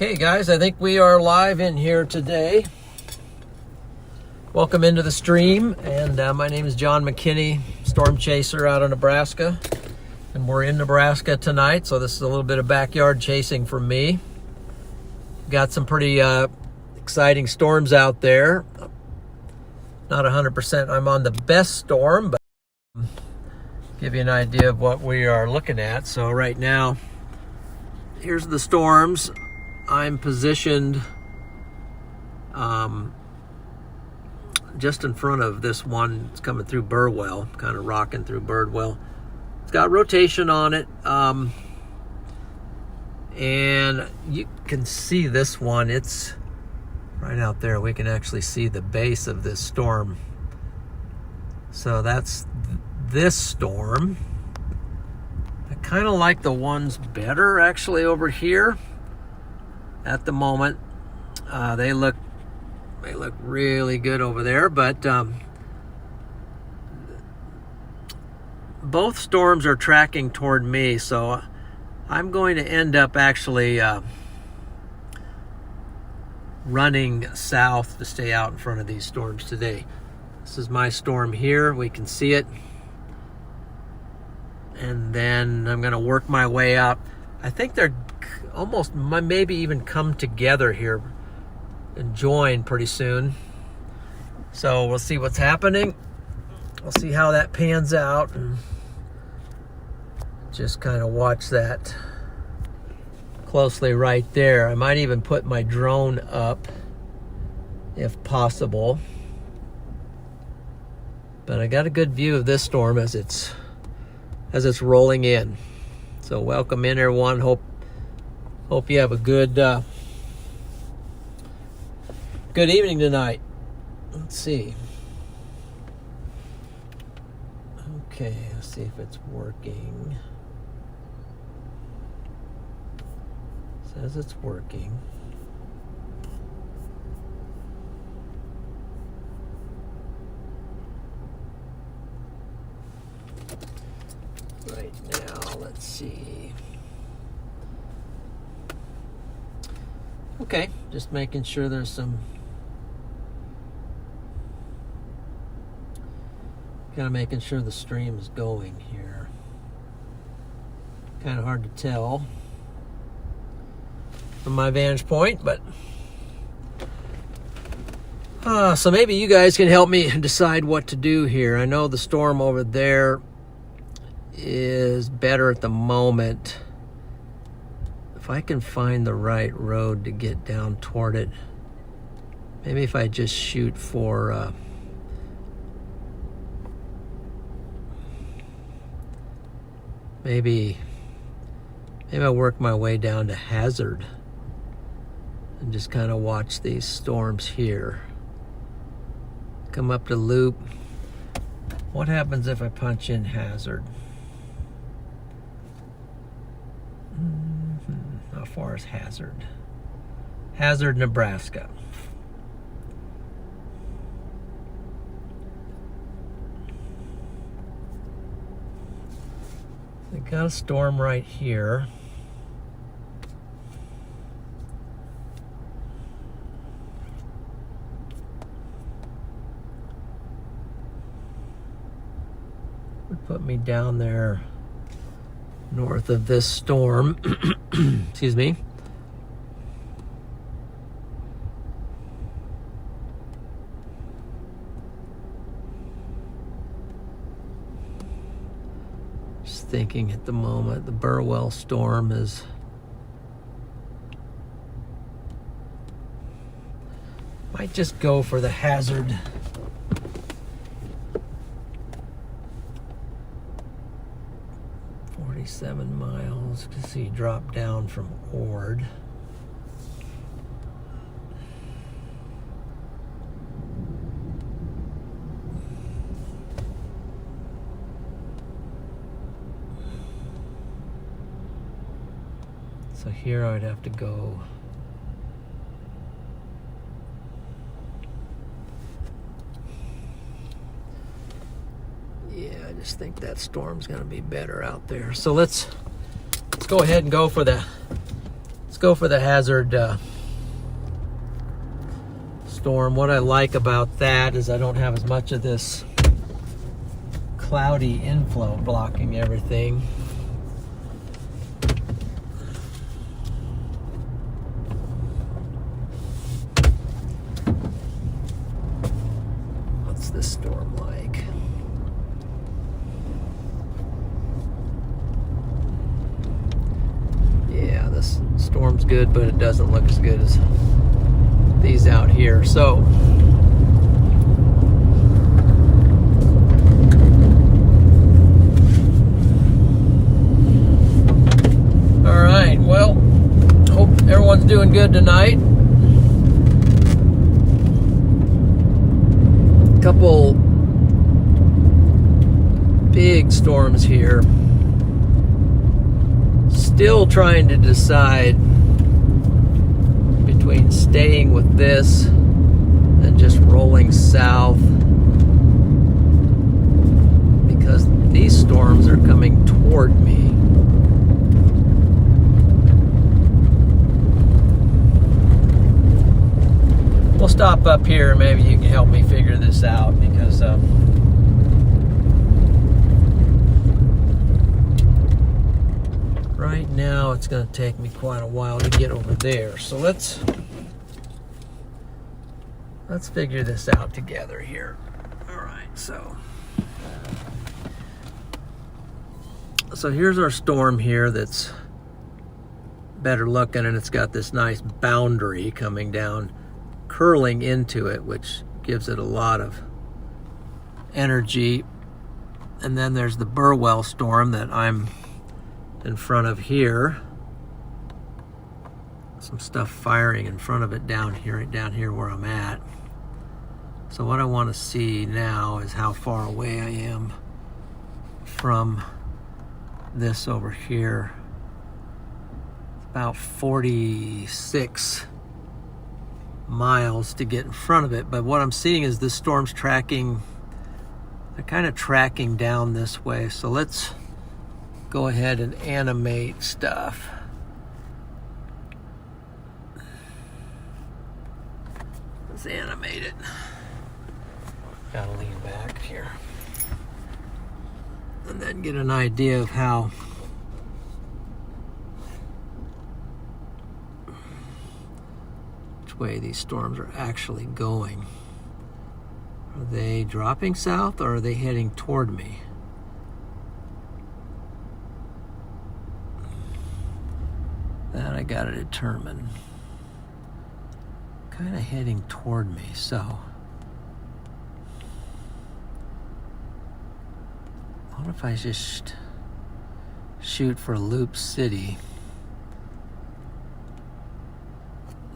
Okay, guys, I think we are live in here today. Welcome into the stream, and my name is John McKinney, storm chaser out of Nebraska, and we're in Nebraska tonight, so this is a little bit of backyard chasing from me. Got some pretty exciting storms out there. Not 100% I'm on the best storm, but give you an idea of what we are looking at. So right now, here's the storms. I'm positioned just in front of this one. It's coming through Burwell, kind of rocking through Birdwell. It's got rotation on it, and you can see this one. It's right out there. We can actually see the base of this storm. So that's this storm. I kind of like the ones better actually over here at the moment. They look really good over there, but both storms are tracking toward me, so I'm going to end up actually running south to stay out in front of these storms today. This is my storm here. We can see it. And then I'm going to work my way up. I think they're almost maybe even come together here and join pretty soon. So we'll see what's happening. We'll see how that pans out, and just kind of watch that closely right there. I might even put my drone up if possible. But I got a good view of this storm as it's rolling in. So welcome in, everyone. Hope you have a good evening tonight. Let's see. Okay, let's see if it's working. Says it's working. Right now, let's see. Okay, just making sure there's some. Kind of making sure the stream is going here. Kind of hard to tell from my vantage point, but so maybe you guys can help me decide what to do here. I know the storm over there is better at the moment. If I can find the right road to get down toward it, maybe if I just shoot for maybe I'll work my way down to Hazard and just kind of watch these storms here. Come up to Loop. What happens if I punch in Hazard? How far is Hazard? Hazard, Nebraska. We got a storm right here. Would put me down there north of this storm. Excuse me. Just thinking at the moment, the Burwell storm is might just go for the Hazard. Seven miles to see drop down from Ord. So here I'd have to go I just think that storm's going to be better out there. So let's go ahead and go for the Let's go for the Hazard storm. What I like about that is I don't have as much of this cloudy inflow blocking everything. What's this storm like? Yeah, this storm's good, but it doesn't look as good as these out here. So all right, well, hope everyone's doing good tonight. Couple big storms here. Still trying to decide between staying with this and just rolling south, because these storms are coming toward me. We'll stop up here. Maybe you can help me figure this out, because right now it's going to take me quite a while to get over there. So let's figure this out together here. All right, so here's our storm here that's better looking, and it's got this nice boundary coming down, curling into it, which gives it a lot of energy. And then there's the Burwell storm that I'm in front of here. Some stuff firing in front of it down here where I'm at. So what I want to see now is how far away I am from this over here. It's about 46 miles to get in front of it, but what I'm seeing is this storm's tracking, they're kind of tracking down this way. So let's go ahead and animate stuff. Let's animate it. Gotta lean back here and then get an idea of how way these storms are actually going. Are they dropping south, or are they heading toward me? That I gotta determine. Kind of heading toward me, so what if I just shoot for Loop City?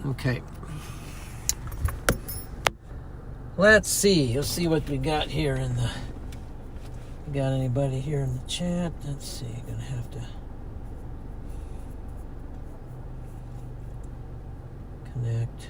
Okay. Let's see. Let's see what we got here in the. Got anybody here in the chat? Let's see. Gonna have to connect.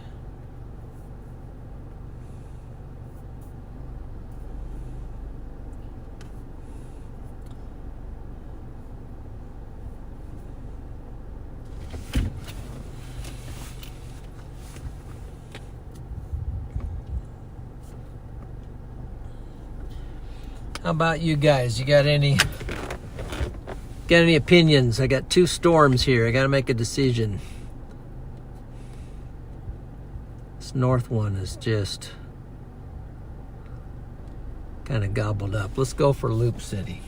How about you guys? You got any opinions? I got two storms here. I got to make a decision. This north one is just kind of gobbled up. Let's go for Loop City.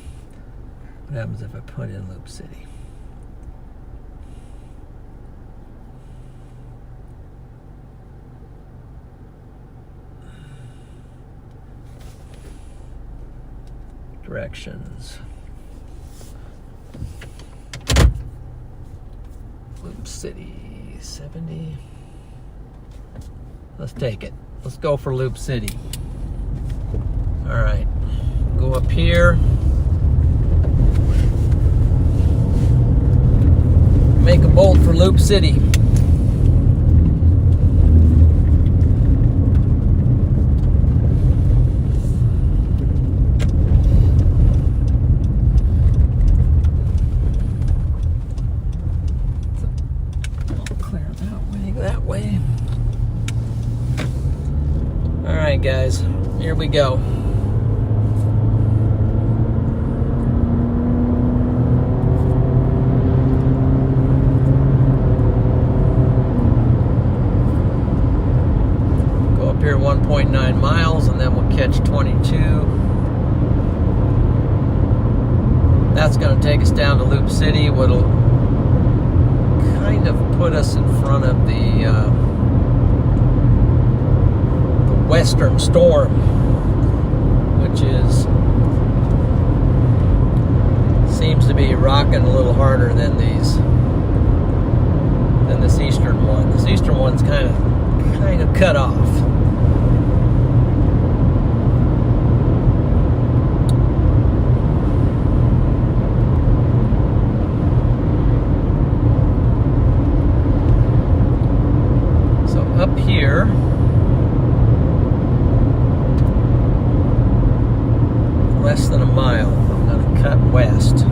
What happens if I put in Loop City? Directions. Loop City 70. Let's take it. Let's go for Loop City. All right. Go up here. Make a bolt for Loop City. right, guys, here we go. Go up here 1.9 miles, and then we'll catch 22. That's going to take us down to Loop City, what'll kind of put us in front of the western storm, which seems to be rocking a little harder than this eastern one. This eastern one's kind of cut off. So up here, less than a mile, I'm going to cut west.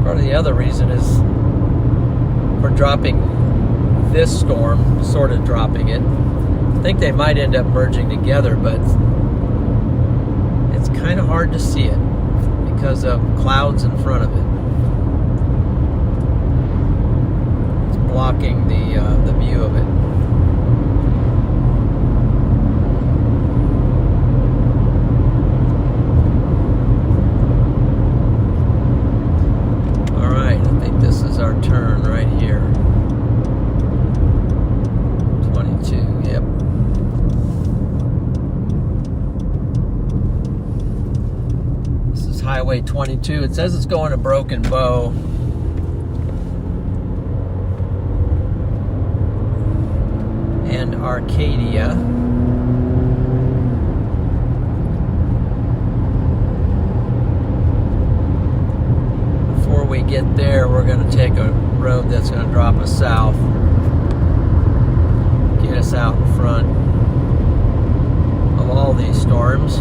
Part of the other reason is for dropping this storm, sort of dropping it. I think they might end up merging together, but it's kind of hard to see it because of clouds in front of it. It's blocking the view of it. This is our turn right here. 22, yep. This is Highway 22. It says it's going to Broken Bow. And Arcadia. Before we get there, we're going to take a road that's going to drop us south, get us out in front of all these storms.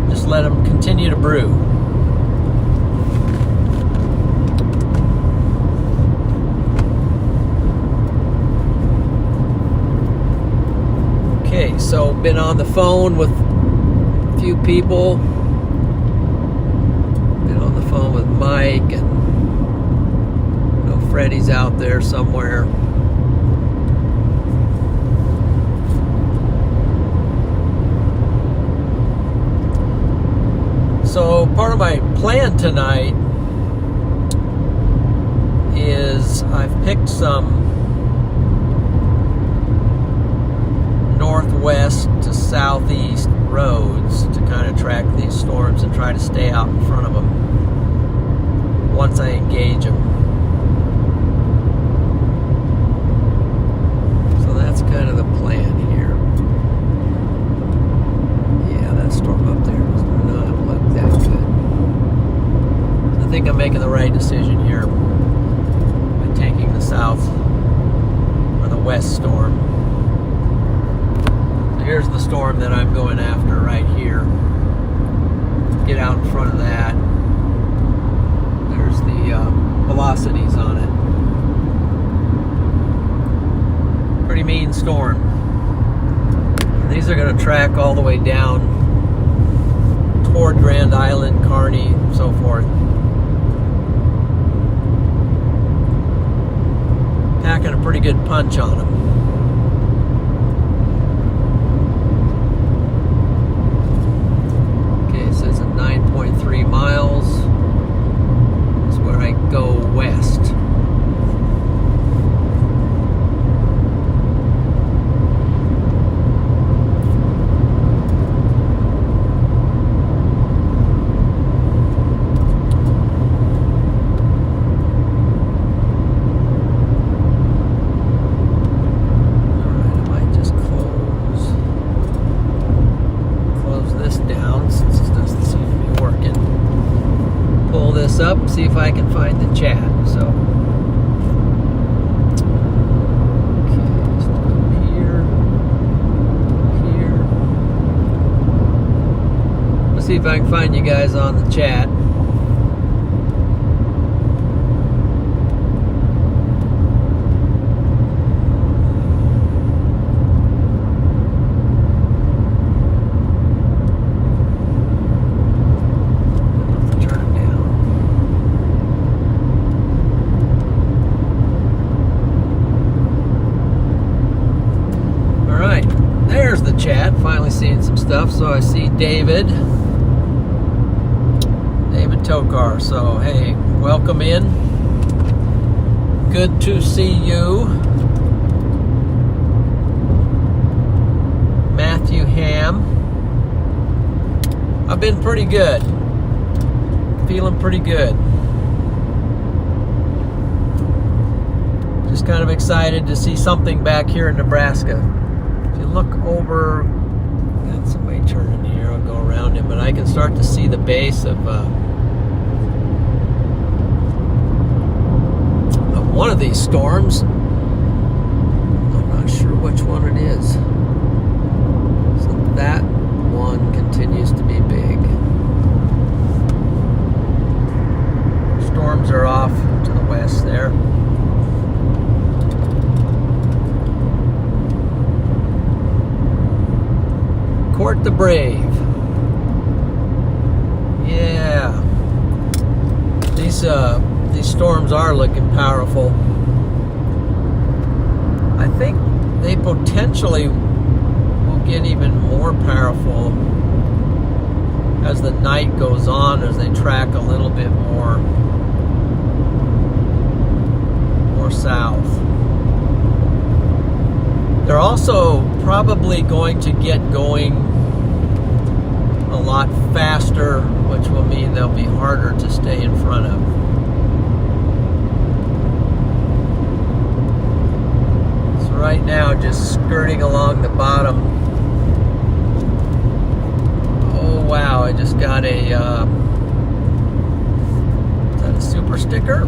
Just let them continue to brew. Okay, so been on the phone with few people. Been on the phone with Mike, and Freddie's out there somewhere. So part of my plan tonight is I've picked some northwest to southeast roads to kind of track these storms and try to stay out in front of them once I engage them. So that's kind of the plan here. Yeah, that storm up there does not look that good. I think I'm making the right decision here by taking the south or the west storm. Here's the storm that I'm going after right here. Get out in front of that. There's the velocities on it. Pretty mean storm. And these are going to track all the way down toward Grand Island, Kearney, and so forth. Packing a pretty good punch on them. It says at 9.3 miles is where I go west. Alright, I might just close this down since it doesn't seem to be working. Pull this up, see if I can find the chat. So, okay, so here. Let's see if I can find you guys on the chat. stuff. So I see David Tokar. So hey, welcome in. Good to see you. Matthew Ham. I've been pretty good. Feeling pretty good. Just kind of excited to see something back here in Nebraska. If you look over, got somebody turning here, I'll go around him, but I can start to see the base of one of these storms. I'm not sure which one it is. So that one continues to be big. Storms are off to the west there. Court the Brave. Yeah. These storms are looking powerful. I think they potentially will get even more powerful as the night goes on, as they track a little bit more south. They're also probably going to get going a lot faster, which will mean they'll be harder to stay in front of. So right now, just skirting along the bottom. Oh wow, I just got a, is that a super sticker?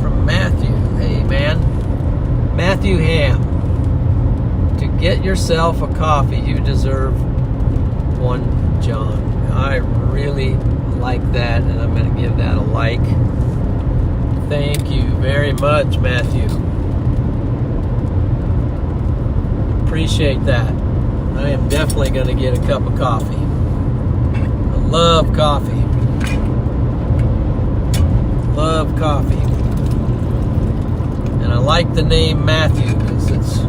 From Matthew. Hey man, Matthew Ham. To get yourself a coffee, you deserve one, John. I really like that, and I'm going to give that a like. Thank you very much, Matthew. Appreciate that. I am definitely going to get a cup of coffee. I love coffee. Love coffee. And I like the name Matthew because it's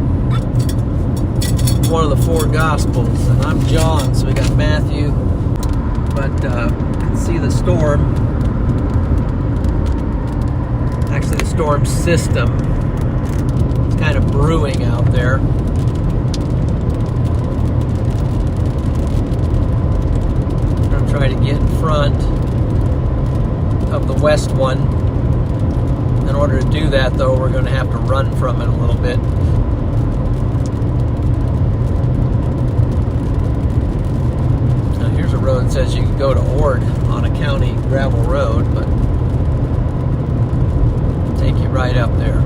one of the four Gospels, and I'm John, so we got Matthew. But you can see the storm. Actually, the storm system is kind of brewing out there. I'm going to try to get in front of the west one. In order to do that, though, we're going to have to run from it a little bit. Now, here's a road that says you can go to Ord on a county gravel road, but it'll take you right up there.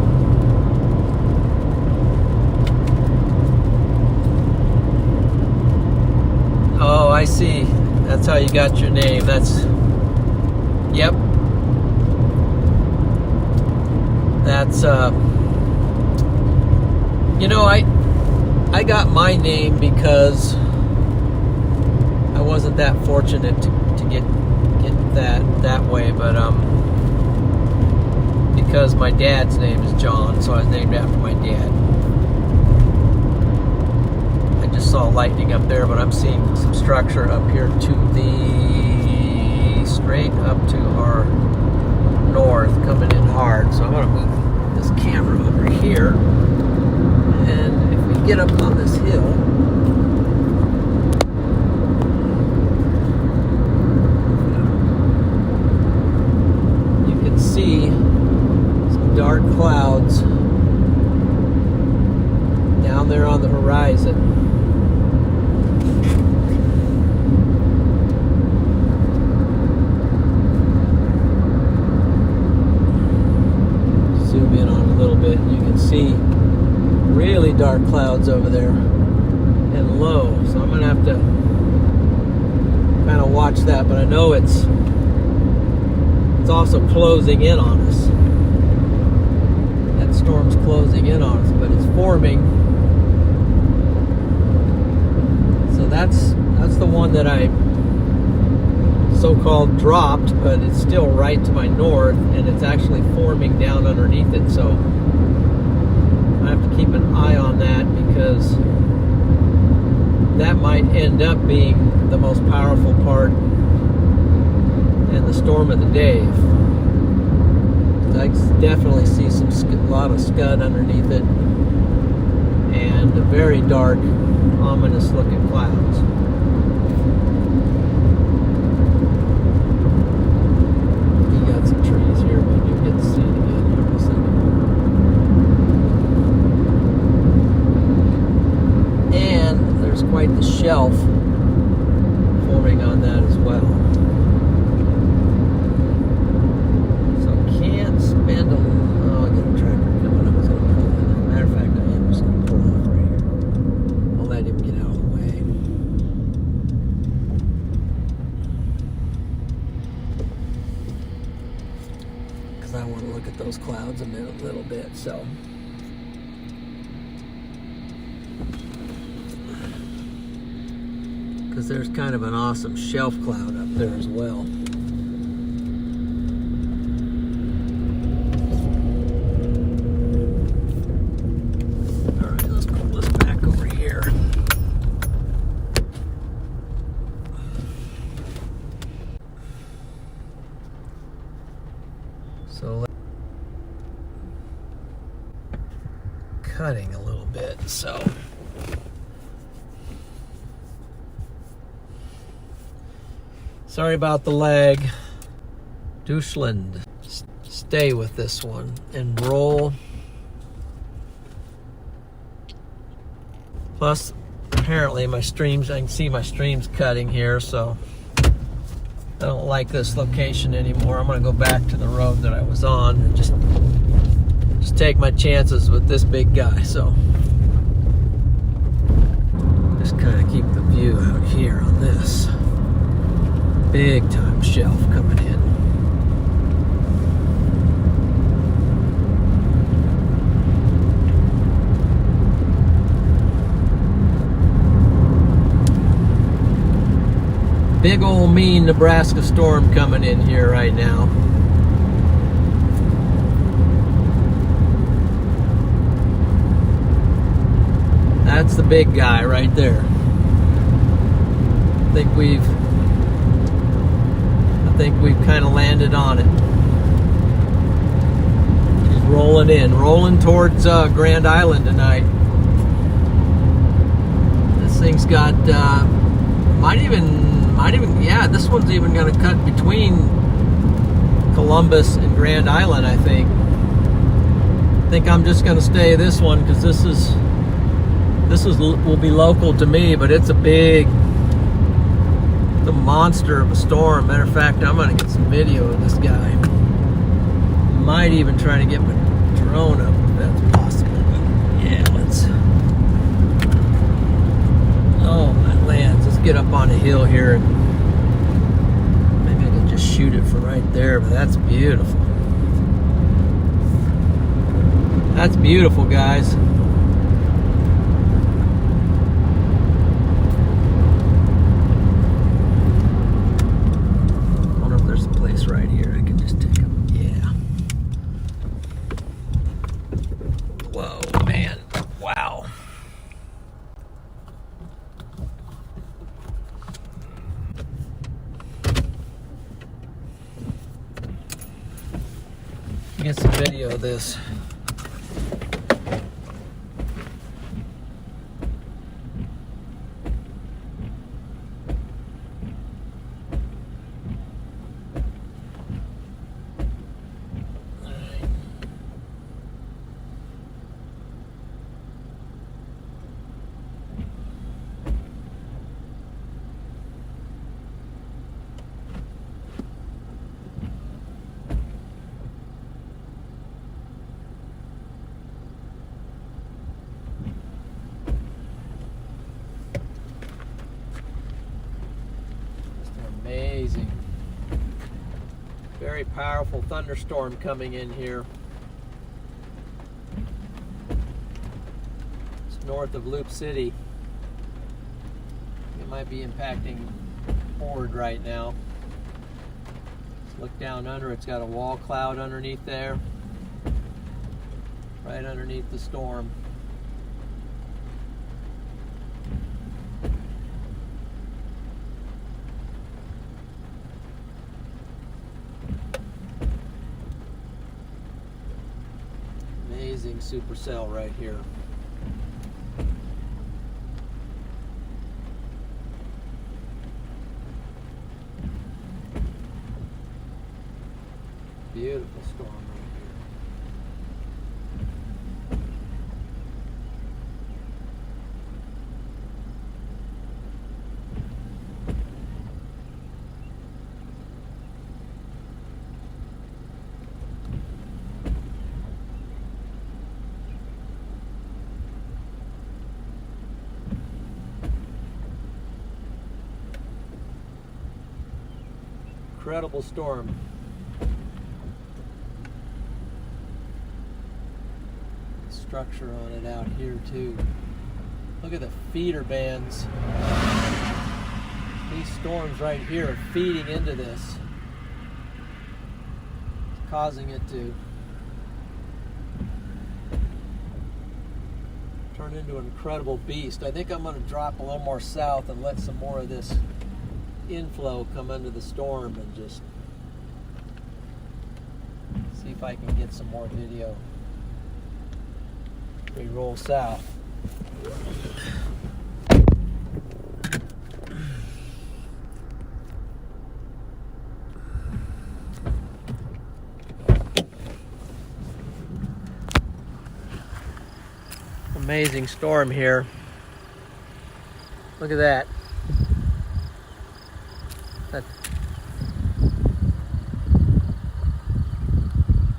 Oh, I see. That's how you got your name. That's... Yep. That's, you know, I got my name because I wasn't that fortunate to get that way, but, because my dad's name is John, so I was named after my dad. I just saw lightning up there, but I'm seeing some structure up here to the, straight up to our north, coming in hard. So I'm going to move this camera over here, and if we get up on this hill, you can see some dark clouds down there on the horizon. You can see really dark clouds over there and low, so I'm gonna have to kind of watch that, but I know it's also closing in on us. That storm's closing in on us, but it's forming. So that's the one that I so-called dropped, but it's still right to my north, and it's actually forming down underneath it, so I have to keep an eye on that because that might end up being the most powerful part and the storm of the day. I definitely see a lot of scud underneath it, and very dark, ominous looking clouds. You got some trees here, maybe you get to see it again here in a second. And there's quite the shelf forming on that as well. I got a tractor coming. I was going to pull in. Matter of fact, I am just going to pull off right here. I'll let him get out of the way. Because I want to look at those clouds a little bit. So, because there's kind of an awesome shelf cloud up there as well. So cutting a little bit, so sorry about the lag. Deutschland, stay with this one and roll. Plus, apparently my streams, I can see my streams cutting here, so I don't like this location anymore. I'm going to go back to the road that I was on and just take my chances with this big guy. So just kind of keep the view out here on this big time shelf coming in. Big old mean Nebraska storm coming in here right now. That's the big guy right there. I think we've kind of landed on it. He's rolling towards Grand Island tonight. This thing's got might even, yeah, this one's even going to cut between Columbus and Grand Island, I think. I think I'm just going to stay this one because this will be local to me, but it's a monster of a storm. Matter of fact, I'm going to get some video of this guy. Might even try to get my drone up if that's possible. But yeah, let's. Oh my lands! Let's get up on a hill here and maybe I can just shoot it from right there. But that's beautiful. That's beautiful, guys. I wonder if there's a place right here I can just take them. Yeah. Whoa, man. Wow. Get some video of this. Amazing. Very powerful thunderstorm coming in here. It's north of Loop City. It might be impacting Ford right now. Let's look down under. It's got a wall cloud underneath there. Right underneath the storm. amazing supercell right here. Beautiful storm right here. Incredible storm. Structure on it out here too. Look at the feeder bands. These storms right here are feeding into this, causing it to turn into an incredible beast. I think I'm going to drop a little more south and let some more of this inflow come into the storm and just see if I can get some more video. We roll south. Amazing storm here. Look at that.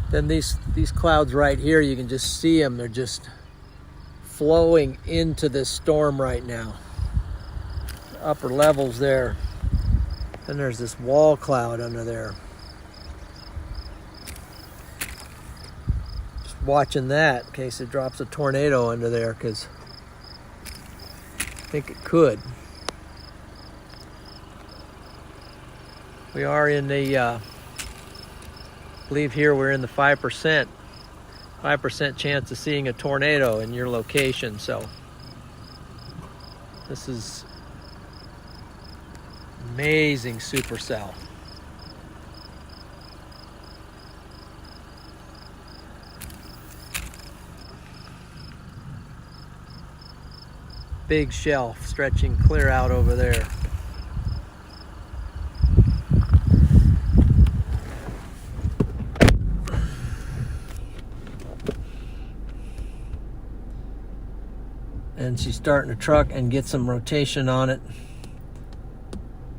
Then these clouds right here, you can just see them. They're just flowing into this storm right now. The upper levels there. Then there's this wall cloud under there. Just watching that in case it drops a tornado under there, because I think it could. We are in the, I believe here we're in the 5% chance of seeing a tornado in your location. So this is amazing supercell. Big shelf stretching clear out over there. And she's starting to truck and get some rotation on it.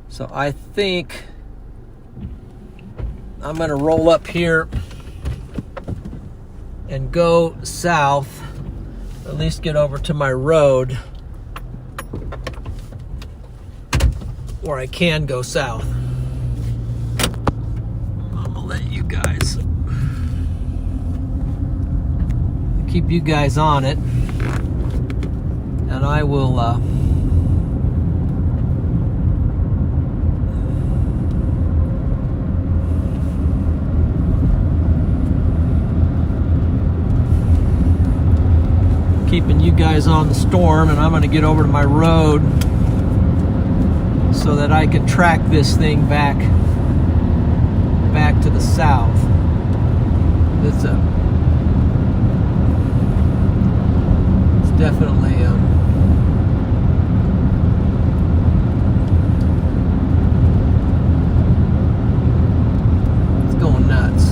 So I think I'm going to roll up here and go south, at least get over to my road where I can go south. I'm going to let you guys, keep you guys on it. And I will keeping you guys on the storm, and I'm going to get over to my road so that I can track this thing back to the south. It's definitely going nuts.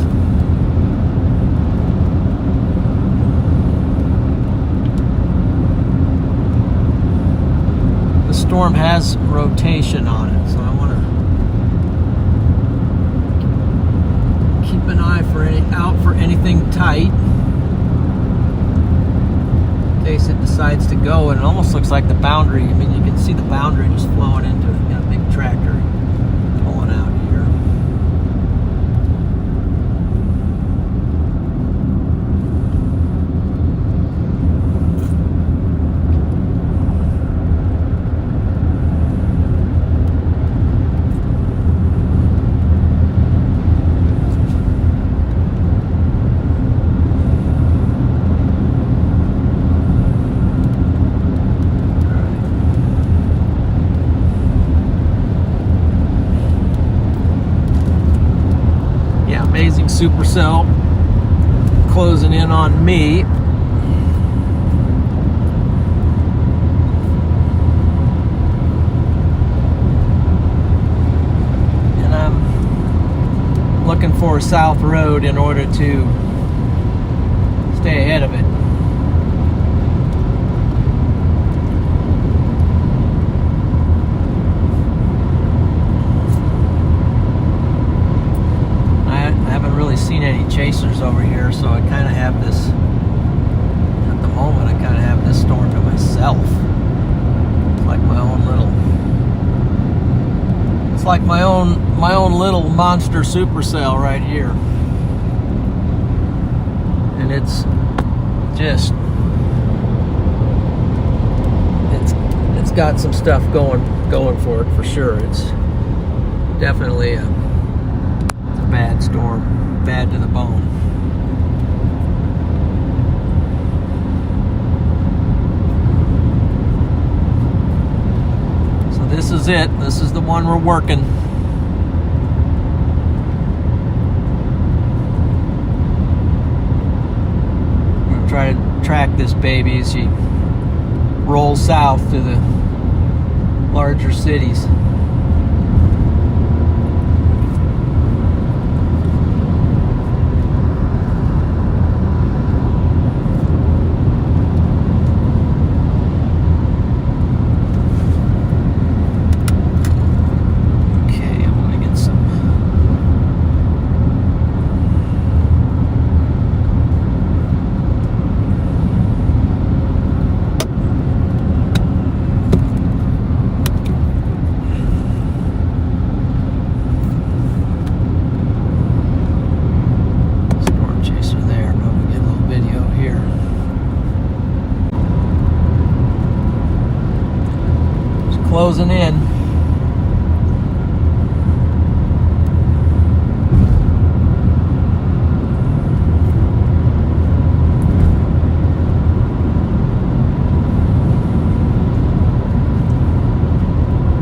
The storm has rotation on it, so I want to keep an eye out for anything tight in case it decides to go. And it almost looks like the boundary. I mean, you can see the boundary just flowing into it. Got a big tractor pulling out here. Amazing supercell closing in on me. looking for a south road in order to stay ahead of it. I haven't really seen any chasers over here, so I kind of have this, at the moment, I kind of have this storm to myself. It's like my own little, it's like my own little monster supercell right here. And it's just, it's got some stuff going for it for sure. It's definitely a bad storm, bad to the bone. So this is it. This is the one we're working. We're gonna try to track this baby as she rolls south to the larger cities. Closing in.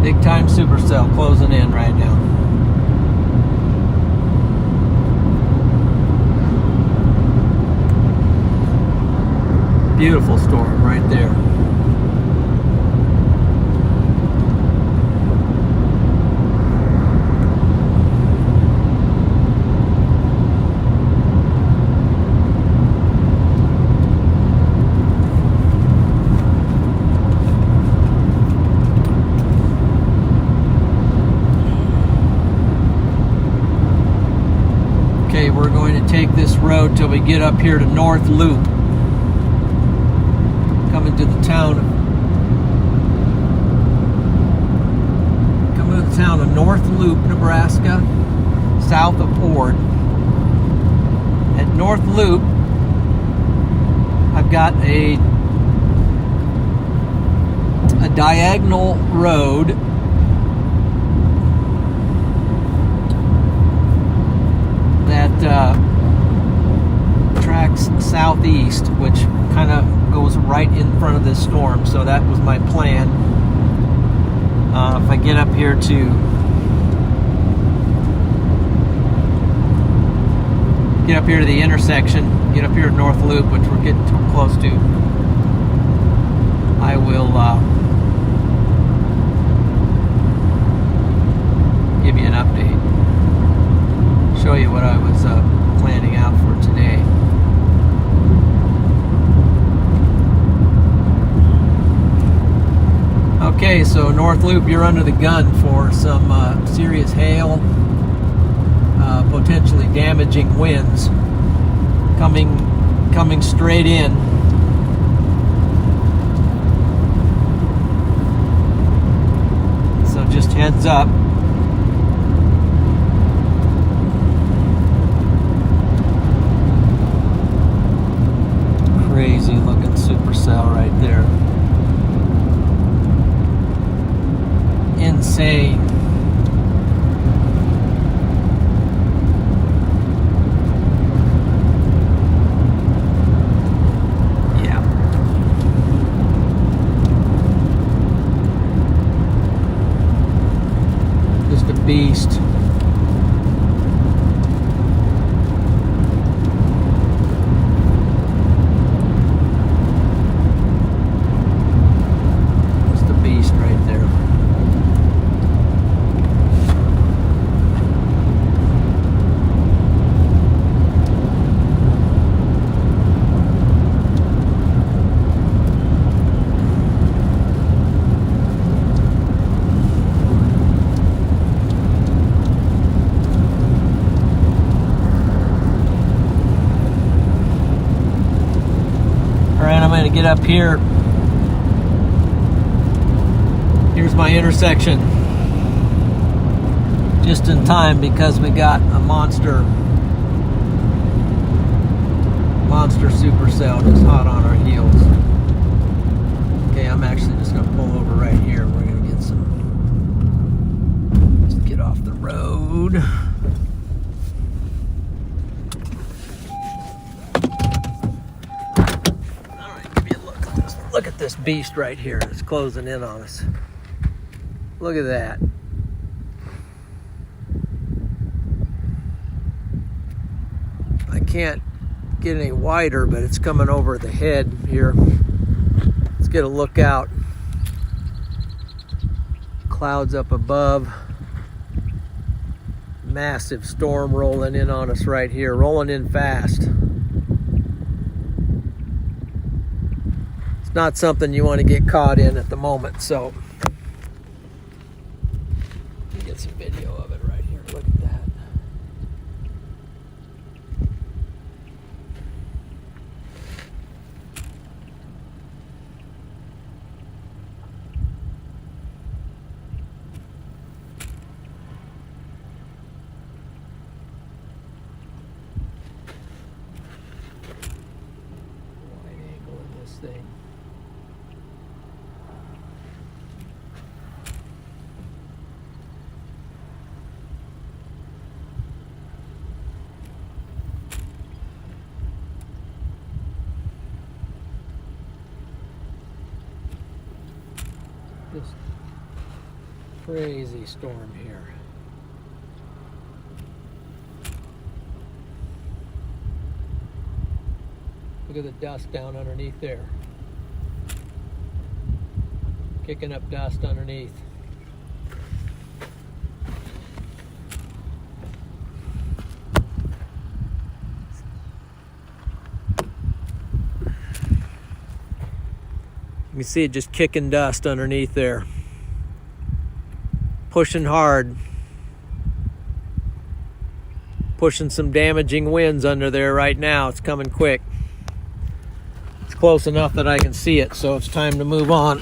Big time Supercell closing in right now. Beautiful storm right there. Okay, we're going to take this road till we get up here to North Loop. Coming to the town of North Loop, Nebraska, south of Ord. At North Loop, I've got a diagonal road that tracks southeast, which kind of goes right in front of this storm. So that was my plan. If I get up here to the intersection, get up here at North Loop, which we're getting too close to, I will give you an update, show you what I was planning out for today. Okay, so North Loop, you're under the gun for some serious hail, potentially damaging winds coming straight in. So just heads up. Crazy looking supercell right there. Insane. Yeah. going to get up here. Here's my intersection. Just in time because we got a monster supercell just hot on our heels. Okay, I'm actually just going to pull over right here. We're going to get just get off the road. All right, give me a look at this. Look at this beast right here. It's closing in on us. Look at that. I can't get any wider, but it's coming over the head here. Let's get a look out. Clouds up above. Massive storm rolling in on us right here, rolling in fast. It's not something you want to get caught in at the moment, so get some video of it right here. Look at that. Wide angle in this thing. This crazy storm here. Look at the dust down underneath there. Kicking up dust underneath. You can see it just kicking dust underneath there. Pushing hard. Pushing some damaging winds under there right now. It's coming quick. It's close enough that I can see it, so it's time to move on.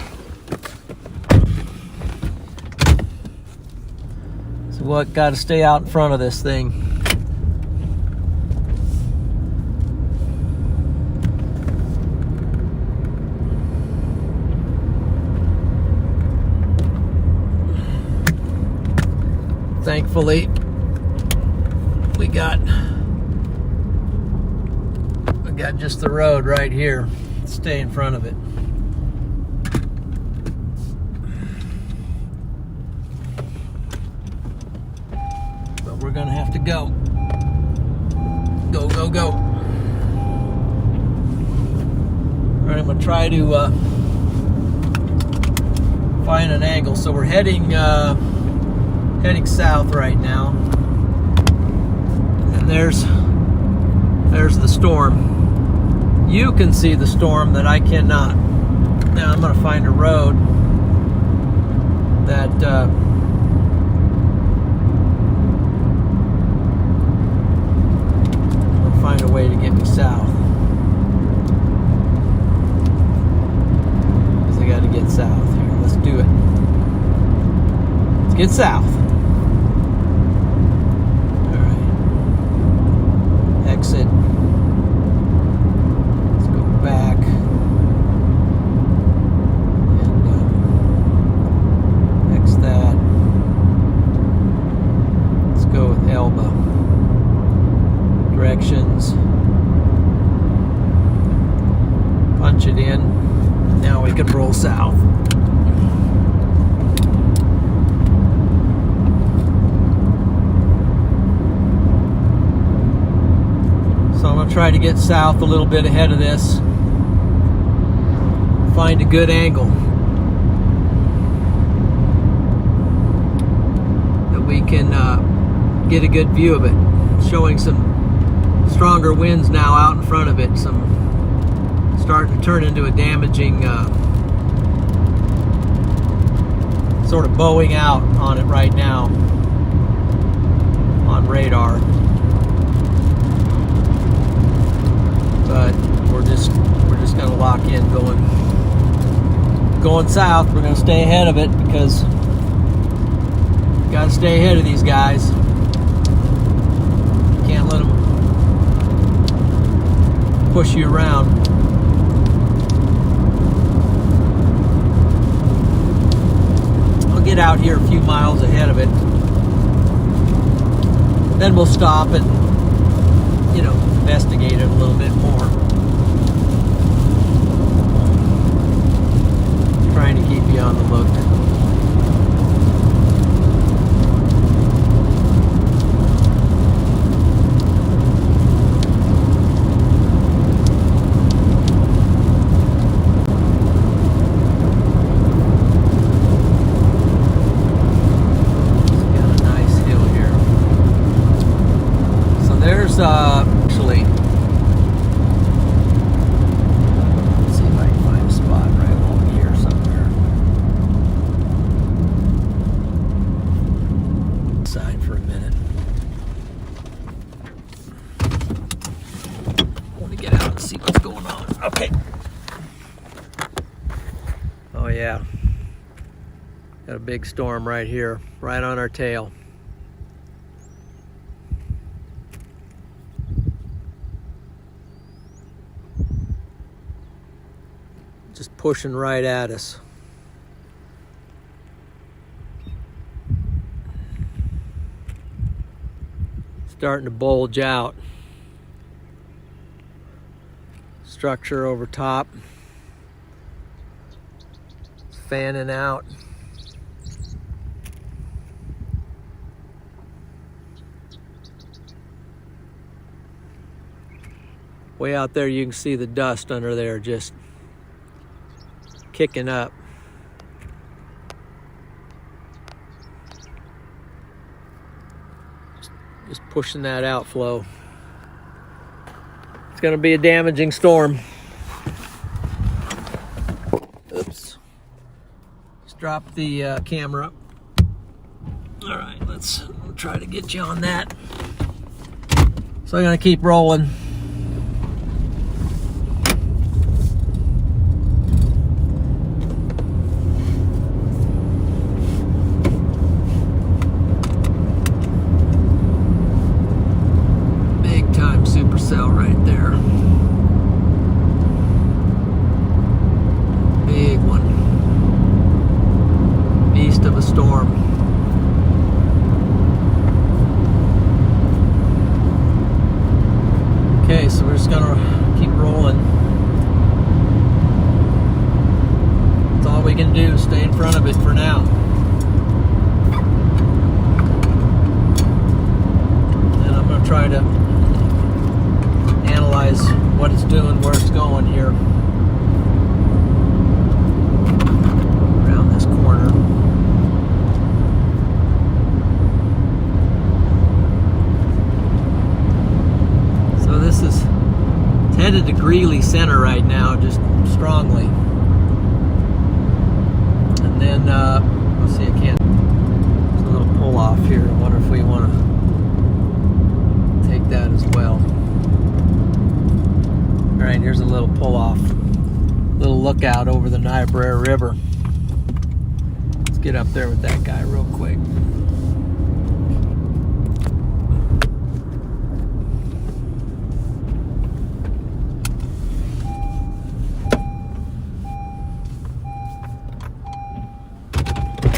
So what? Got to stay out in front of this thing. Thankfully, we got just the road right here. Stay in front of it. But we're gonna have to go. Go, go, go. All right, I'm gonna try to find an angle. So we're heading south right now, and there's the storm. You can see the storm that I cannot. Now I'm going to find a road that I'll find a way to get me south, because I got to get south here. Let's do it. Let's get south. Exit. Let's go back and X that. Let's go with Elba. Directions. Punch it in. Now we can roll south. So I'm going to try to get south a little bit ahead of this. Find a good angle that we can get a good view of it. Showing some stronger winds now out in front of it. Some starting to turn into a damaging sort of bowing out on it right now on radar. But we're just gonna lock in going south. We're going to stay ahead of it because we got to stay ahead of these guys. Can't let them push you around. I'll get out here a few miles ahead of it. Then we'll stop and, investigate it a little bit more. Trying to keep you on the look. Actually, let's see if I can find a spot right along here somewhere. Side for a minute. I want to get out and see what's going on. Okay. Oh yeah. Got a big storm right here, right on our tail. Just pushing right at us. Starting to bulge out. Structure over top. It's fanning out. Way out there you can see the dust under there just kicking up. Just pushing that outflow. It's going to be a damaging storm. Oops. Just dropped the camera. All right, let's try to get you on that. So I'm going to keep rolling. Supercell right there. Big one. Beast of a storm. Okay, so we're just gonna keep rolling. That's all we can do, stay in front of it for now. And I'm gonna try to analyze what it's doing, where it's going here. Around this corner. So this is headed to Greeley Center right now, just strongly. And then, let's see, I can't, there's a little pull off here. I wonder if we want to take that as well. All right, here's a little pull-off, little lookout over the Niobrara River. Let's get up there with that guy real quick.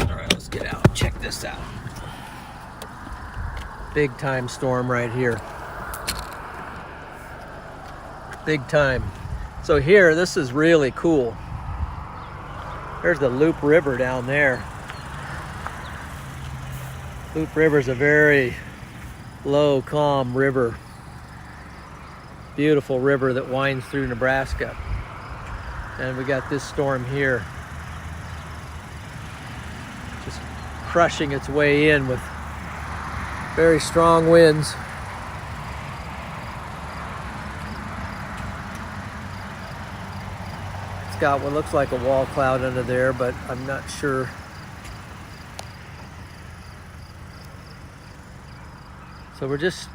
All right, let's get out. Check this out. Big time storm right here. Big time. So here, this is really cool. There's the Loop River down there. Loop River is a very low, calm river. Beautiful river that winds through Nebraska. And we got this storm here. Just crushing its way in with very strong winds. It's got what looks like a wall cloud under there, but I'm not sure. So we're just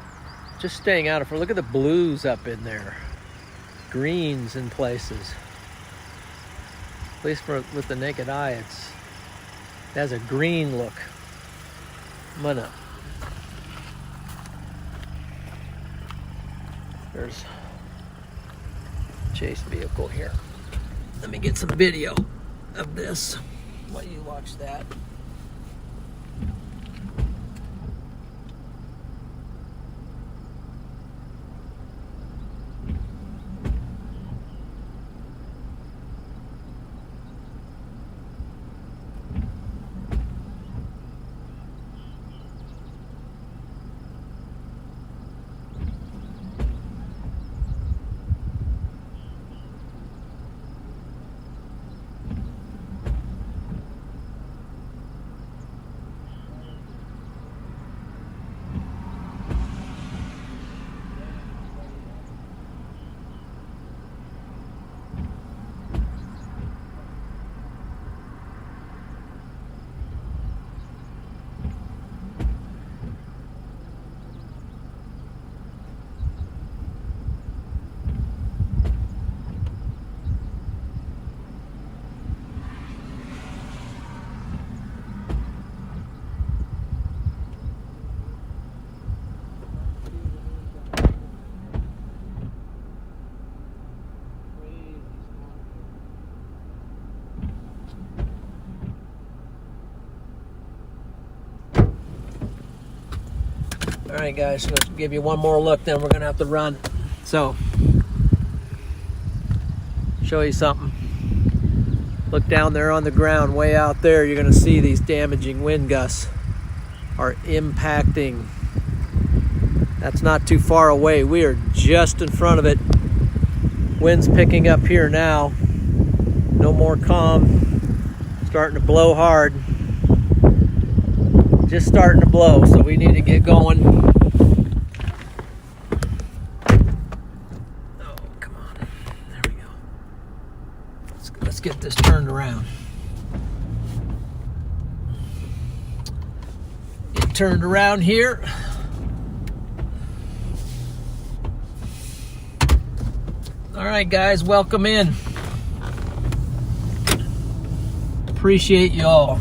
staying out of it. Look at the blues up in there. Greens in places. At least with the naked eye, it has a green look. There's a chase vehicle here. Let me get some video of this while you watch that. All right, guys, let's give you one more look, then we're gonna have to run. So, show you something. Look down there on the ground, way out there, you're gonna see these damaging wind gusts are impacting. That's not too far away. We are just in front of it. Wind's picking up here now. No more calm. Starting to blow hard. Just starting to blow, so we need to get going. Oh, come on. There we go. Let's get this turned around. Get turned around here. All right, guys, welcome in. Appreciate you all.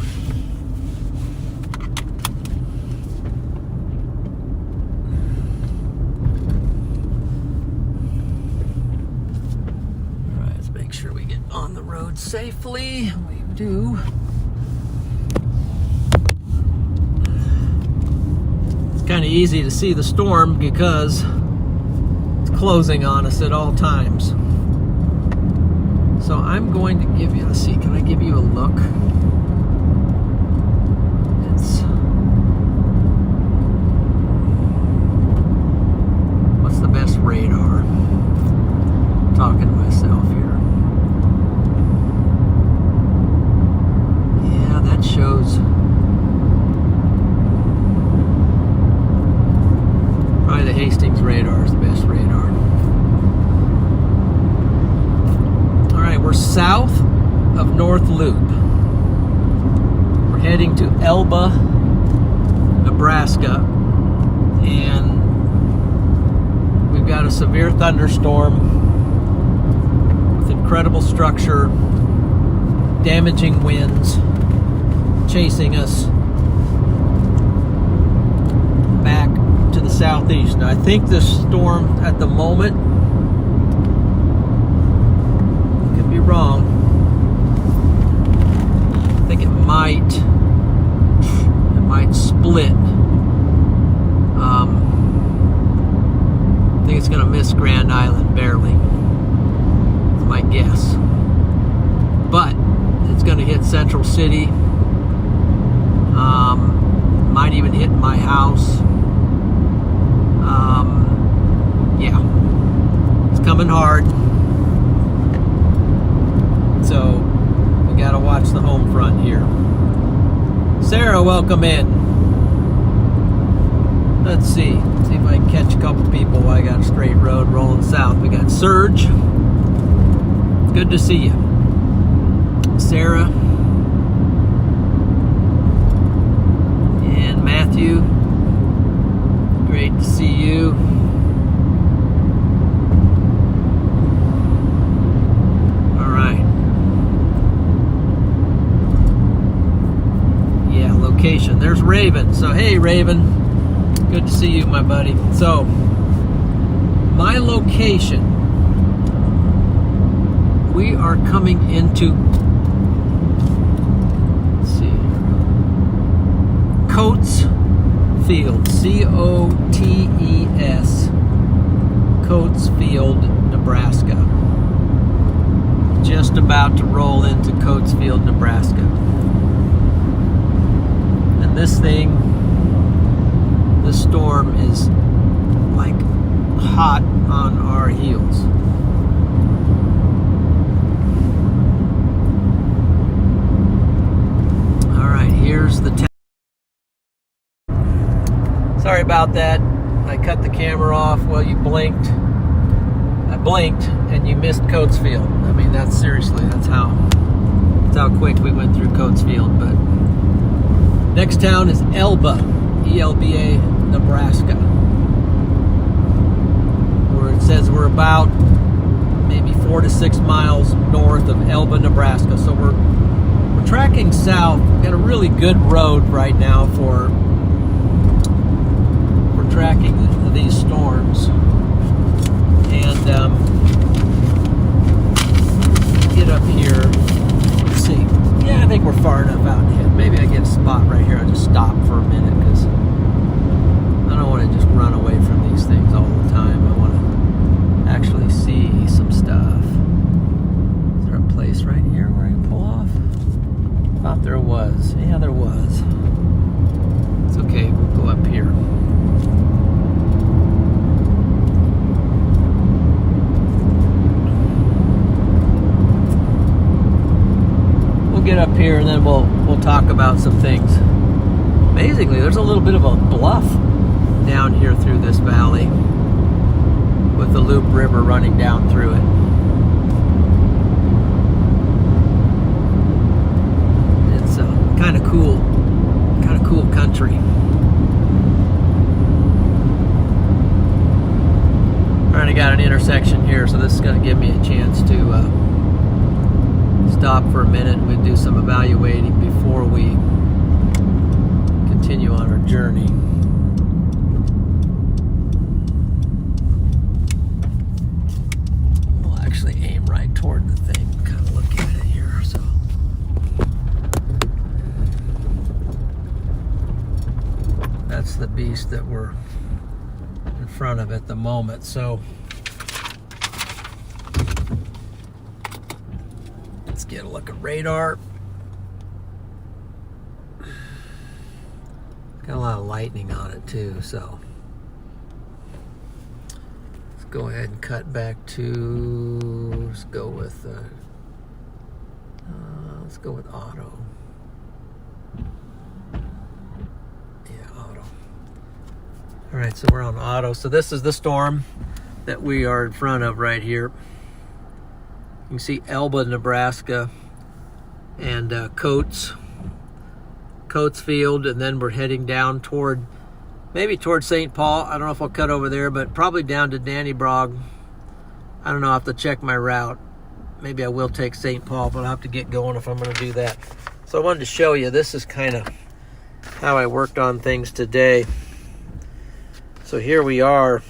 Safely, we do. It's kind of easy to see the storm because it's closing on us at all times. So I'm going to give you, let's see, can I give you a look? What's the best radar? I'm talking to myself here. Shows probably the Hastings radar is the best radar. All right, we're south of North Loop. We're heading to Elba, Nebraska, and we've got a severe thunderstorm with incredible structure, damaging winds chasing us back to the southeast. Now, I think this storm at the moment, I could be wrong, I think it might split. I think it's going to miss Grand Island barely. That's my guess. But it's going to hit Central City. Might even hit my house. Yeah, it's coming hard. So we gotta watch the home front here. Sarah, welcome in. Let's see if I can catch a couple people while I got a straight road rolling south. We got Serge. Good to see you. Sarah. And Matthew. Great to see you. All right. Raven. So hey Raven, good to see you, my buddy. So my location, we are coming into, let's see, Coates Field, C-O-T-E-S, Coates Field, Nebraska. Just about to roll into Coates Field, Nebraska. And this storm is like hot on our heels. All right, here's the town. Sorry about that. I cut the camera off while you blinked. I blinked and you missed Coates Field. I mean, that's seriously, that's how quick we went through Coates Field. But next town is Elba, E-L-B-A, Nebraska. Where it says we're about maybe 4 to 6 miles north of Elba, Nebraska. So we're tracking south. We've got a really good road right now for tracking these storms. And get up here. Let's see. Yeah, I think we're far enough out ahead. Maybe I get a spot right here. I'll just stop for a minute because I don't want to just run away from these things all the time. I want to actually see some stuff. Is there a place right here where I can pull off? Thought there was. Yeah, there was. It's okay. We'll go up here. Get up here and then we'll talk about some things. Amazingly, there's a little bit of a bluff down here through this valley with the Loop River running down through it. It's kind of cool country. Alright, I got an intersection here, so this is going to give me a chance to stop for a minute and we'll do some evaluating before we continue on our journey. We'll actually aim right toward the thing, kind of look at it here. So that's the beast that we're in front of at the moment. So get a look at radar. Got a lot of lightning on it too, so let's go ahead and cut back to, let's go with auto. Yeah, auto. All right, so we're on auto. So this is the storm that we are in front of right here. You can see Elba, Nebraska, and Coates Field, and then we're heading down toward St. Paul. I don't know if I'll cut over there, but probably down to Dannybrog. I don't know. I'll have to check my route. Maybe I will take St. Paul, but I'll have to get going if I'm going to do that. So I wanted to show you, this is kind of how I worked on things today. So here we are.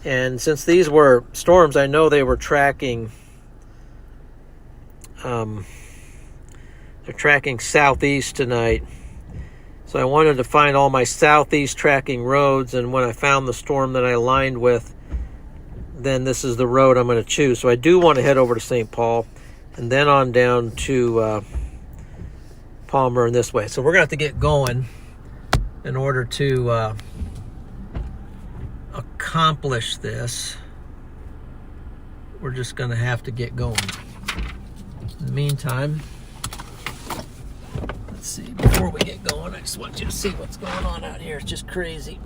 And since these were storms, I know they were tracking, they're tracking southeast tonight. So I wanted to find all my southeast tracking roads, and when I found the storm that I aligned with, then this is the road I'm going to choose. So I do want to head over to St. Paul and then on down to Palmer and this way. So we're going to have to get going in order to accomplish this. We're just going to have to get going. In the meantime, let's see, before we get going, I just want you to see what's going on out here. It's just crazy.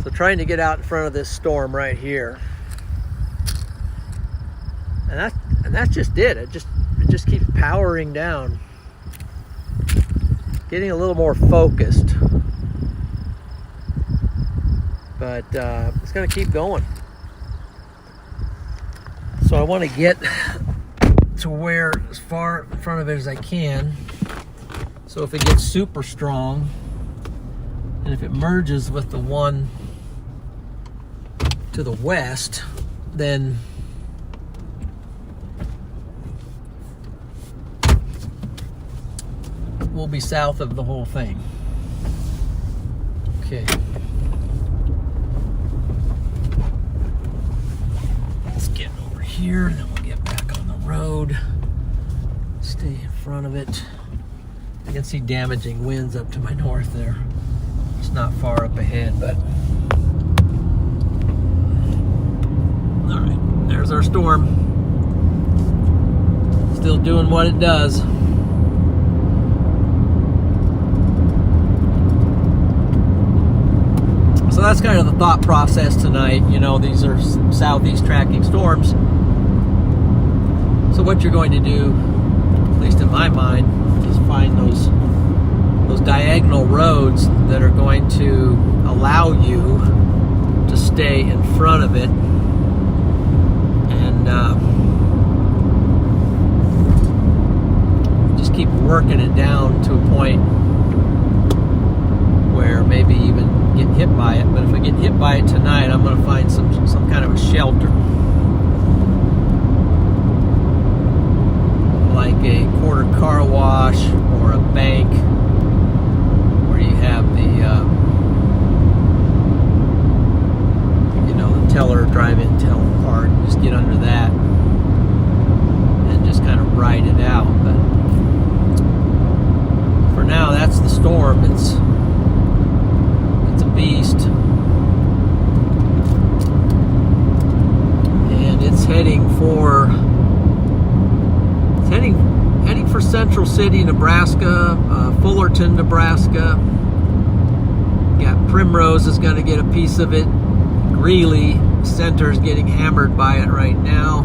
So trying to get out in front of this storm right here. And that's just it. It just keeps powering down. Getting a little more focused. But it's going to keep going. So I want to get to where as far in front of it as I can So if it gets super strong, and if it merges with the one to the west, then we'll be south of the whole thing. Okay. Let's get over here, and then we'll get back on the road. Stay in front of it. I can see damaging winds up to my north there. It's not far up ahead, but all right, there's our storm. Still doing what it does. So that's kind of the thought process tonight. You know, these are southeast tracking storms. So what you're going to do, at least in my mind, is find those diagonal roads that are going to allow you to stay in front of it, and just keep working it down to a point where maybe even get hit by it. But if I get hit by it tonight, I'm going to find some kind of a shelter, like a quarter car wash or a bank, where you have the the teller, drive-in teller part. Just get under that and just kind of ride it out. But for now, that's the storm. It's a beast, and it's heading for Central City, Nebraska, Fullerton, Nebraska. Got Primrose is going to get a piece of it. Greeley Center's getting hammered by it right now.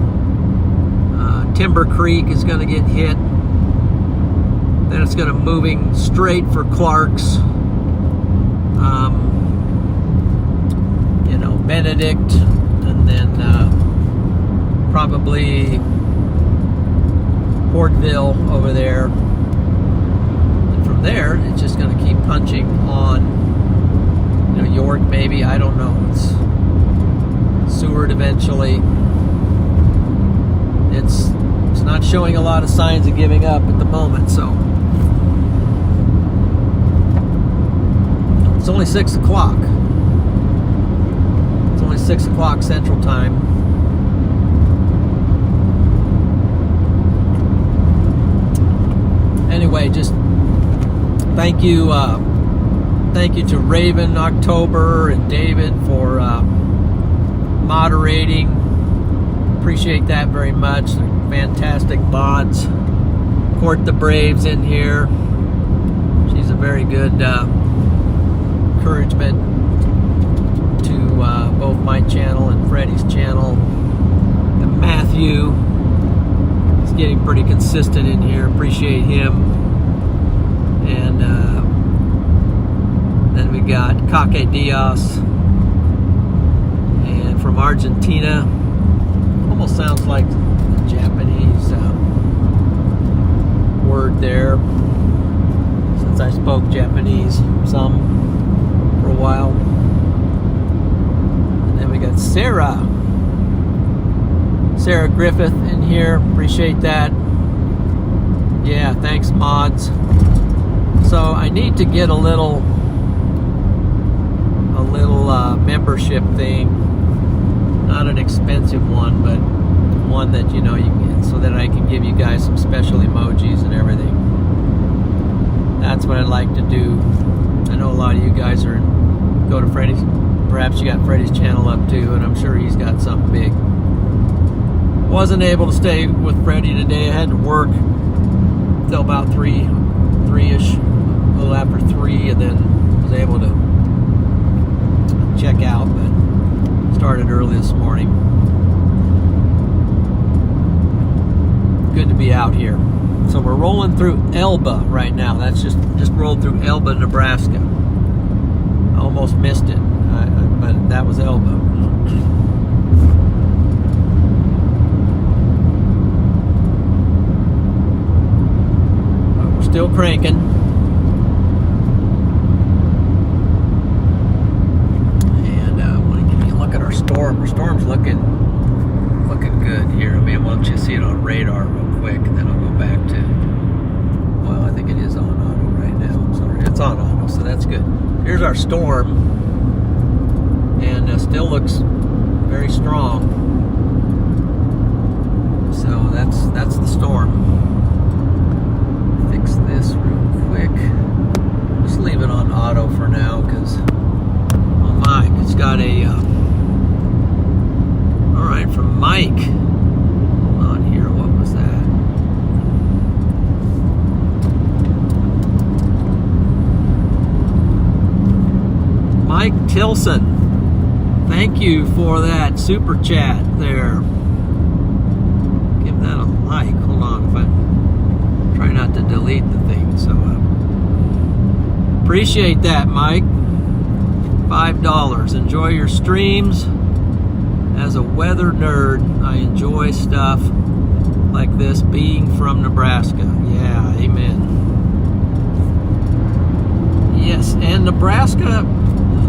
Timber Creek is going to get hit. Then it's going to moving straight for Clark's. Benedict, and then probably Portville over there. And from there, it's just going to keep punching on, York maybe, I don't know. It's Seward eventually. It's not showing a lot of signs of giving up at the moment, so. It's only 6 o'clock. 6 o'clock Central Time. Anyway, just thank you to Raven, October, and David for moderating. Appreciate that very much. They're fantastic mods. Court the Braves in here. She's a very good encouragement to both my channel and Freddie's channel. And Matthew is getting pretty consistent in here. Appreciate him. And then we got Kake Diaz, and from Argentina. Almost sounds like a Japanese word there, since I spoke Japanese some for a while. We got Sarah Griffith in here. Appreciate that. Yeah, thanks, mods. So I need to get a little membership thing. Not an expensive one, but one that you can, so that I can give you guys some special emojis and everything. That's what I'd like to do. I know a lot of you guys go to Freddie's. Perhaps you got Freddie's channel up too, and I'm sure he's got something big. Wasn't able to stay with Freddie today. I had to work till about 3-ish, a little after 3, and then was able to check out, but started early this morning. Good to be out here. So we're rolling through Elba right now. That's just rolled through Elba, Nebraska. I almost missed it. But that was Elba. But we're still cranking. storm. The storm's looking good here. I mean, why don't you see it on radar real quick, and then I'll go back to, well, I think it is on auto right now. I'm sorry, it's on auto, so that's good. Here's our storm, and still looks very strong. So that's the storm. Fix this real quick. Just leave it on auto for now, because oh my, it's got a all right, from Mike. Hold on here, what was that? Mike Tilson, thank you for that super chat there. Give that a like. Hold on, if I try not to delete the thing. So appreciate that, Mike. $5. Enjoy your streams. As a weather nerd, I enjoy stuff like this, being from Nebraska. Yeah, amen. Yes, and Nebraska,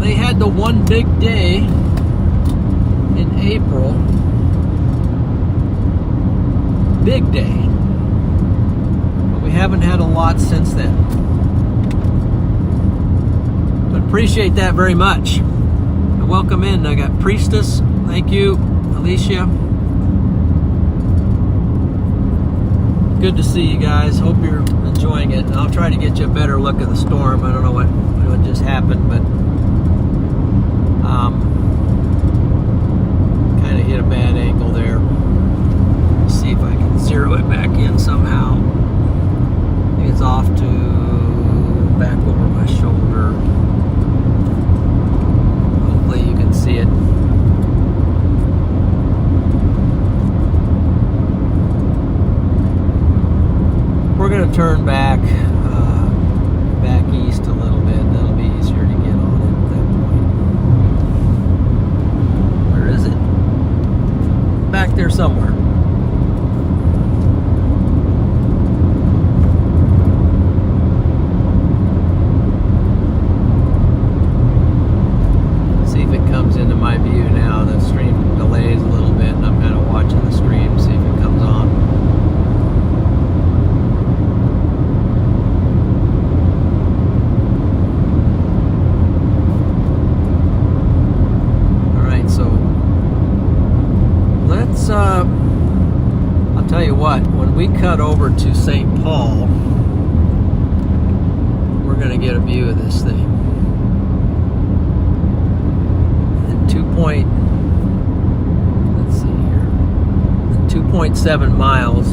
they had the one big day in April. Big day. But we haven't had a lot since then. But appreciate that very much. And welcome in. I got Priestess. Thank you, Alicia. Good to see you guys. Hope you're enjoying it. And I'll try to get you a better look at the storm. I don't know what just happened, but kind of hit a bad angle there. See if I can zero it back in somehow. I think it's off to back over my shoulder. Hopefully you can see it. We're going to turn back east a little bit. That'll be easier to get on it at that point. Where is it? Back there somewhere. See if it comes into my view now. The stream delays a little bit, and I'm kind of watching the stream, see if it comes on. I'll tell you what, when we cut over to St. Paul, we're going to get a view of this thing. And 2.7 miles,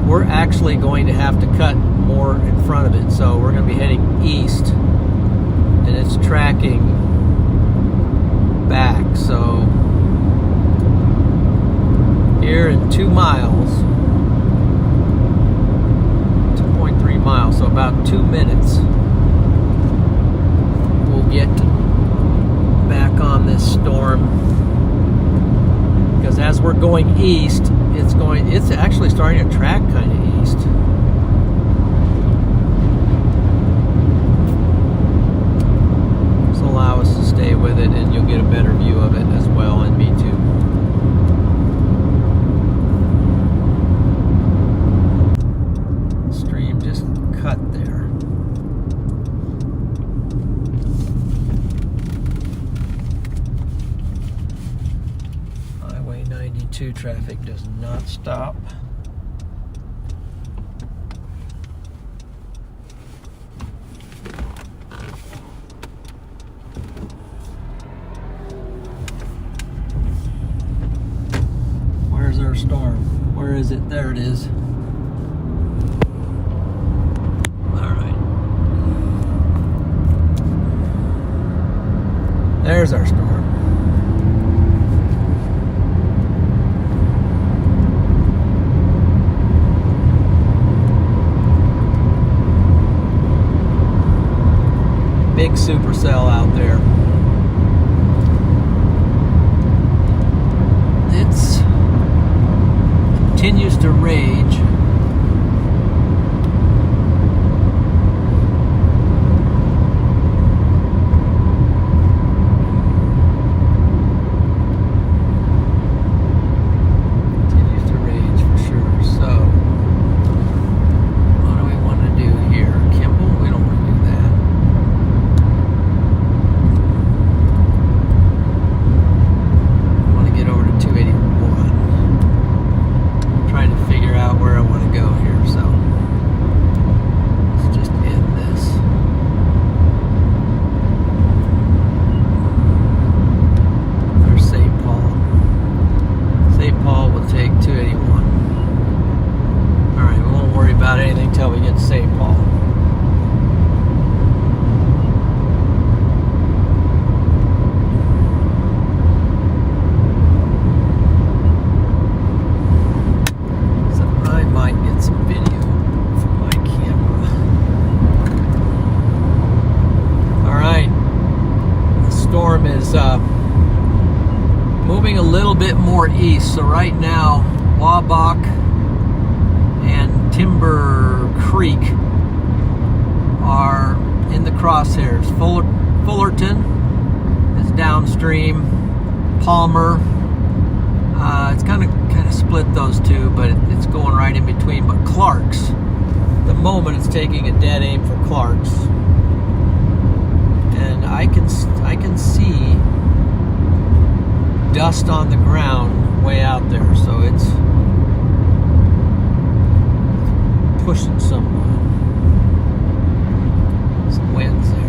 we're actually going to have to cut more in front of it. So we're going to be heading east, and it's tracking back. So here in 2 miles, 2.3 miles, so about 2 minutes, we'll get back on this storm. Because as we're going east, it's actually starting to track kind of east. This will allow us to stay with it, and you'll get a better view of it as well, and me too. Cut there. Highway 92 traffic does not stop. Where's our storm? Where is it? There it is. There's our storm. Big Supercell out there. It continues to rage. little bit more east. So right now, Wabach and Timber Creek are in the crosshairs. Fullerton is downstream. Palmer, it's kind of split those two, but it's going right in between. But Clark's, the moment it's taking a dead aim for Clark's, and I can see dust on the ground way out there, so it's pushing some winds there.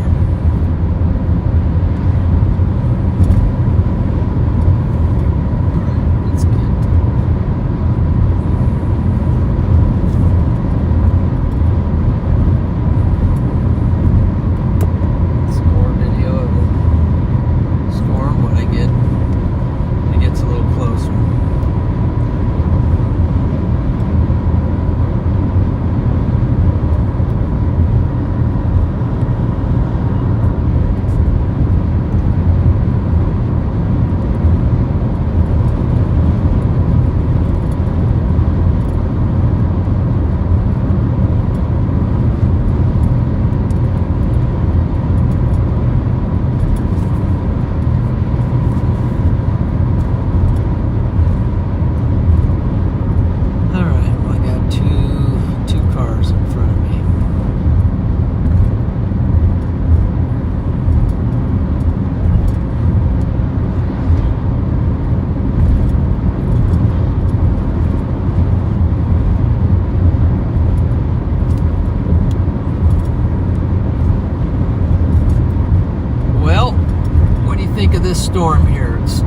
This storm here, it's the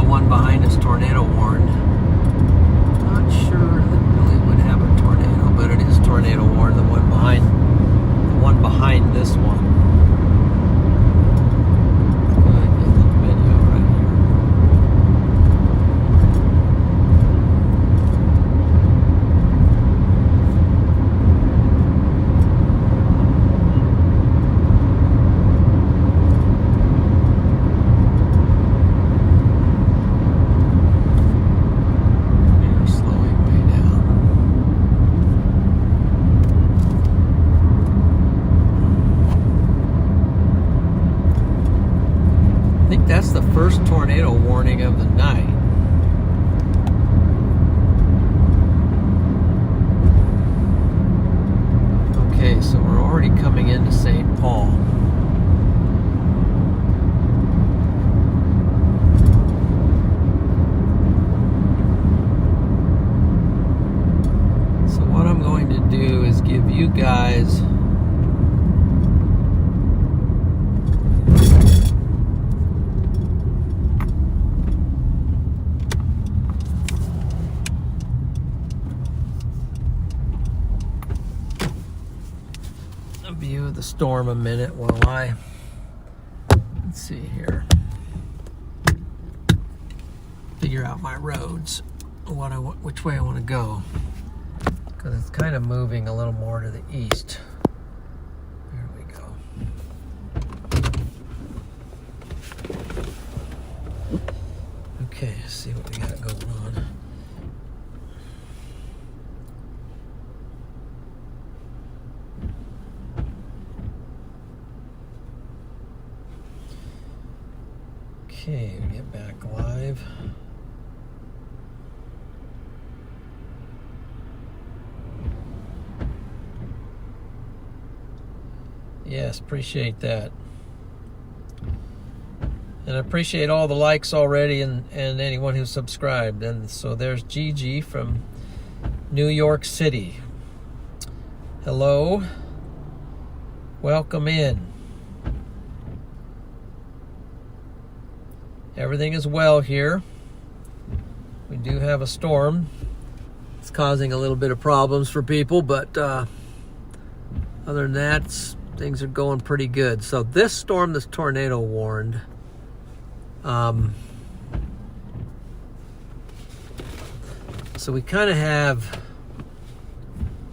one behind us tornado warned. Not sure that really would have a tornado, but it is tornado warned. The one behind this one. Go ahead and get a little video right here. That's the first tornado warning of the night. Okay, so we're already coming into St. Paul. So what I'm going to do is give you guys view of the storm a minute while let's see here, figure out my roads, which way I want to go, because it's kind of moving a little more to the east. There we go. Okay, let's see what we got going on. Okay, we get back live. Yes, appreciate that. And I appreciate all the likes already and anyone who subscribed. And so there's Gigi from New York City. Hello. Welcome in. Everything is well here. We do have a storm. It's causing a little bit of problems for people, but other than that, things are going pretty good. So this storm, this tornado warned, so we kind of have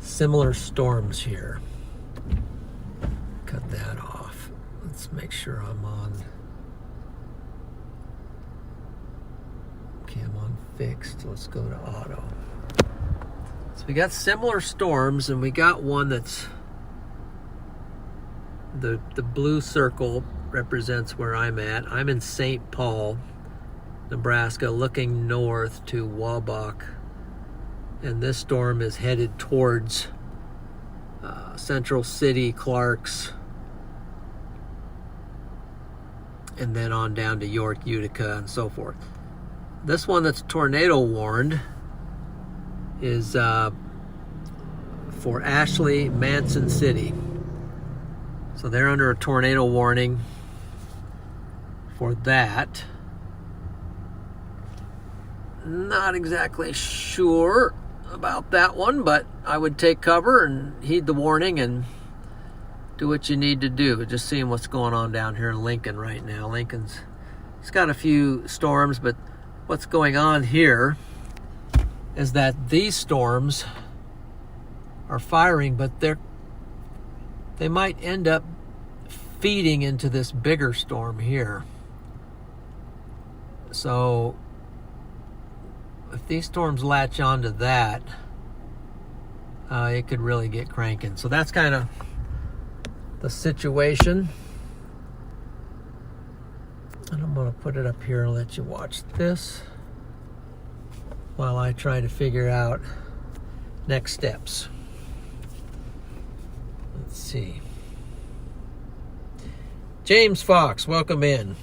similar storms here. Cut that off. Let's Let's make sure I'm on. Okay, I'm on fixed. Let's go to auto. So we got similar storms, and we got one that's the blue circle represents where I'm at. I'm in St. Paul, Nebraska, looking north to Waubach, and this storm is headed towards Central City, Clarks, and then on down to York, Utica, and so forth. This one that's tornado warned is for Ashley, Manson City. So they're under a tornado warning for that. Not exactly sure about that one, but I would take cover and heed the warning and do what you need to do. Just seeing what's going on down here in Lincoln right now. It's got a few storms, but what's going on here is that these storms are firing, but they might end up feeding into this bigger storm here. So if these storms latch onto that, it could really get cranking. So that's kind of the situation. And I'm going to put it up here and let you watch this while I try to figure out next steps. Let's see. James Fox, welcome in.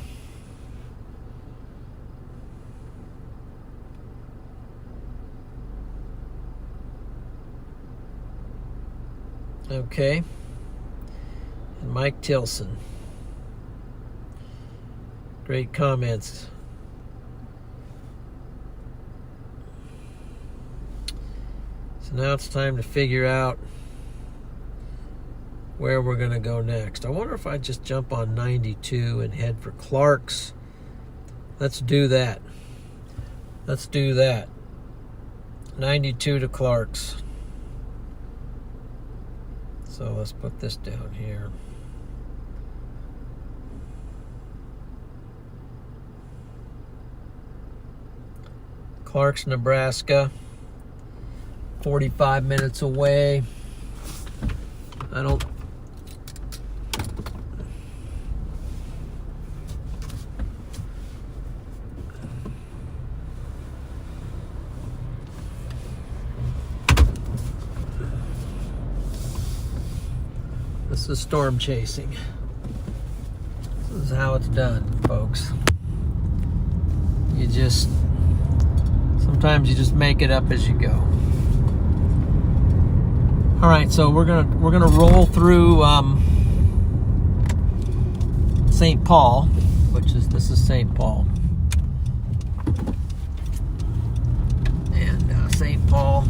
Okay. And Mike Tilson. Great comments. So now it's time to figure out where we're going to go next. I wonder if I just jump on 92 and head for Clarks. Let's do that. 92 to Clarks. So let's put this down here. Clarks, Nebraska. 45 minutes away. This is storm chasing. This is how it's done, folks. Sometimes you just make it up as you go. All right, so we're gonna roll through St. Paul, this is St. Paul, and St. Paul.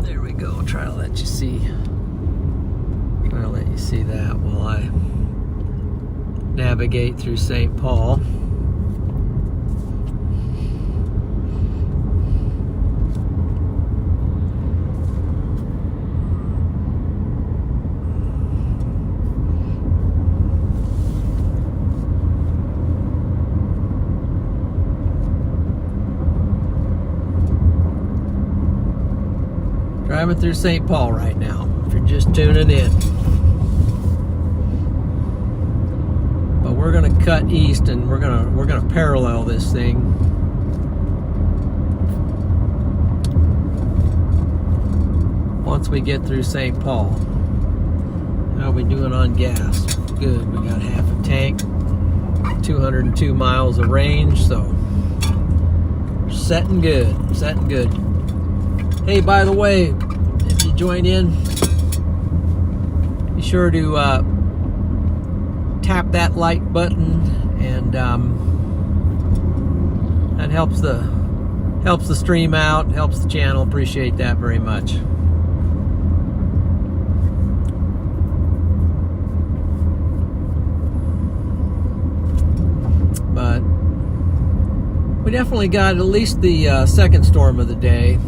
There we go. Try to let you see that while I navigate through St. Paul. Driving through St. Paul right now, if you're just tuning in. But we're gonna cut east and we're gonna parallel this thing. Once we get through St. Paul. How are we doing on gas? Good, we got half a tank, 202 miles of range, so setting good. Hey, by the way, if you join in, be sure to tap that like button, and that helps the stream out, helps the channel. Appreciate that very much. But we definitely got at least the second storm of the day.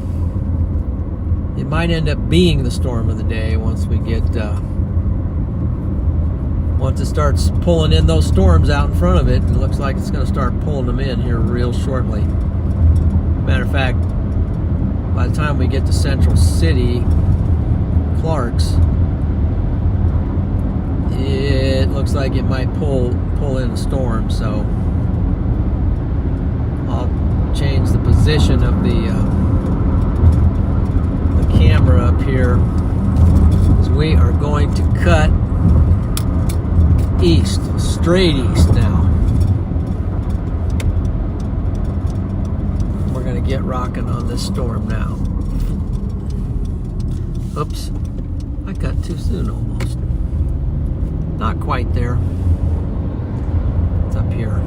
it might end up being the storm of the day once we get once it starts pulling in those storms out in front of it. It looks like it's going to start pulling them in here real shortly. Matter of fact, by the time we get to Central City, Clarks, it looks like it might pull in a storm. So I'll change the position of the camera up here, as we are going to cut east, straight east now. We're going to get rocking on this storm now. Oops, I cut too soon almost. Not quite there. It's up here.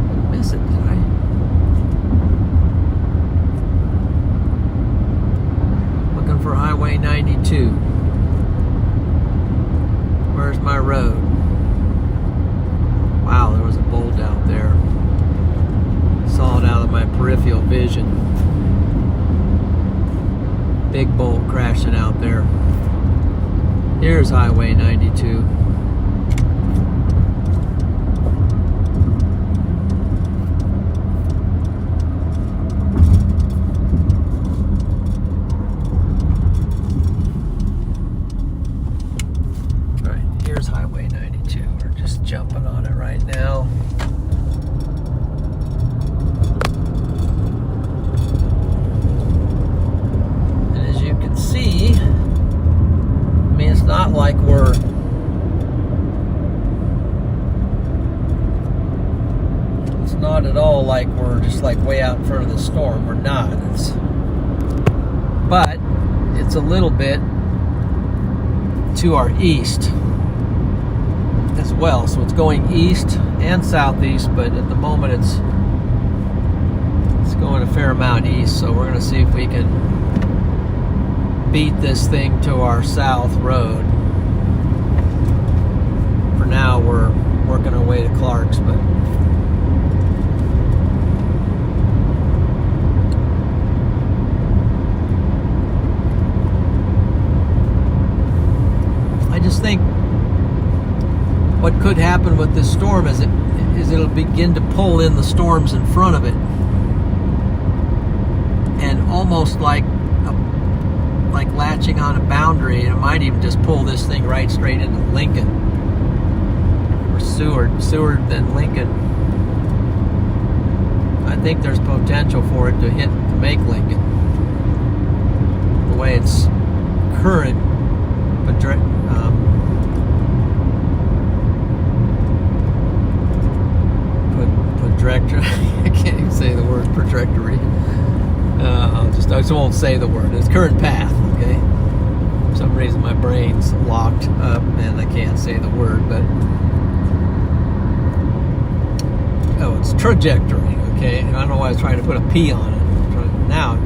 Didn't miss it, did I? Looking for Highway 92. Where's my road? Wow, there was a bolt out there. Saw it out of my peripheral vision. Big bolt crashing out there. Here's Highway 92. All right, here's Highway 92. We're just jumping on it right now. See, I mean, it's not like it's not at all like we're just like way out in front of the storm. We're not. But it's a little bit to our east as well. So it's going east and southeast, but at the moment it's going a fair amount east. So we're going to see if we can beat this thing to our south road. For now, we're working our way to Clarks, but I just think what could happen with this storm is it'll begin to pull in the storms in front of it, and almost like latching on a boundary, and it might even just pull this thing right straight into Lincoln, or Seward then Lincoln. I think there's potential for it to make Lincoln. The way it's current trajectory. I can't even say the word trajectory. I just won't say the word. It's current path, okay? For some reason my brain's locked up and I can't say the word, but it's trajectory, okay? I don't know why I was trying to put a P on it. Now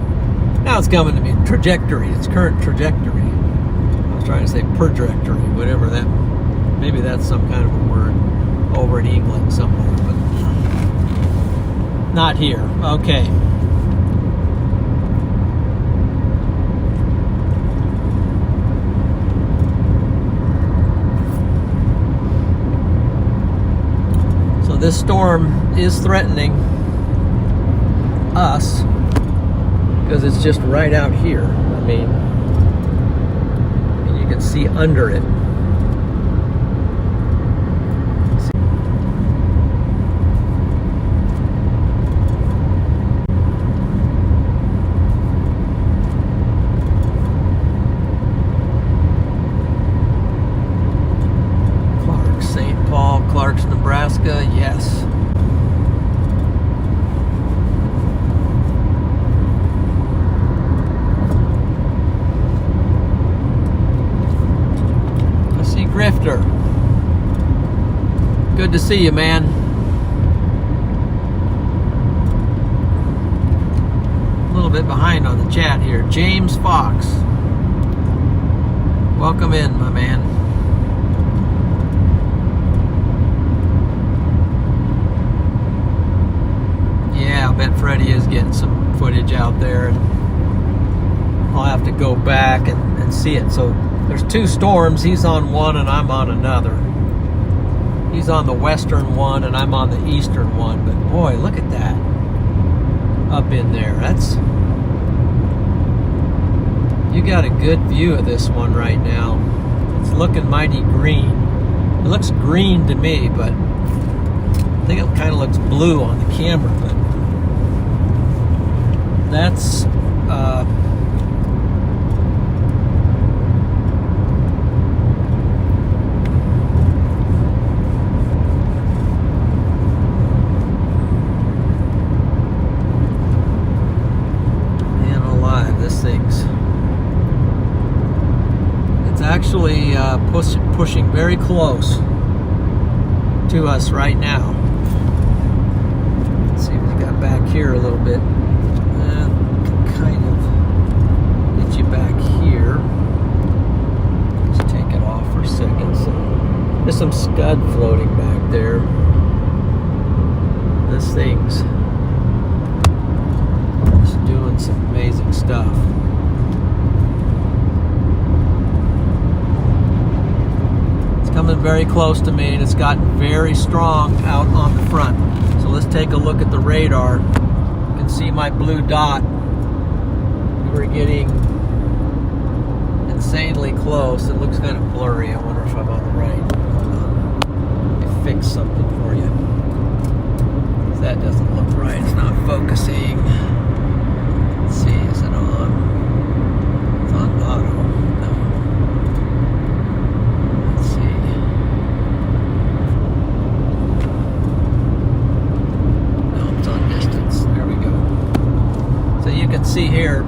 it's coming to me. Trajectory. It's current trajectory. I was trying to say trajectory, whatever that. Maybe that's some kind of a word over in England somewhere, but not here. Okay. This storm is threatening us because it's just right out here. I mean, you can see under it. Clarks, Nebraska, yes. I see Grifter. Good to see you, man. A little bit behind on the chat here. James Fox. Welcome in, my man. bet Freddie is getting some footage out there, and I'll have to go back and see it. So there's two storms. He's on one and I'm on another. He's on the western one and I'm on the eastern one. But boy, look at that up in there. You got a good view of this one right now. It's looking mighty green. It looks green to me, but I think it kind of looks blue on the camera. But that's actually pushing very close to us right now. Let's see what we got back here a little bit. Kind of get you back here. Just take it off for a second. So there's some scud floating back there. This thing's just doing some amazing stuff. Coming very close to me, and it's gotten very strong out on the front. So let's take a look at the radar. You can see my blue dot. We're getting insanely close. It looks kind of blurry. I wonder if I'm on the right. Hold on. Let me fix something for you. That doesn't look right. It's not focusing. Let's see, is it on? It's on auto. See here,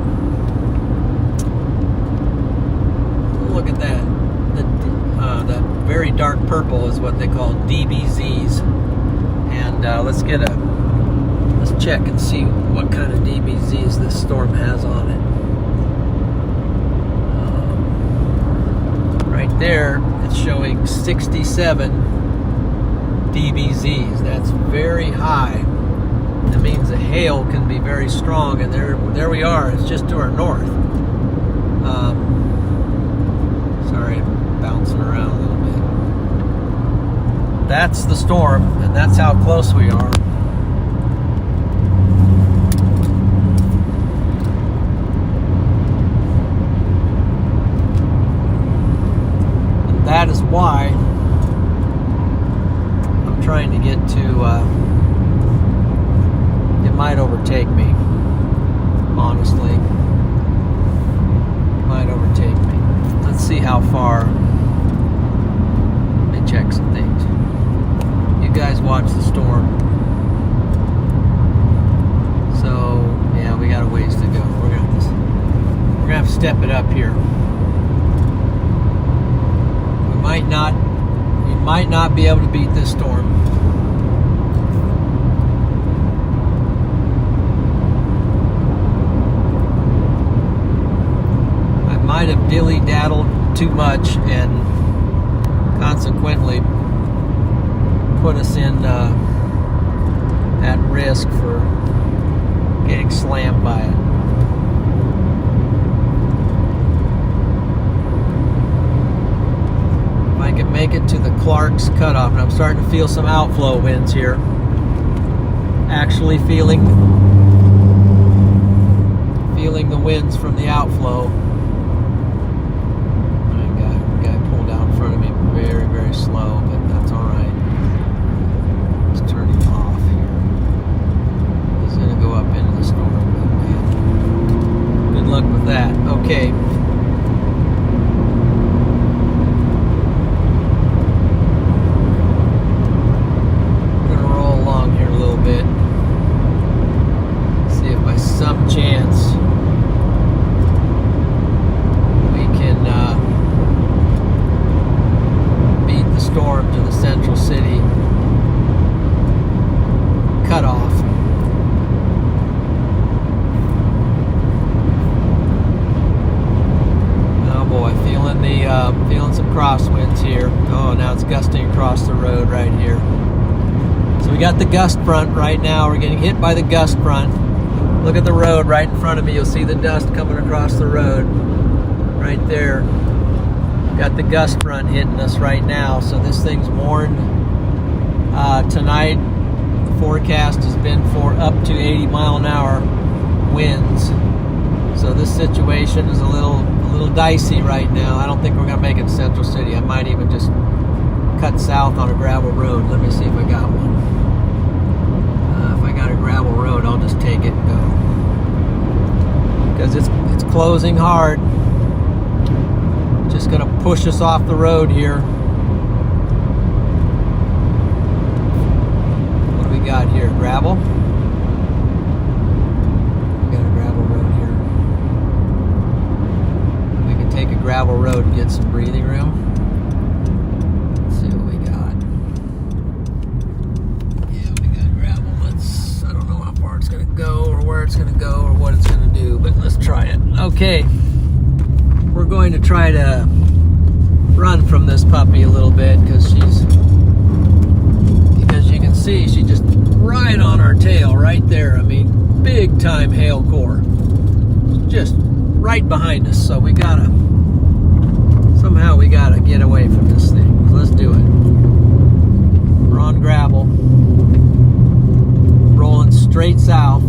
look at that. That very dark purple is what they call DBZs, and let's check and see what kind of DBZs this storm has on it. Right there, it's showing 67 DBZs. That's very high. That means the hail can be very strong, and there we are. It's just to our north. Sorry, I'm bouncing around a little bit. That's the storm, and that's how close we are. And that is why I'm trying to get to might overtake me, honestly. Might overtake me. Let's see how far. Let me check some things. You guys watch the storm. So yeah, we got a ways to go. We're gonna have to step it up here. We might not be able to beat this storm. Might have dilly-daddled too much and consequently put us in at risk for getting slammed by it. If I can make it to the Clark's cutoff, and I'm starting to feel some outflow winds here. Actually feeling the winds from the outflow. Very, very slow, but that's all right. It's turning off here. He's going to go up into the storm. Good luck with that. Okay. I'm going to roll along here a little bit. See if by some chance we can storm to the central city cutoff. got the gust front right now. We're getting hit by the gust front. Look at the road right in front of me. You'll see the dust coming across the road right there. Got the gust front hitting us right now. So this thing's warned. Tonight, the forecast has been for up to 80 mile an hour winds. So this situation is a little dicey right now. I don't think we're gonna make it to Central City. I might even just cut south on a gravel road. Let me see if I got one. If I got a gravel road, I'll just take it and go. Because it's closing hard. Just gonna push us off the road here. What do we got here? Gravel? We got a gravel road here. We can take a gravel road and get some breathing room. Let's see what we got. Yeah, we got gravel. I don't know how far it's gonna go or where it's gonna go or what it's gonna do, but let's try it. Okay. We're going to try to run from this puppy a little bit because you can see she's just right on our tail right there. I mean, big time hail core. Just right behind us. So somehow we gotta get away from this thing. Let's do it. We're on gravel. Rolling straight south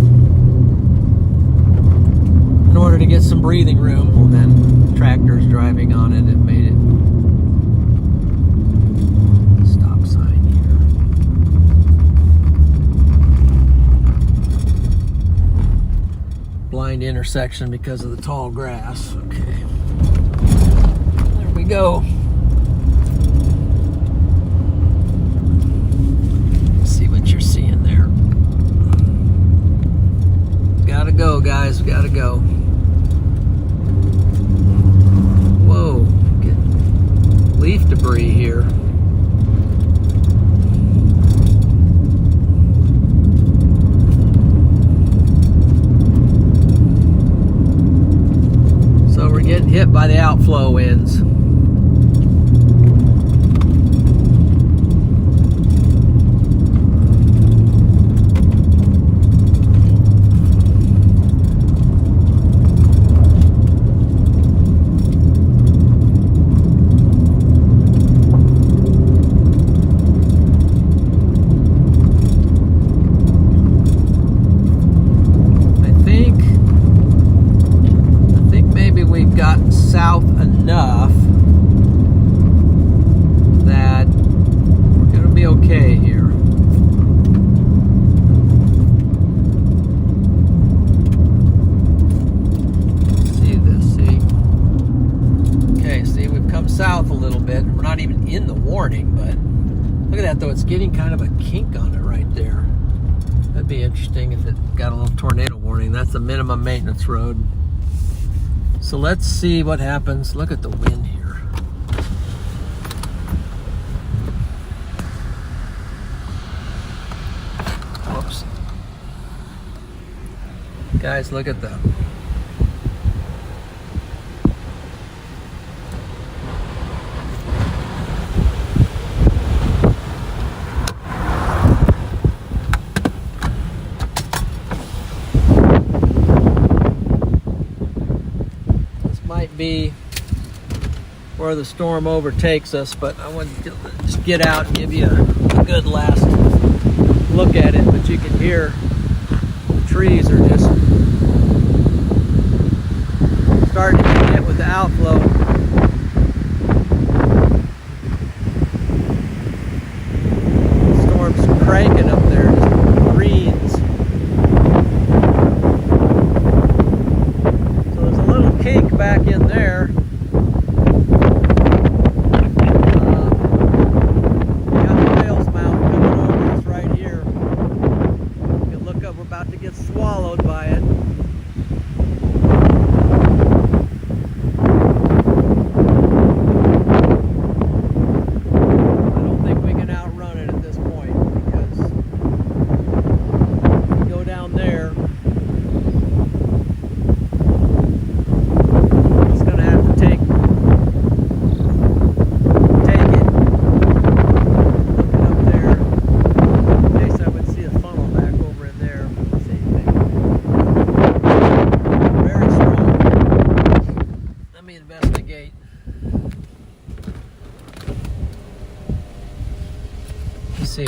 in order to get some breathing room. And then tractors driving on it. It made it. Stop sign here. Blind intersection because of the tall grass. Okay. There we go. See what you're seeing there. Gotta go, guys. Gotta go. Whoa, get leaf debris here. So we're getting hit by the outflow winds. South enough that we're going to be okay here. See this, see? Okay, see, we've come south a little bit. We're not even in the warning, but look at that though. It's getting kind of a kink on it right there. That'd be interesting if it got a little tornado warning. That's the minimum maintenance road. So let's see what happens. Look at the wind here. Whoops. Guys, look at that. Be where the storm overtakes us, but I wanted to just get out and give you a good last look at it. But you can hear the trees are just starting to get hit with the outflow. The storm's cranking up there, just greens. Kink back in there. Got the whale's mouth coming over us right here. You can look up, we're about to get swallowed by it. I don't think we can outrun it at this point because if we go down there,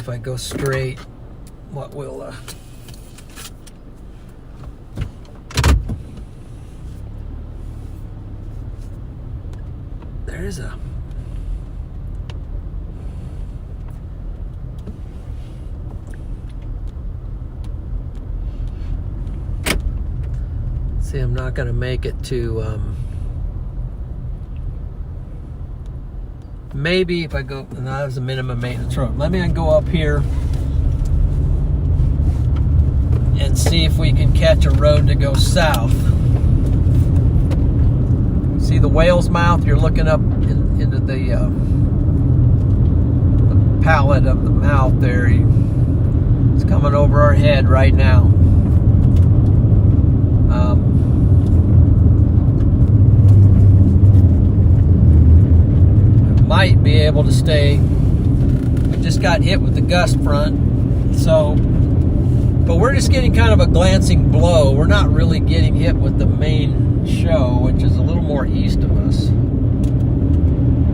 if I go straight, what will there's a see, I'm not going to make it to maybe if I go, no, that was a minimum maintenance road. Let me go up here and see if we can catch a road to go south. See the whale's mouth? You're looking up into the palate of the mouth there. It's coming over our head right now. Might be able to stay. We just got hit with the gust front, so, but we're just getting kind of a glancing blow. We're not really getting hit with the main show, which is a little more east of us.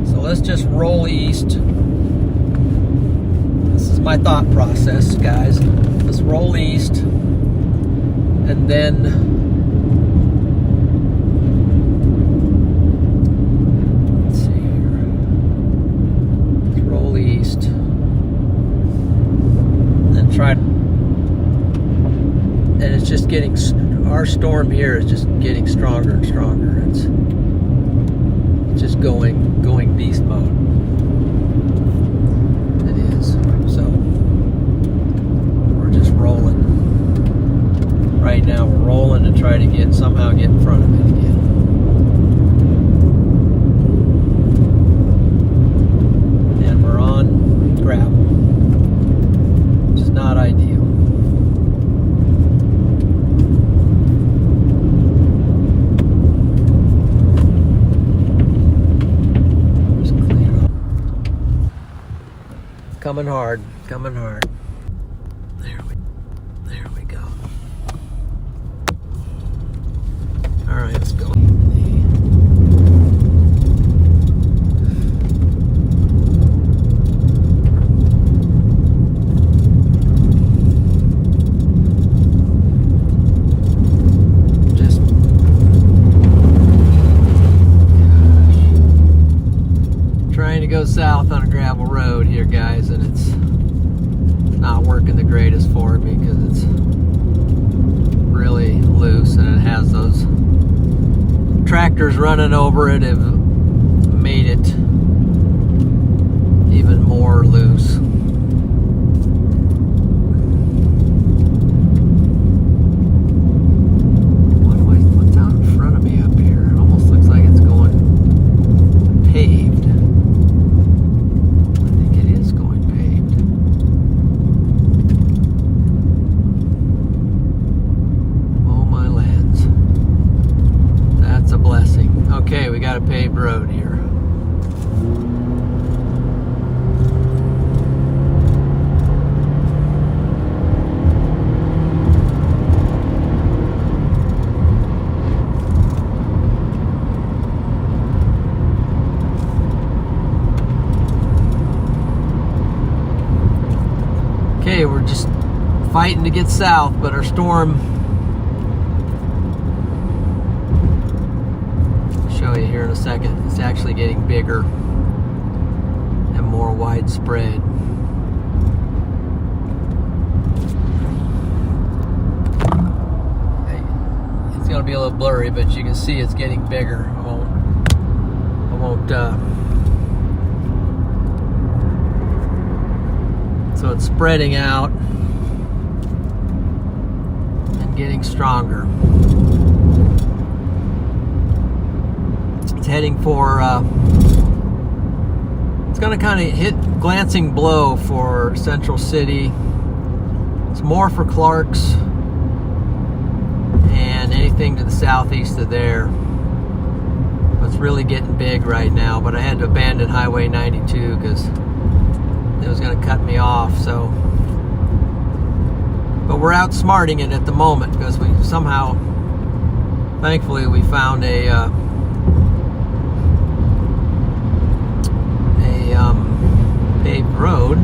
So let's just roll east. This is my thought process, guys. Let's roll east, and then east, and try, and it's just getting, our storm here is just getting stronger and stronger. It's just going beast mode. It is. So we're just rolling right now. We're rolling to try to somehow get in front of it again. Gravel, which is not ideal. Just clear up. Coming hard, coming hard. There we go. All right, let's go. Go south on a gravel road here, guys, and it's not working the greatest for me because it's really loose, and it has those tractors running over it have made it even more loose. What's out in front of me up here? It almost looks like it's going paved. Okay, we got a paved road here. Okay, we're just fighting to get south, but our storm, show you here in a second, it's actually getting bigger and more widespread. It's going to be a little blurry, but you can see it's getting bigger. I won't so it's spreading out and getting stronger. It's heading for, it's going to kind of hit glancing blow for Central City. It's more for Clark's and anything to the southeast of there. It's really getting big right now, but I had to abandon Highway 92 because it was going to cut me off. So, but we're outsmarting it at the moment because we somehow, thankfully, we found a paved road,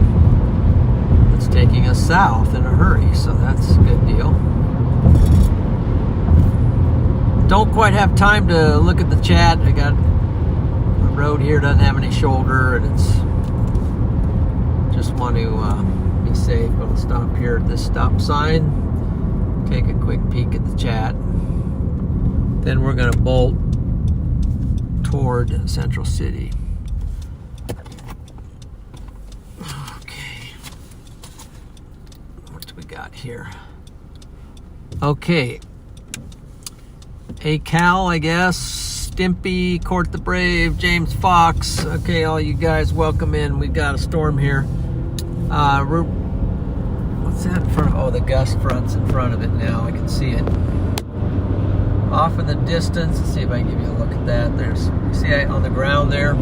taking us south in a hurry, so that's a good deal. Don't quite have time to look at the chat. I got the road here, doesn't have any shoulder, and it's just want to be safe. I'll stop here at this stop sign, take a quick peek at the chat. Then we're going to bolt toward Central City. Okay. What do we got here? Okay. Hey Cal, I guess. Stimpy, Court the Brave, James Fox. Okay, all you guys, welcome in. We've got a storm here. What's that in front of? Oh, the gust front's in front of it now. I can see it. Off in the distance, let's see if I can give you a look at that. There's, you see on the ground there,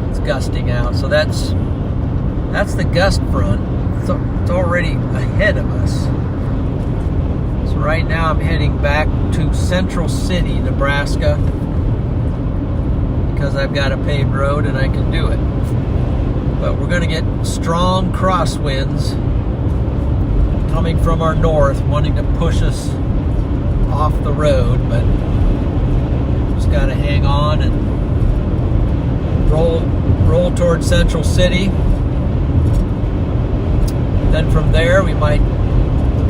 it's gusting out. So that's the gust front. It's already ahead of us. So right now I'm heading back to Central City, Nebraska, because I've got a paved road and I can do it. But we're going to get strong crosswinds coming from our north, wanting to push us off the road, but just got to hang on and roll towards Central City. Then from there we might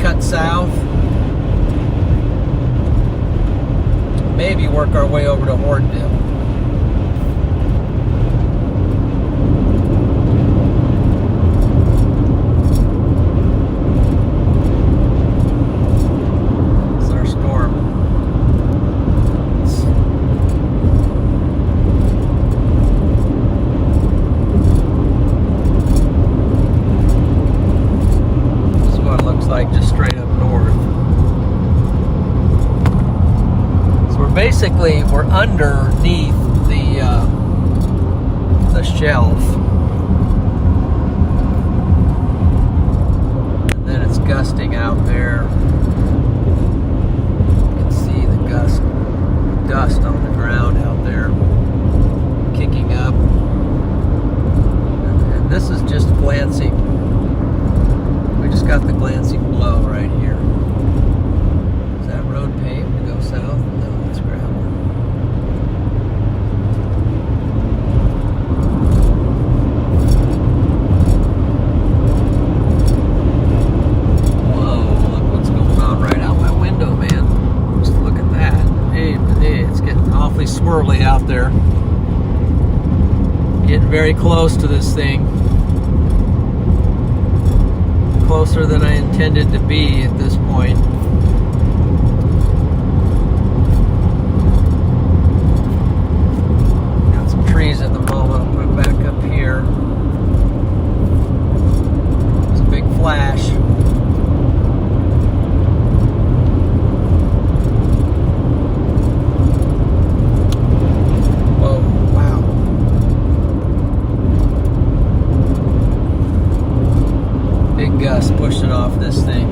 cut south, maybe work our way over to Horndale. Basically, we're underneath the shelf, and then it's gusting out there. You can see the dust on the ground out there, kicking up. And this is just glancing. We just got the glancing blow right here. Is that road paved to go south? Swirly out there. Getting very close to this thing. Closer than I intended to be at this point. Got some trees at the moment. I'll put it back up here. It's a big flash. Gust pushing off this thing.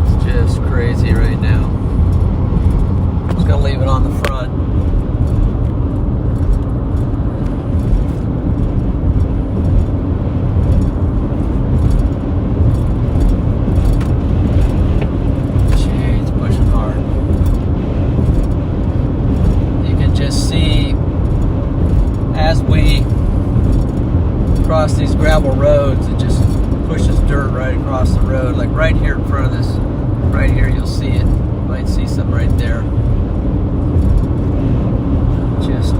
It's just crazy right now. I'm just gonna leave it on the front. Across these gravel roads, it just pushes dirt right across the road. Like right here in front of this, right here, you'll see it. You might see some right there. Just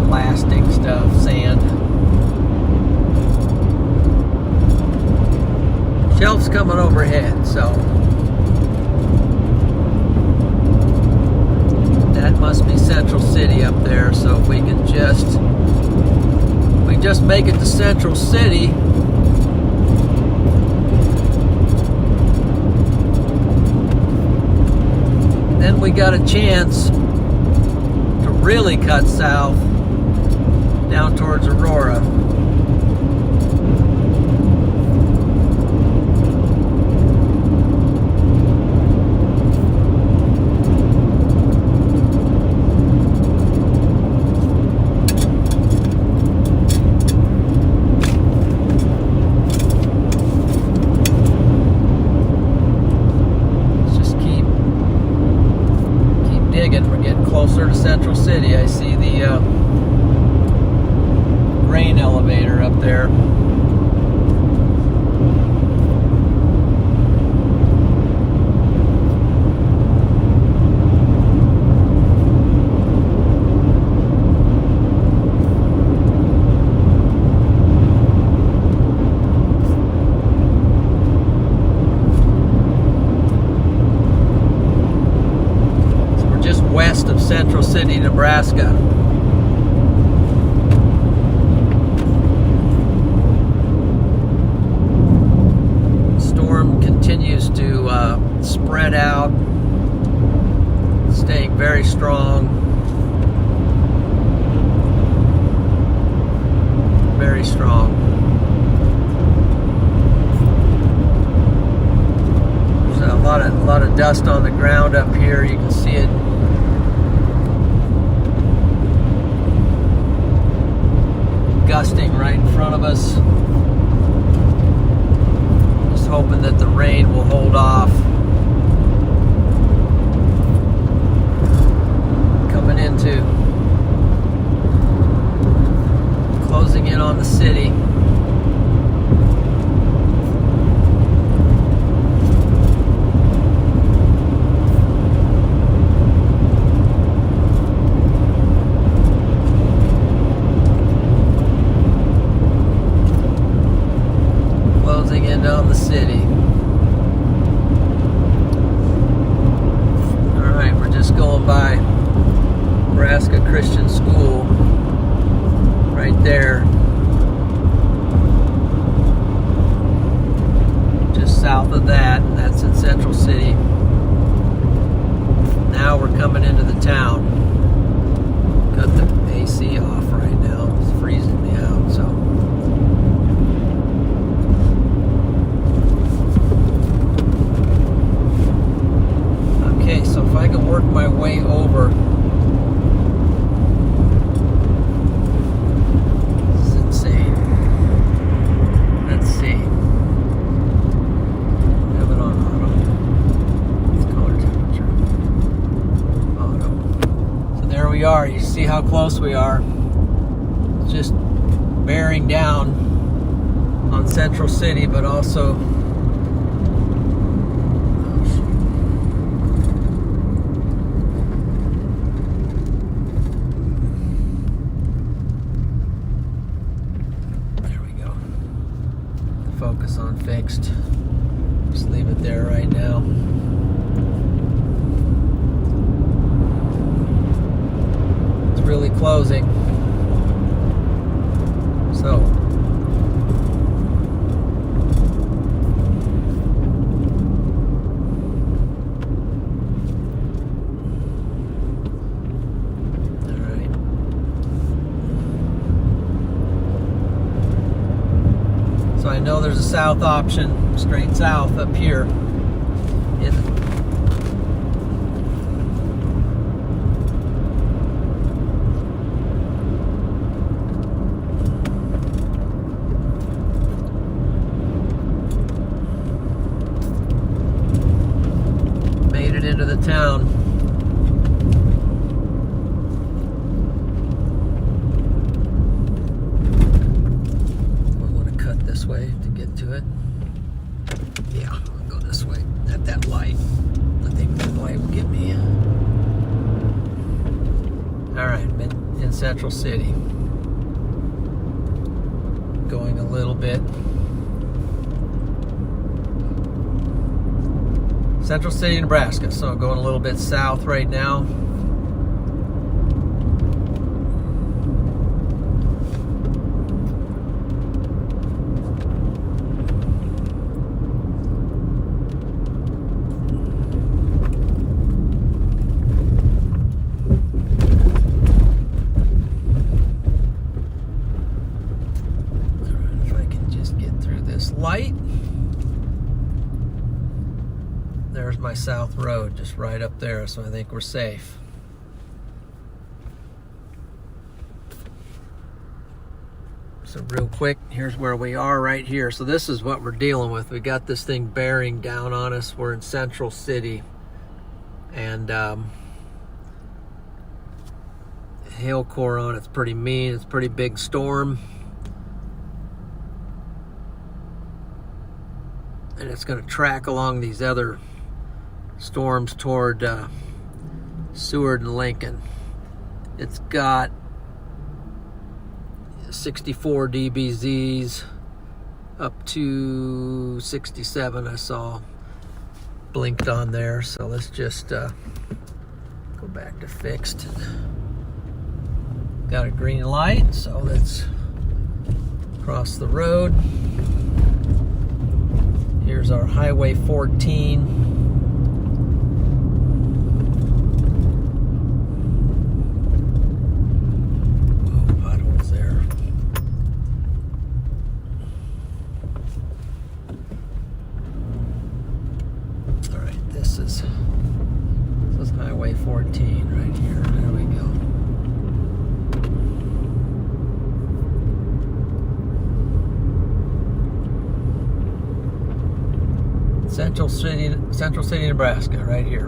plastic stuff, sand. Shelf's coming overhead, so that must be Central City up there. So if we can just make it to Central City, then we got a chance to really cut south down towards Aurora. We're getting closer to Central City. I see the grain elevator up there. West of Central City, Nebraska. Storm continues to spread out, staying very strong. Very strong. There's a lot of dust on the ground up here. You can see it. Gusting right in front of us. Just hoping that the rain will hold off. Coming into, closing in on the city. Down the city. All right, we're just going by Nebraska Christian School right there, just south of that, and that's in Central City. Now we're coming into the town. Cut the AC off right now. It's freezing me out, so. So if I can work my way over, this is insane. Let's see. Have it on auto. It's color temperature. Auto. So there we are. You see how close we are. It's just bearing down on Central City, but also focus on fixed. Just leave it there right now. It's really closing. So So I know there's a south option, straight south up here. Made it into the town. This way to get to it. Yeah, I'll go this way. At that light. I think that light will get me. Alright, in Central City. Going a little bit. Central City, Nebraska. So going a little bit south right now. light. There's my south road, just right up there, so I think we're safe. So real quick, here's where we are right here. So this is what we're dealing with. We got this thing bearing down on us. We're in Central City. And hail core on it's pretty mean. It's a pretty big storm. And it's going to track along these other storms toward Seward and Lincoln. It's got 64 dBZs up to 67 I saw blinked on there. So let's just go back to fixed. Got a green light, so let's cross the road. Here's our Highway 14. This is Highway 14 right here. There we go. Central City, Nebraska, right here.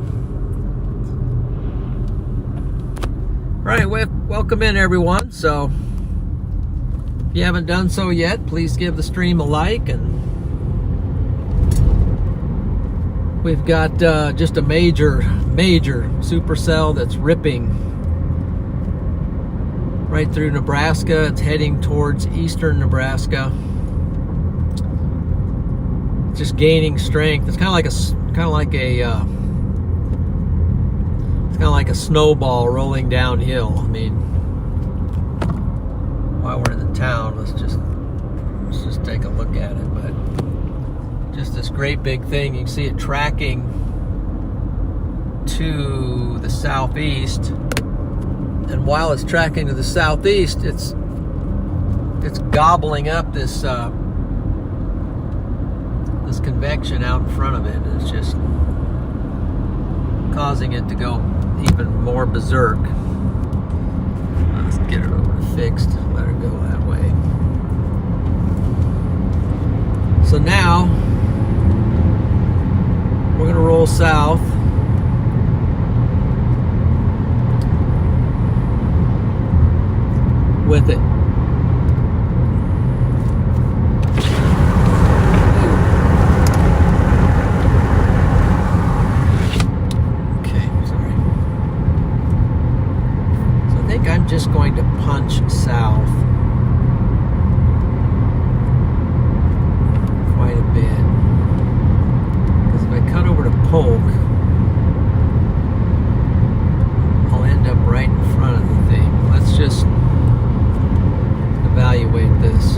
All right, welcome in everyone. So, if you haven't done so yet, please give the stream a like. And we've got just a major supercell that's ripping right through Nebraska. It's heading towards eastern Nebraska. It's just gaining strength. It's kind of like a snowball rolling downhill. I mean, while we're in the town, let's just take a look at it. But just this great big thing. You can see it tracking to the southeast, and while it's tracking to the southeast, it's gobbling up this this convection out in front of it. It's just causing it to go even more berserk. Let's get it over to fixed. Let her go that way. So now we're going to roll south. With it. Okay, sorry. So I think I'm just going to punch south quite a bit. Because if I cut over to Polk, I'll end up right in front of the thing. Let's just evaluate this.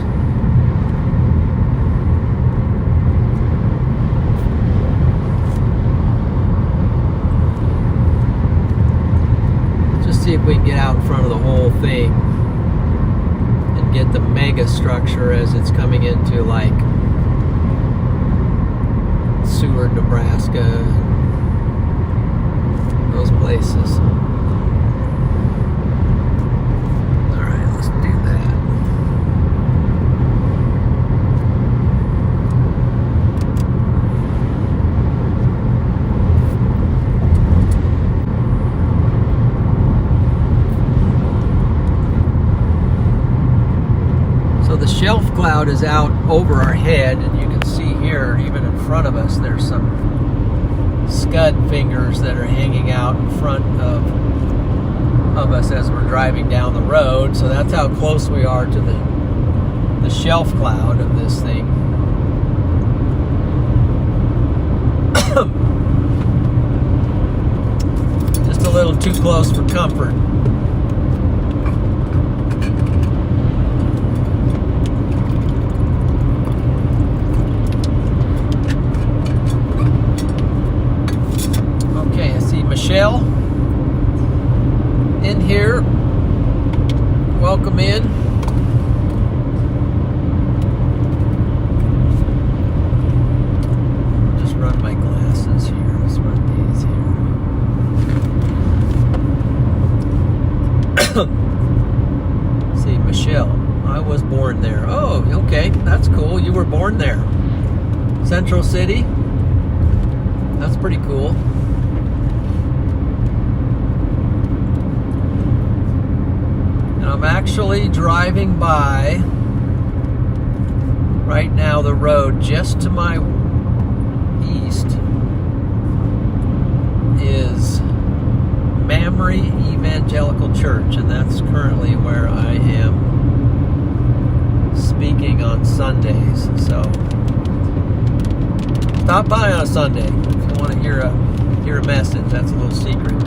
Just see if we can get out in front of the whole thing and get the mega structure as it's coming into like Seward, Nebraska, those places. The shelf cloud is out over our head, and you can see here, even in front of us, there's some scud fingers that are hanging out in front of us as we're driving down the road. So that's how close we are to the shelf cloud of this thing. Just a little too close for comfort. Michelle in here. Welcome in. was born there. Oh, okay, that's cool. You were born there. Central City. That's pretty cool. And I'm actually driving by right now the road just to my east is Mamre Evangelical Church, and that's currently where I am speaking on Sundays. So stop by on a Sunday if you want to hear a message. That's a little secret.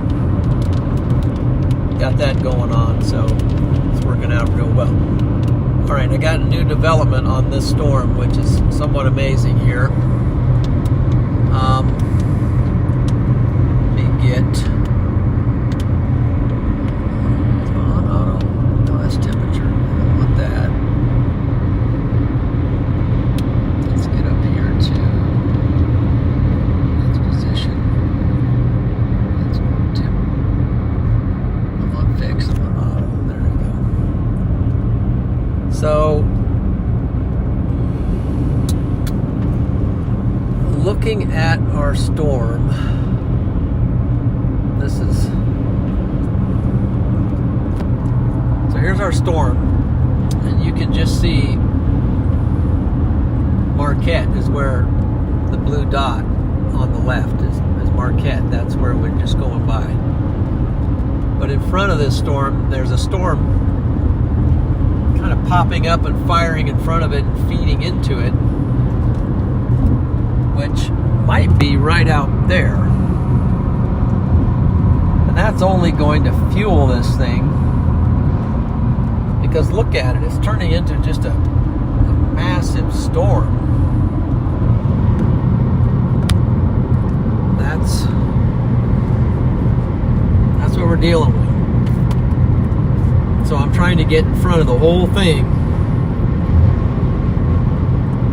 Got that going on, so it's working out real well. All right, I got a new development on this storm, which is somewhat amazing here. Let me get on auto. No, that's temperature. I don't want that. Let's get up here to its position. That's temp. I'm on fix. I'm on auto. There we go. So, looking at our storm, so here's our storm, and you can just see Marquette is where the blue dot on the left is Marquette. That's where we're just going by. But in front of this storm, there's a storm kind of popping up and firing in front of it and feeding into it, which might be right out there. And that's only going to fuel this thing, because look at it, it's turning into just a massive storm. That's what we're dealing with. So I'm trying to get in front of the whole thing,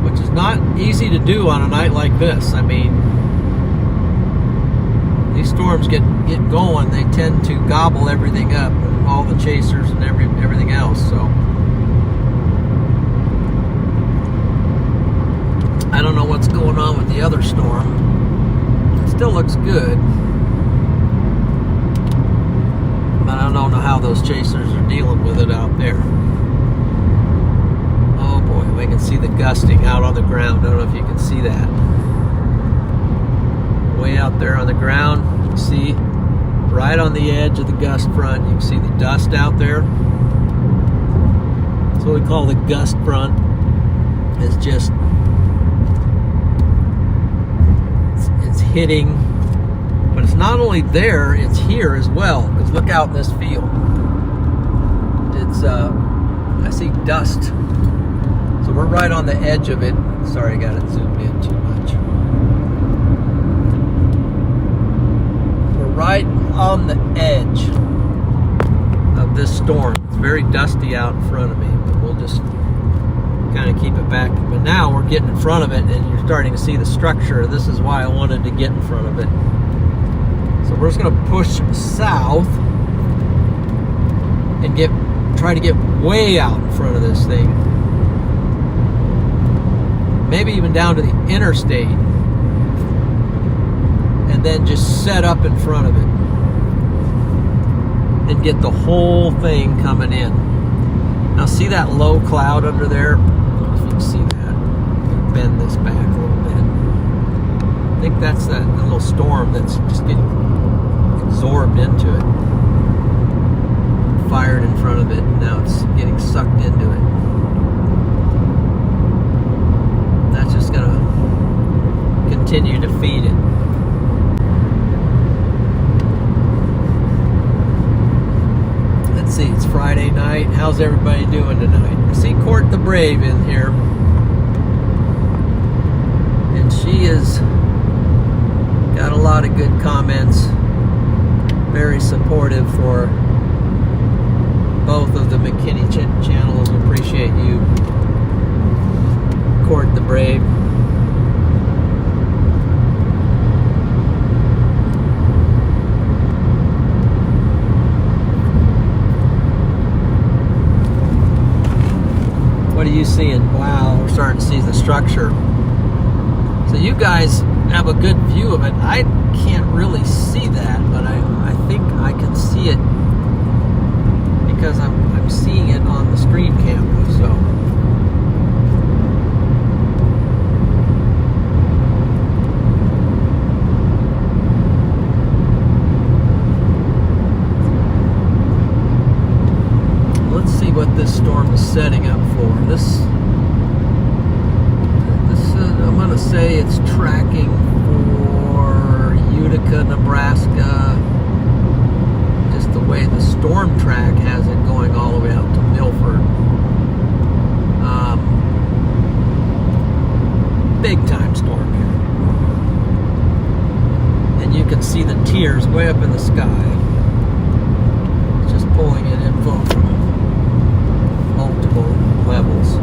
which is not easy to do on a night like this. I mean, these storms get going, they tend to gobble everything up, all the chasers and everything else. So I don't know what's going on with the other storm. It still looks good, but I don't know how those chasers are dealing with it out there. Oh boy, we can see the gusting out on the ground. I don't know if you can see that. Way out there on the ground, you can see right on the edge of the gust front, you can see the dust out there. That's what we call the gust front. It's just, it's hitting, but it's not only there, it's here as well, because look out in this field. It's, I see dust. So we're right on the edge of it. Sorry, I got it zoomed in too much. We're right on the edge of this storm. It's very dusty out in front of me, but we'll just kind of keep it back. But now we're getting in front of it, and you're starting to see the structure. This is why I wanted to get in front of it. So we're just going to push south and try to get way out in front of this thing. Maybe even down to the interstate, and then just set up in front of it and get the whole thing coming in. Now see that low cloud under there? I don't know if you can see that. Bend this back a little bit. I think that's that little storm that's just getting absorbed into it. Fired in front of it, and now it's getting sucked into it. That's just gonna continue to feed it. Let's see, it's Friday night. How's everybody doing tonight? I see Court the Brave in here, and she has got a lot of good comments. Very supportive for both of the McKinney channels. Appreciate you, Court the Brave. you seeing? Wow, we're starting to see the structure. So you guys have a good view of it. I can't really see that, but I think I can see it because I'm seeing it on the screen camera. So let's see what this storm is setting up for. This I'm going to say it's tracking for Utica, Nebraska. Just the way the storm track has it going all the way out to Milford. Big time storm here. And you can see the tiers way up in the sky. It's just pulling in info from multiple levels.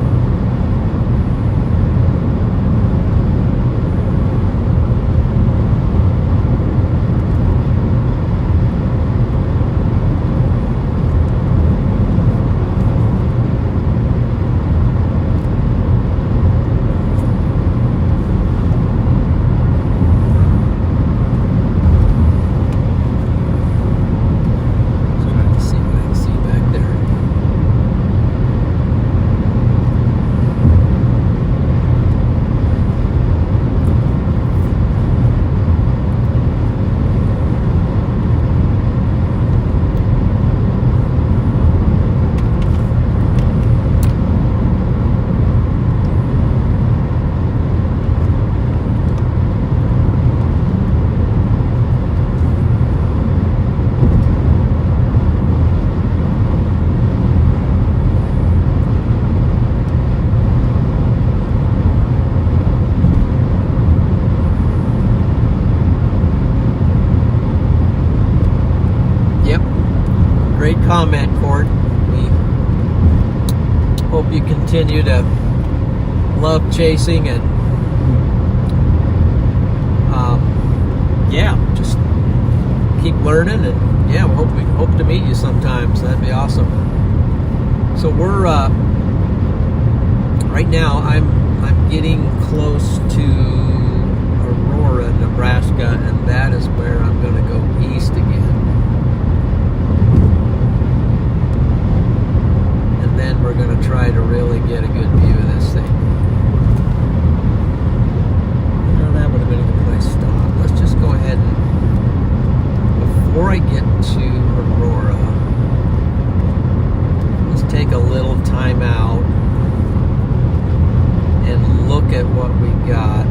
Great comment, Court. We hope you continue to love chasing and yeah, just keep learning, and yeah, we hope to meet you sometimes. That'd be awesome. So we're right now I'm getting close to Aurora, Nebraska, and that is where I'm going to go east again. And then we're going to try to really get a good view of this thing. Well, that would have been a good place to stop. Let's just go ahead and, before I get to Aurora, let's take a little time out and look at what we got.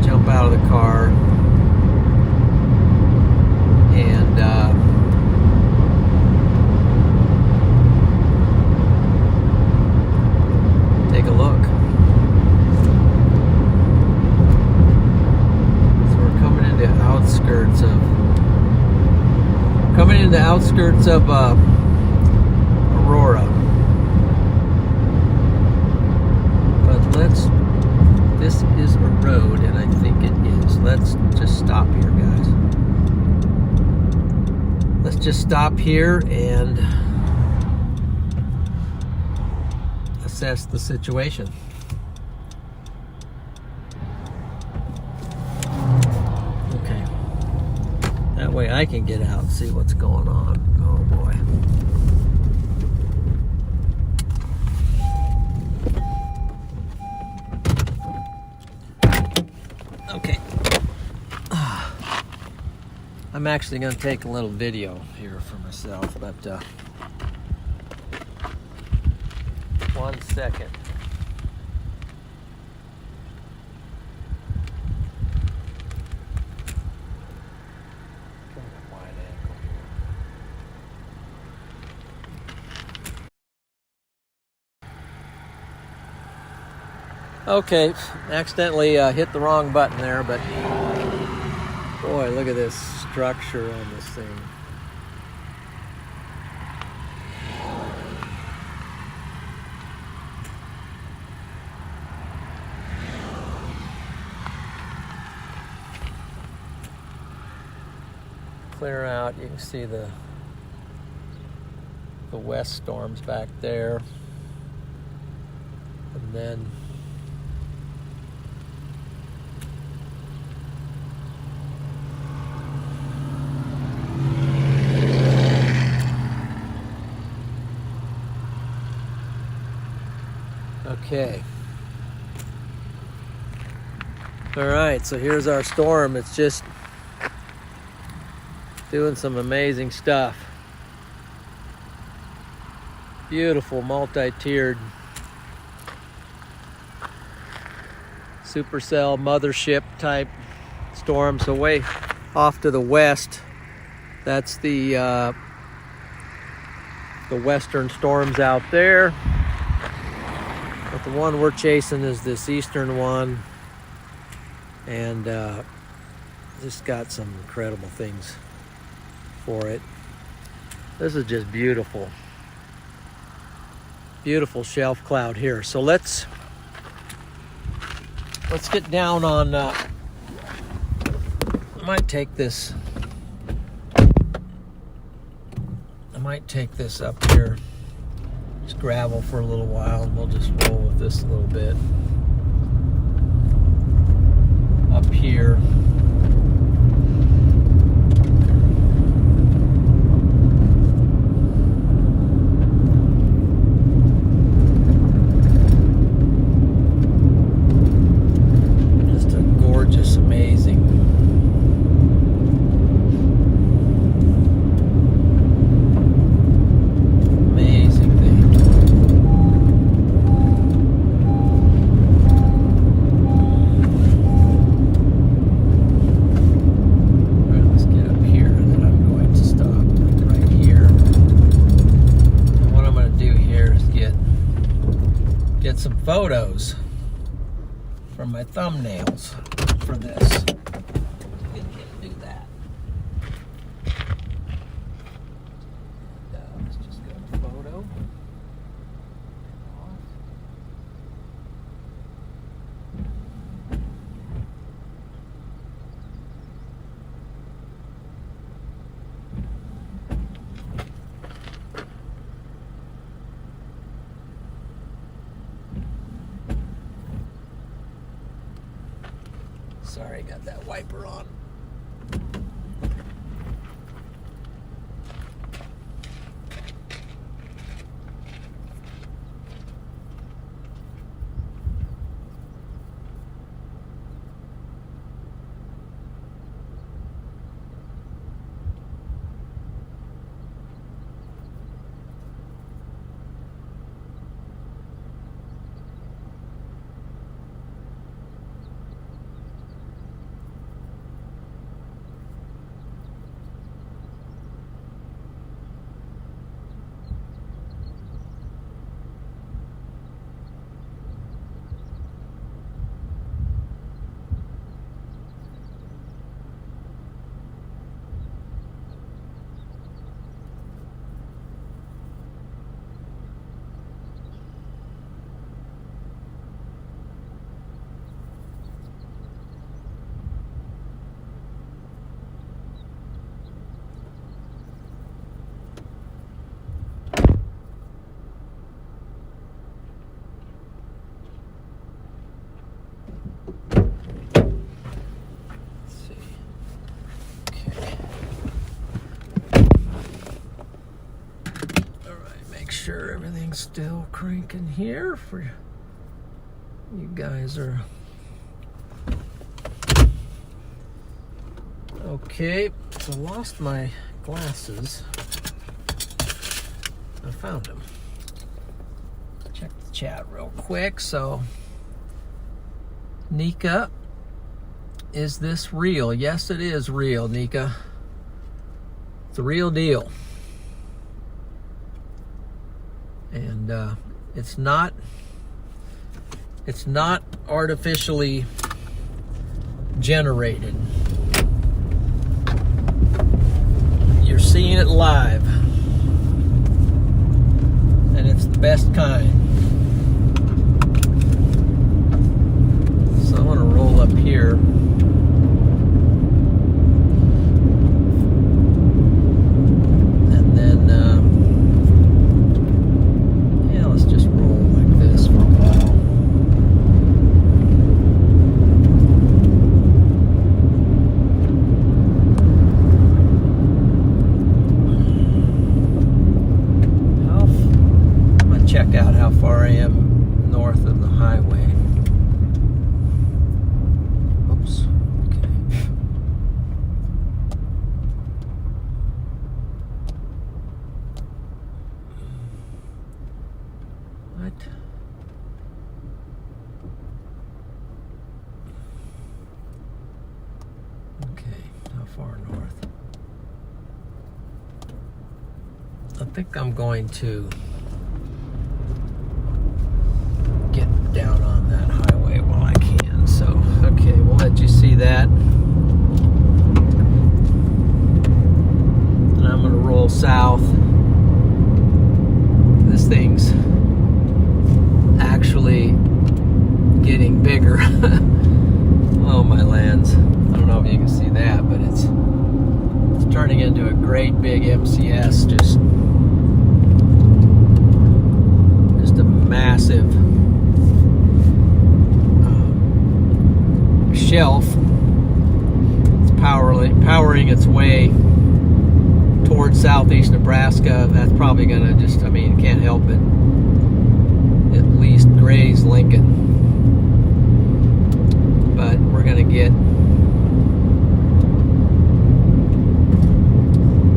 Jump out of the car and take a look. So we're coming into the outskirts of Aurora. But this is a road, and I think it is. Let's just stop here, guys. Let's just stop here and assess the situation. Okay. That way I can get out and see what's going on. Oh boy. Okay. I'm actually going to take a little video here for myself, but 1 second. Kind of a wide angle here. Okay, accidentally hit the wrong button there, but boy, look at this structure on this thing. Clear out, you can see the The west storm's back there. And then okay. All right, so here's our storm. It's just doing some amazing stuff. Beautiful multi-tiered Supercell mothership type storm. So way off to the west, that's the western storms out there. But the one we're chasing is this eastern one, and just got some incredible things for it. This is just beautiful. Beautiful shelf cloud here. So let's get down on I might take this up here. Just gravel for a little while, and we'll just roll with this a little bit. Up here. Just a gorgeous, amazing. Some photos from my thumbnails for this. Can't do that. Let's just go to photo. Sorry, got that wiper on. Sure everything's still cranking here for you guys are okay. So I lost my glasses. I found them. Check the chat real quick. So Nika, is this real? Yes, it is real, Nika. It's a real deal. And it's not artificially generated. You're seeing it live, and it's the best kind. So I want to roll up here. And then out how far I am north of the highway. Oops. Okay. What? Okay, how far north? I think I'm going to get down on that highway while I can. So, okay, we'll let you see that. And I'm going to roll south. This thing's actually getting bigger. Oh, my lands. I don't know if you can see that, but it's turning into a great big MCS. Just a massive shelf. It's powering its way towards southeast Nebraska. That's probably gonna just, I mean, can't help it, at least graze Lincoln. But we're gonna get,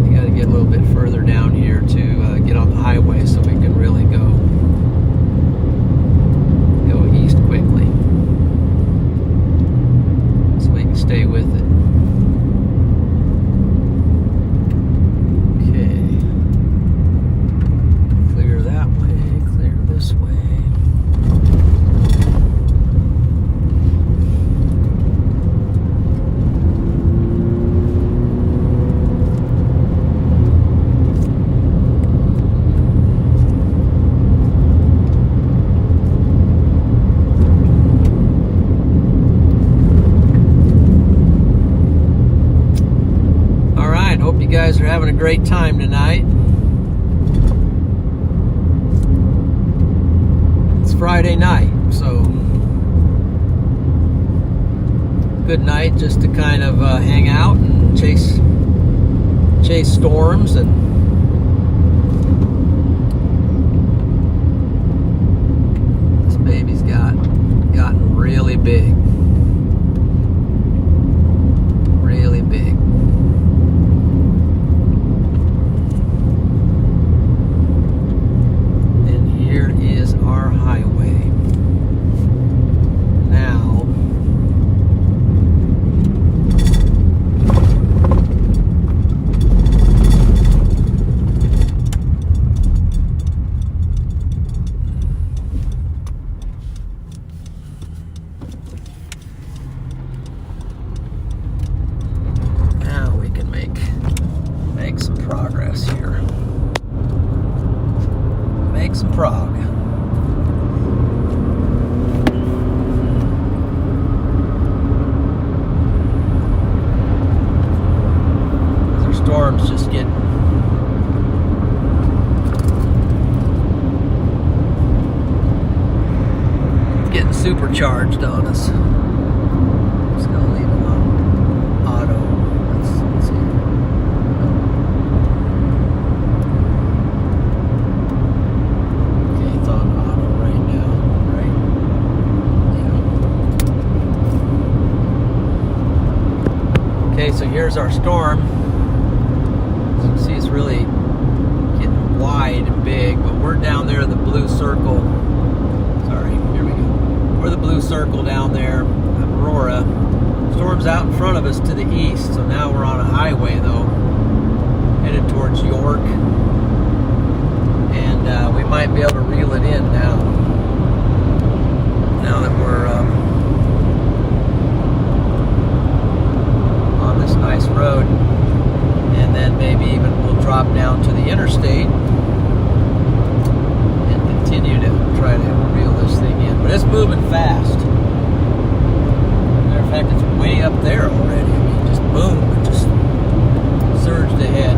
you gotta get a little bit further down here to get on the highway so we can really go east quickly, so we can stay with it. Okay, clear that way, clear this way. Hope you guys are having a great time tonight. It's Friday night, so good night just to kind of hang out and chase storms. And this baby's gotten really big. Really big. Our highway. Now, we can make some progress here. Make some prog. Storms just getting supercharged on us. Just gonna leave it on auto. Let's see. Okay, it's on auto right now, right? Yeah. Okay, so here's our storm. See, it's really getting wide and big, but we're down there in the blue circle. Sorry, here we go. We're the blue circle down there, Aurora. Storm's out in front of us to the east, so now we're on a highway though, headed towards York, and we might be able to reel it in now that we're on this nice road. And then maybe even we'll drop down to the interstate and continue to try to reel this thing in. But it's moving fast. Matter of fact, it's way up there already. I mean, just boom, it just surged ahead.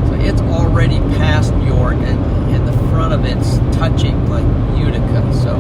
So it's already past York, and the front of it's touching like Utica. So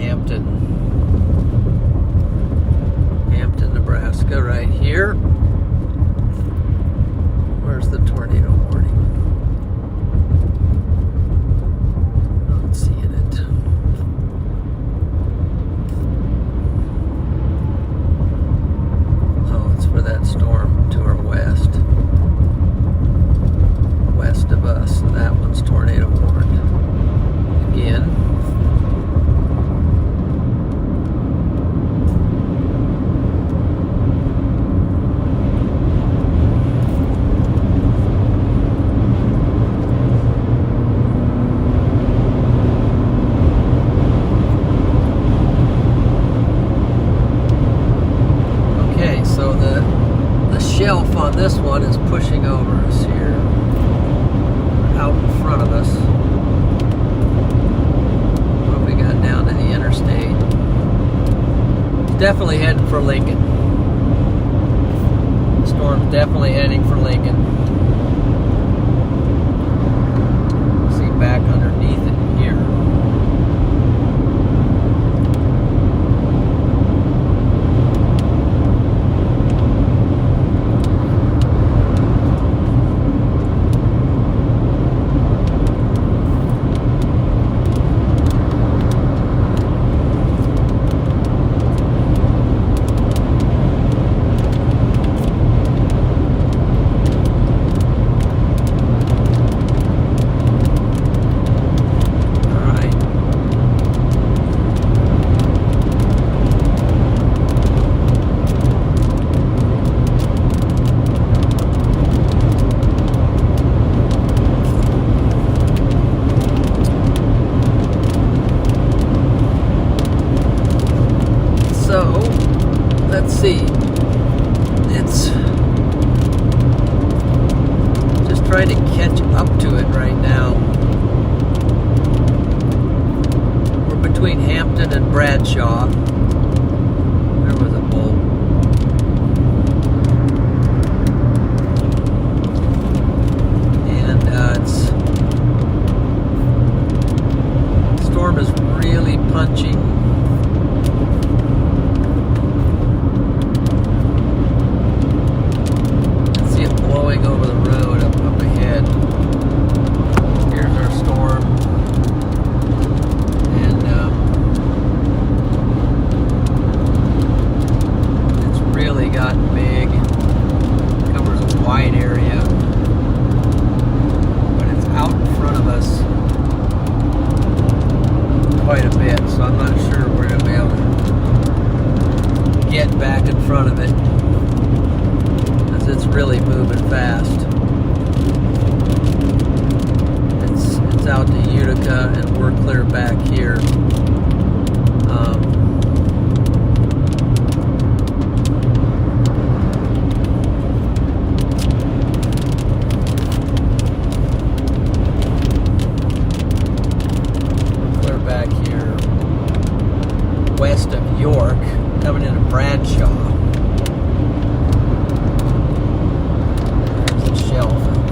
Hampton, Nebraska, right here. Where's the tornado warning? Not seeing it. Oh, it's for that storm to our west. West of us. So that one's tornado warned. Again. Shelf on this one is pushing over us here, out in front of us. What have we got down to the interstate? It's definitely heading for Lincoln. The storm's definitely heading for Lincoln. See back underneath it here. Let's see. It's just trying to catch up to it right now. We're between Hampton and Bradshaw. There was a bolt. And the storm is really punching. Over the road up ahead. Here's our storm, and it's really gotten big. Covers a wide area, but it's out in front of us quite a bit, so I'm not sure we're going to be able to get back in front of it. It's really moving fast. It's out to Utica, and we're clear back here. Clear back here, west of York, coming into Bradshaw.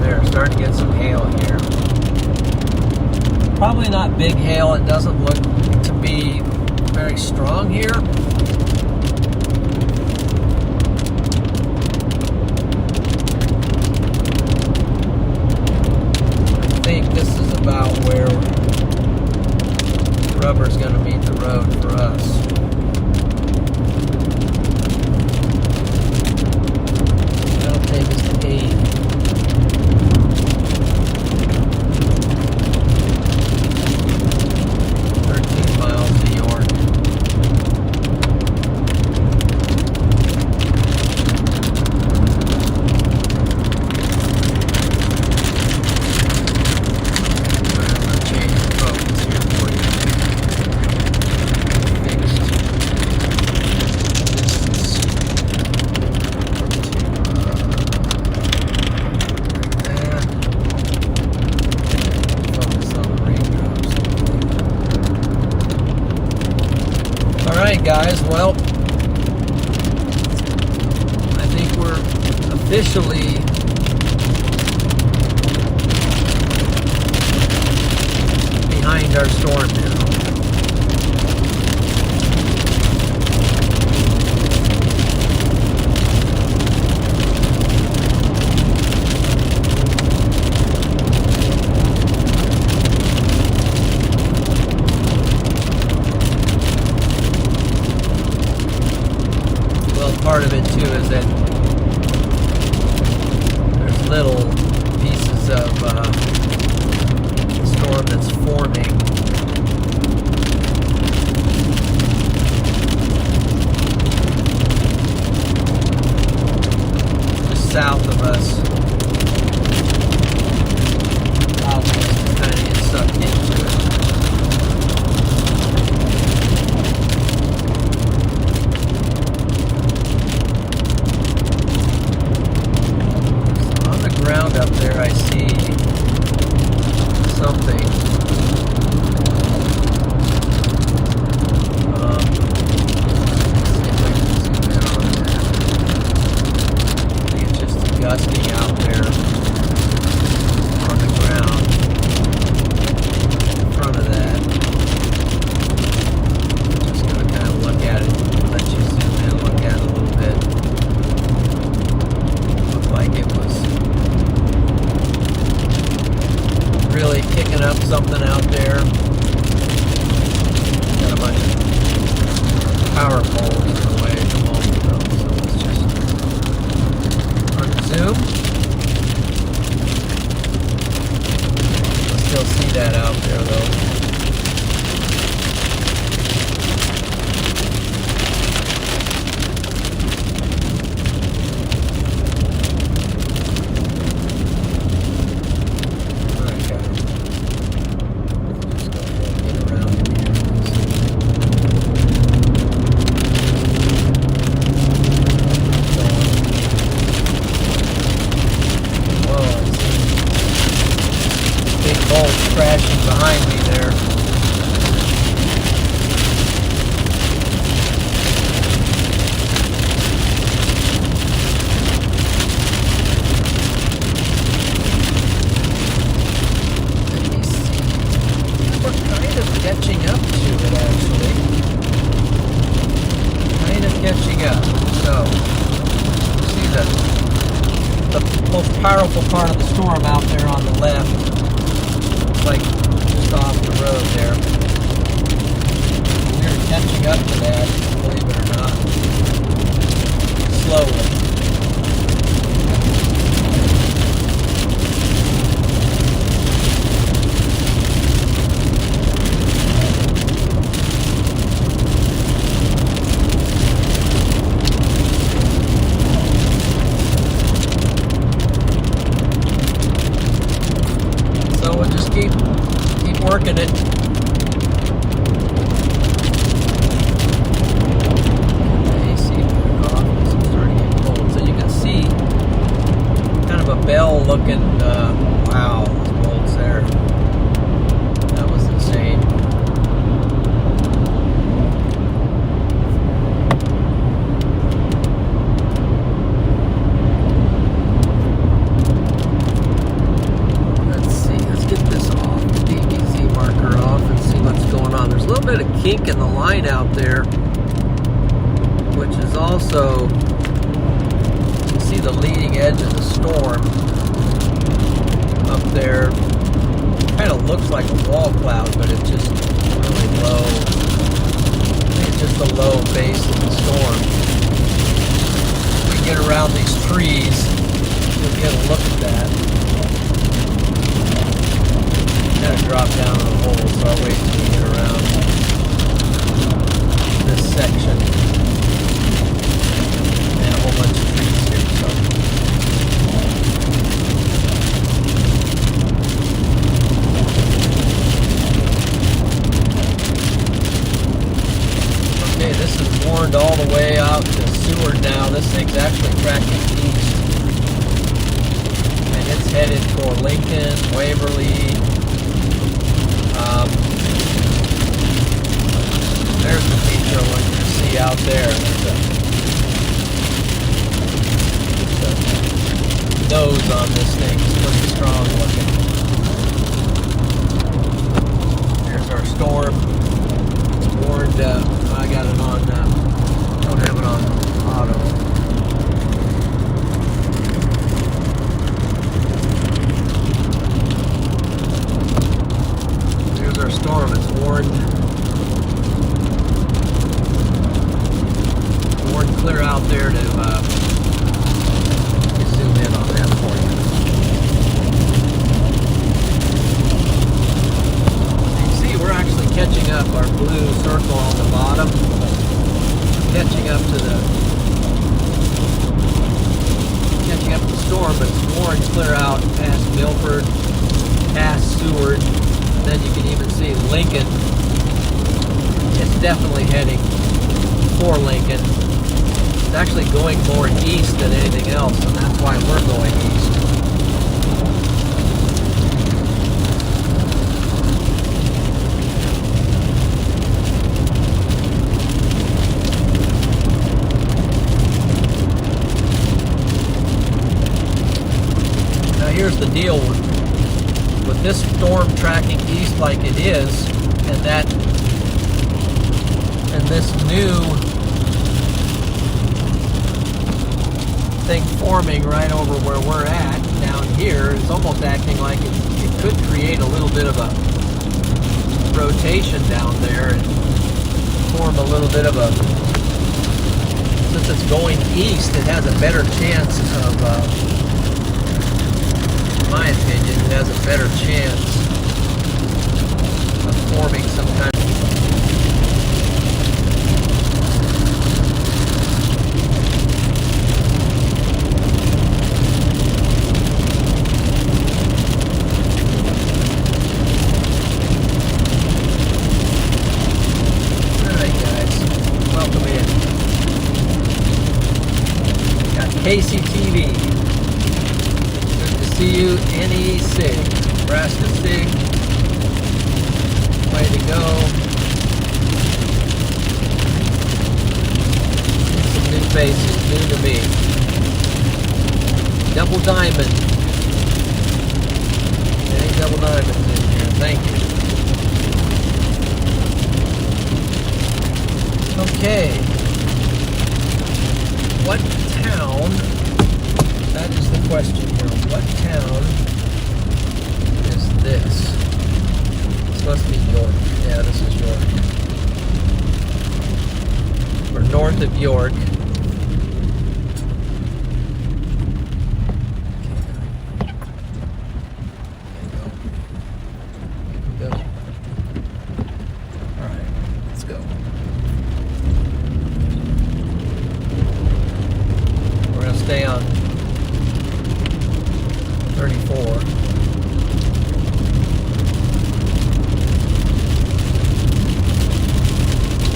There, starting to get some hail here. Probably not big hail. It doesn't look to be very strong here. I think this is about where rubber's going to meet the road for us. That'll take us to 8. Alright guys, well, I think we're officially behind our storm now. power poles in the way at the moment, though. So let's just unzoom. You'll still see that out there, though. Crashing behind me there. Let me see. We're kind of catching up to it, actually. Kind of catching up. So, see the most powerful part of the storm out there on the left. Like just off the road there. We're catching up to that, believe it or not. Slowly. So we'll just keep working it. The AC back off. It's starting to get cold. So you can see kind of a bell looking, wow, those bolts there. That was insane. A little bit of kink in the line out there, which is also, you can see the leading edge of the storm up there. Kind of looks like a wall cloud, but it's just really low. It's just the low base of the storm. We get around these trees, we'll get a look at that. Kind of drop down in the hole, so I'll wait till we get around this section. And a whole bunch of trees here, so. Okay, this is warned all the way out to Seward now. This thing's actually tracking east. And it's headed for Lincoln, Waverly. There's the feature one you see out there. The nose on this thing is pretty strong looking. There's our storm. It's warned. I got it on. Don't have it on auto. There's our storm. It's warned. Clear out there to zoom in on that for you. You see, we're actually catching up. Our blue circle on the bottom, catching up to the storm, but it's warned clear out past Milford, past Seward, and then you can even see Lincoln. It's definitely heading for Lincoln. It's actually going more east than anything else, and that's why we're going east. Now here's the deal with this storm tracking east like it is, and this new thing forming right over where we're at down here is almost acting like it could create a little bit of a rotation down there and form a little bit of a since it's going east, it has a better chance of, in my opinion, it has a better chance of forming some kind of KCTV. Good to see you. NEC. Nebraska SIG. Way to go. Some new faces, new to me. Double diamond. Any double diamonds in here. Thank you. Okay. What town, that is the question here, what town is this? This must be York. Yeah, this is York. We're north of York. Go. All right, let's go. Stay on 34. I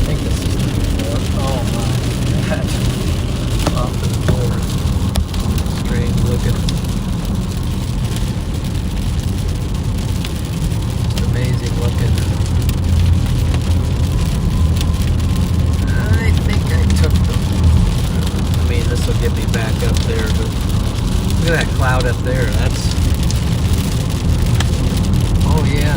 think this is 34. Oh my, that's off the board. Strange looking. It's amazing looking. I think I took them. I mean, this will get me back up there, but look at that cloud up there. That's, oh yeah,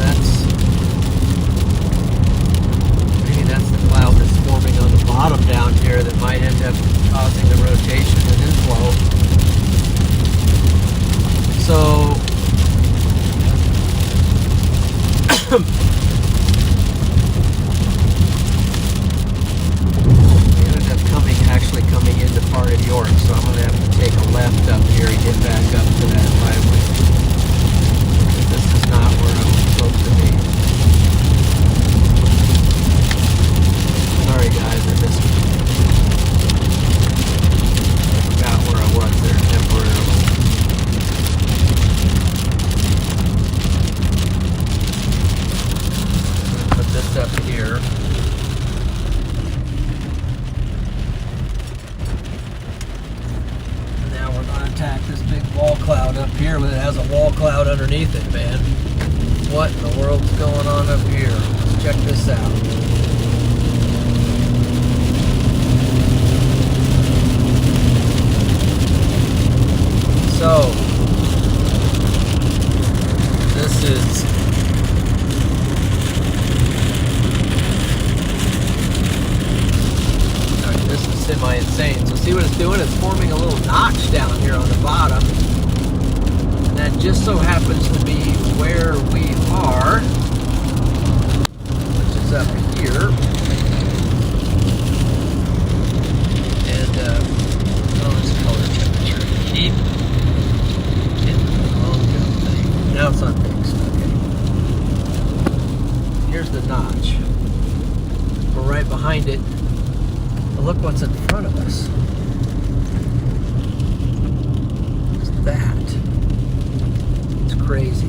maybe that's the cloud that's forming on the bottom down here that might end up causing the rotation and inflow. So, actually coming into part of York, so I'm going to have to take a left up here and get back up to that highway. This is not where I'm supposed to be. Sorry guys, I forgot where I was there temporarily. I'm going to put this up here. Attack this big wall cloud up here, but it has a wall cloud underneath it, man. What in the world's going on up here? Let's check this out. So, this is semi-insane. So see what it's doing? It's forming a little notch down here on the bottom. And that just so happens to be where we are, which is up here. And, oh, this color temperature. Keep hitting the wrong thing. Now it's on fixed. Okay. Here's the notch. We're right behind it. Look what's in front of us. What's that? It's crazy.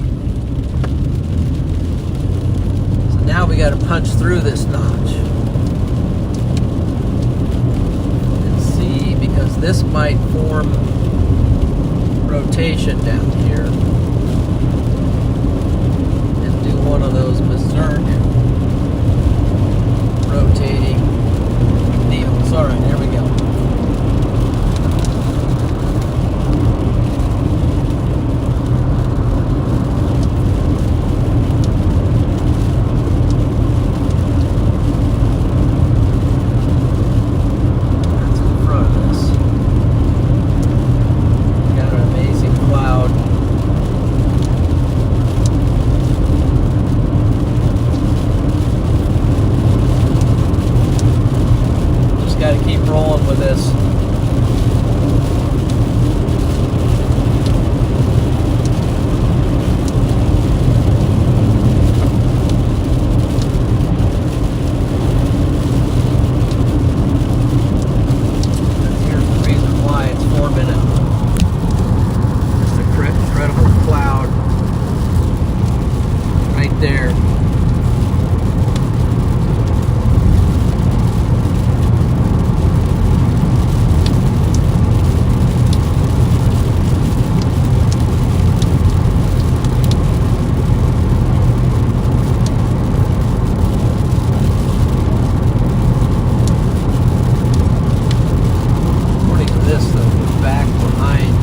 So now we got to punch through this notch and see, because this might form rotation down here and do one of those berserk rotating deals. All right, here we go. That's in front of us. Got an amazing cloud. keep rolling with this. There. According to this, the back behind.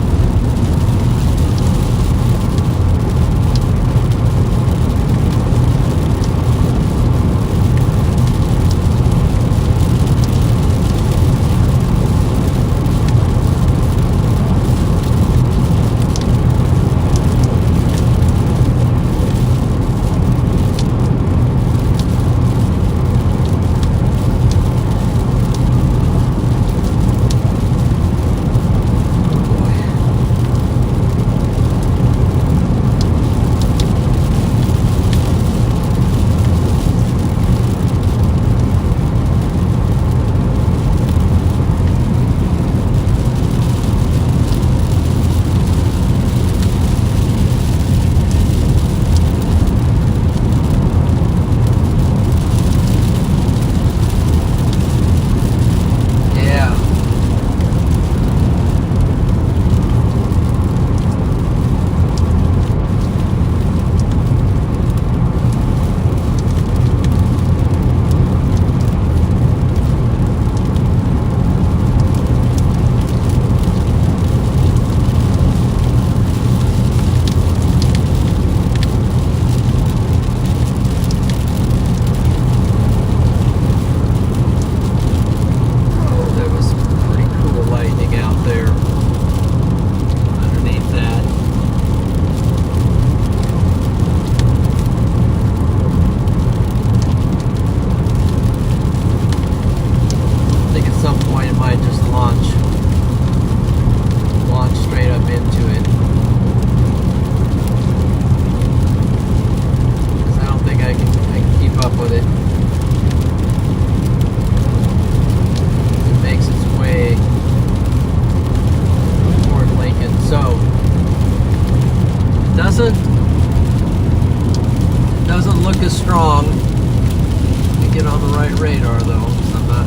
Doesn't look as strong. Let me get on the right radar though. I'm not.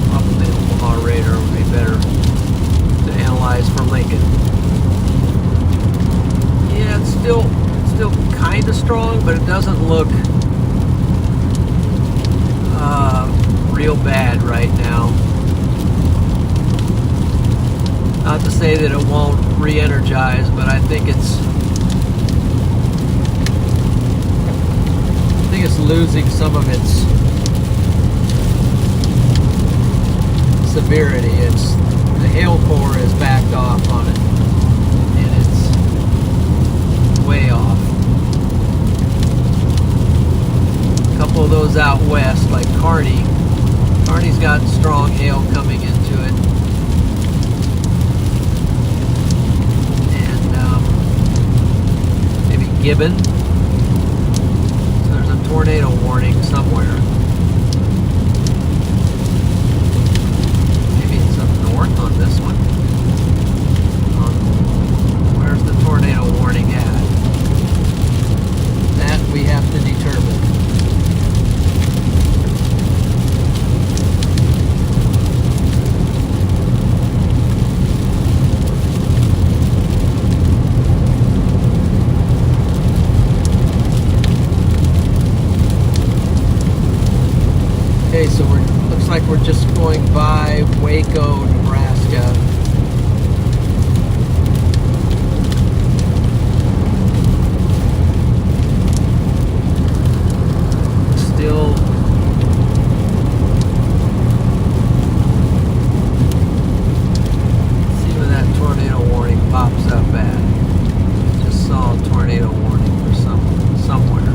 Probably the Omaha radar would be better to analyze for Lincoln. Yeah, it's still kind of strong, but it doesn't look real bad right now. Not to say that it won't re-energize, but I think it's losing some of its severity. The hail core is backed off on it, and it's way off. A couple of those out west, like Kearney's got strong hail coming into it. Gibbon. So there's a tornado warning somewhere. Maybe it's up north on this one. Where's the tornado warning at? That we have to determine. Okay, so looks like we're just going by Waco, Nebraska. Still see where that tornado warning pops up at. Just saw a tornado warning for somewhere.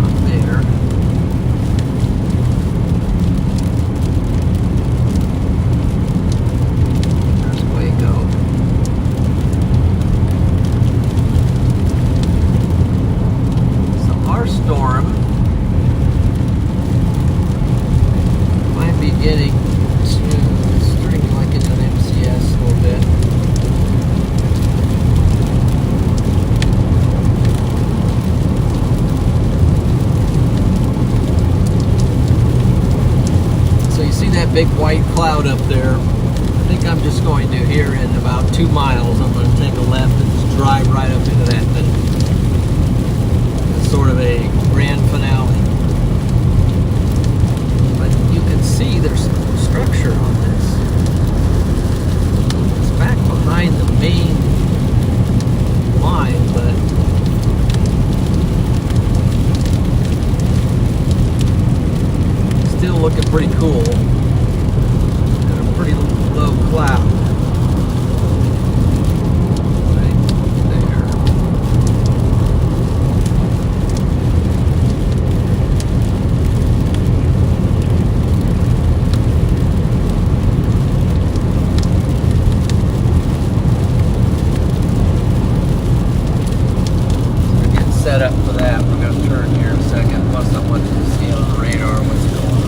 Up there. big white cloud up there. I think I'm just going to, here in about 2 miles, I'm going to take a left and just drive right up into that thing. It's sort of a grand finale. But you can see there's structure on this. It's back behind the main line, but still looking pretty cool. And a pretty low cloud. Right there. So we're getting set up for that. We're going to turn here in a second. Plus I want you to see on the radar what's going on.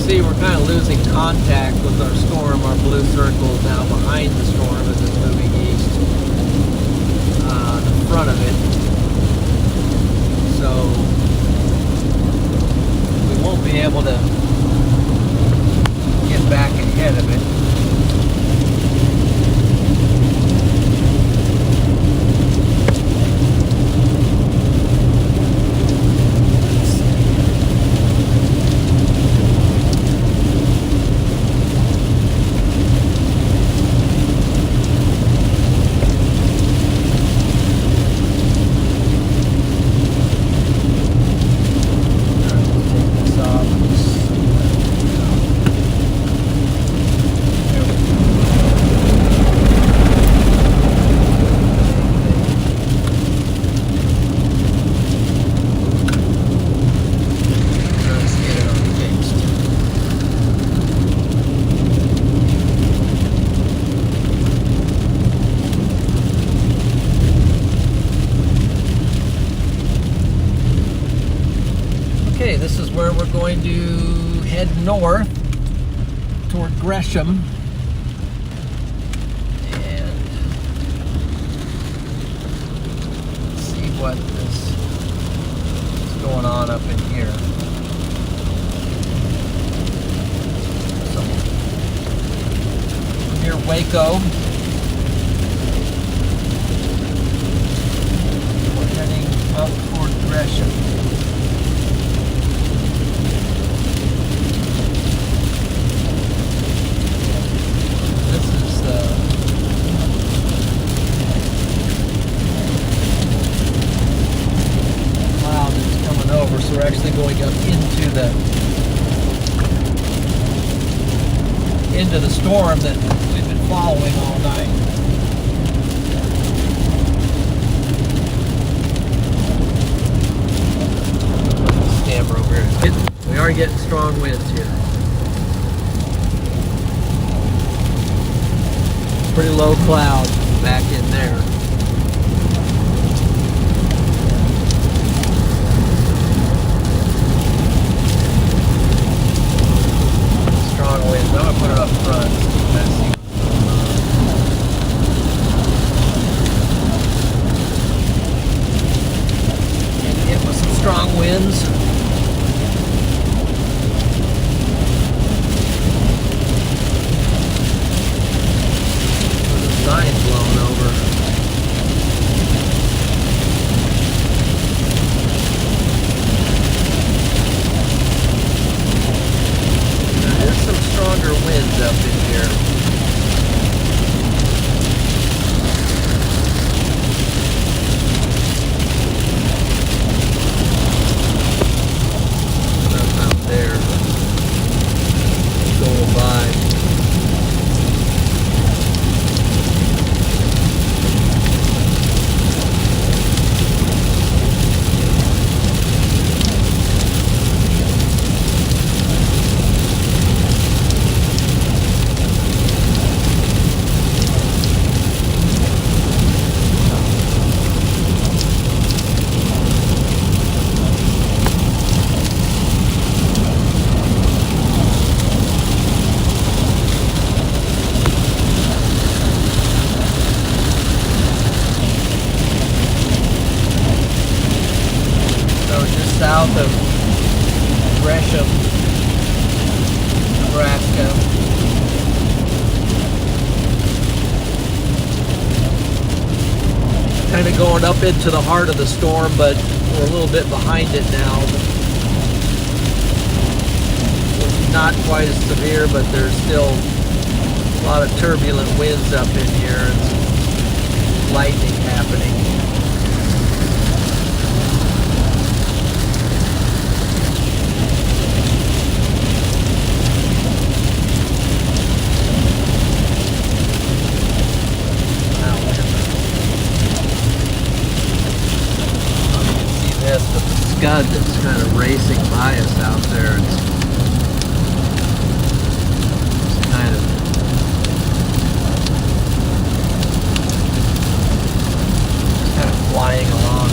See, we're kind of losing contact with our storm. Our blue circle is now behind the storm as it's moving east. The front of it. So we won't be able to get back ahead of it. Okay, this is where we're going to head north toward Gresham. And see what is going on up in here. So, near Waco. We're heading up toward Gresham. So we're actually going up into the storm that we've been following all night. This camera over here. We are getting strong winds here. Pretty low cloud back in there. Winds. I'm going to put it up front. Messy. Getting hit with some strong winds. The sign's blown over. Stronger winds up in here. south of Gresham, Nebraska. Kind of going up into the heart of the storm, but we're a little bit behind it now. It's not quite as severe, but there's still a lot of turbulent winds up in here and some lightning happening. But the scud that's kind of racing by us out there, it's kind of flying along.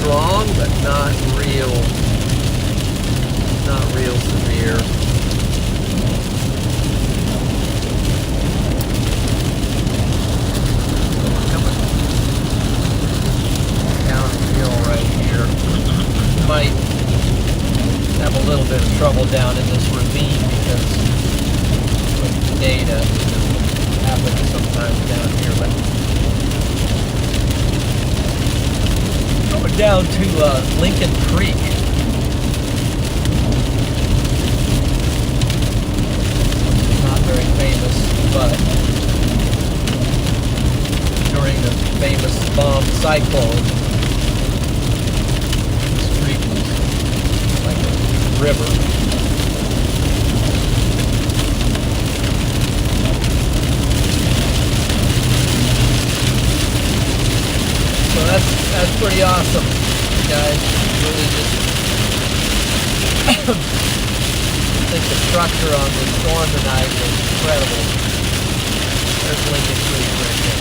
Strong, but not real severe. Coming downhill right here. Might have a little bit of trouble down in this ravine because of the data happens sometimes down here, but going down to Lincoln Creek. Not very famous, but during the famous bomb cyclone, this creek was like a river. So that's pretty awesome, guys. Really just I think the structure on the storm tonight was incredible. There's Lincoln Creek right there.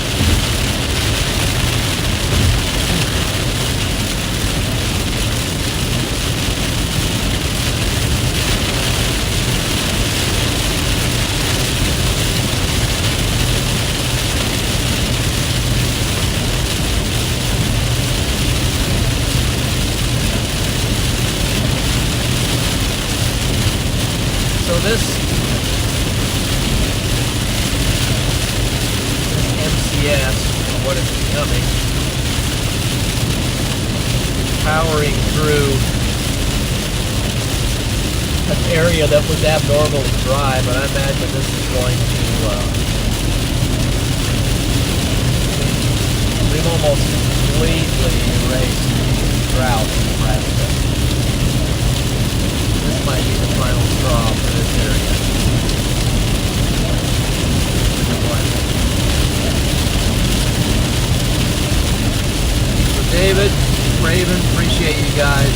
So this MCS, or what it's becoming, powering through an area that was abnormally dry, but I imagine this is going to, we've almost completely erased drought in Nebraska. This might be the final straw for this area. So David, Raven, appreciate you guys.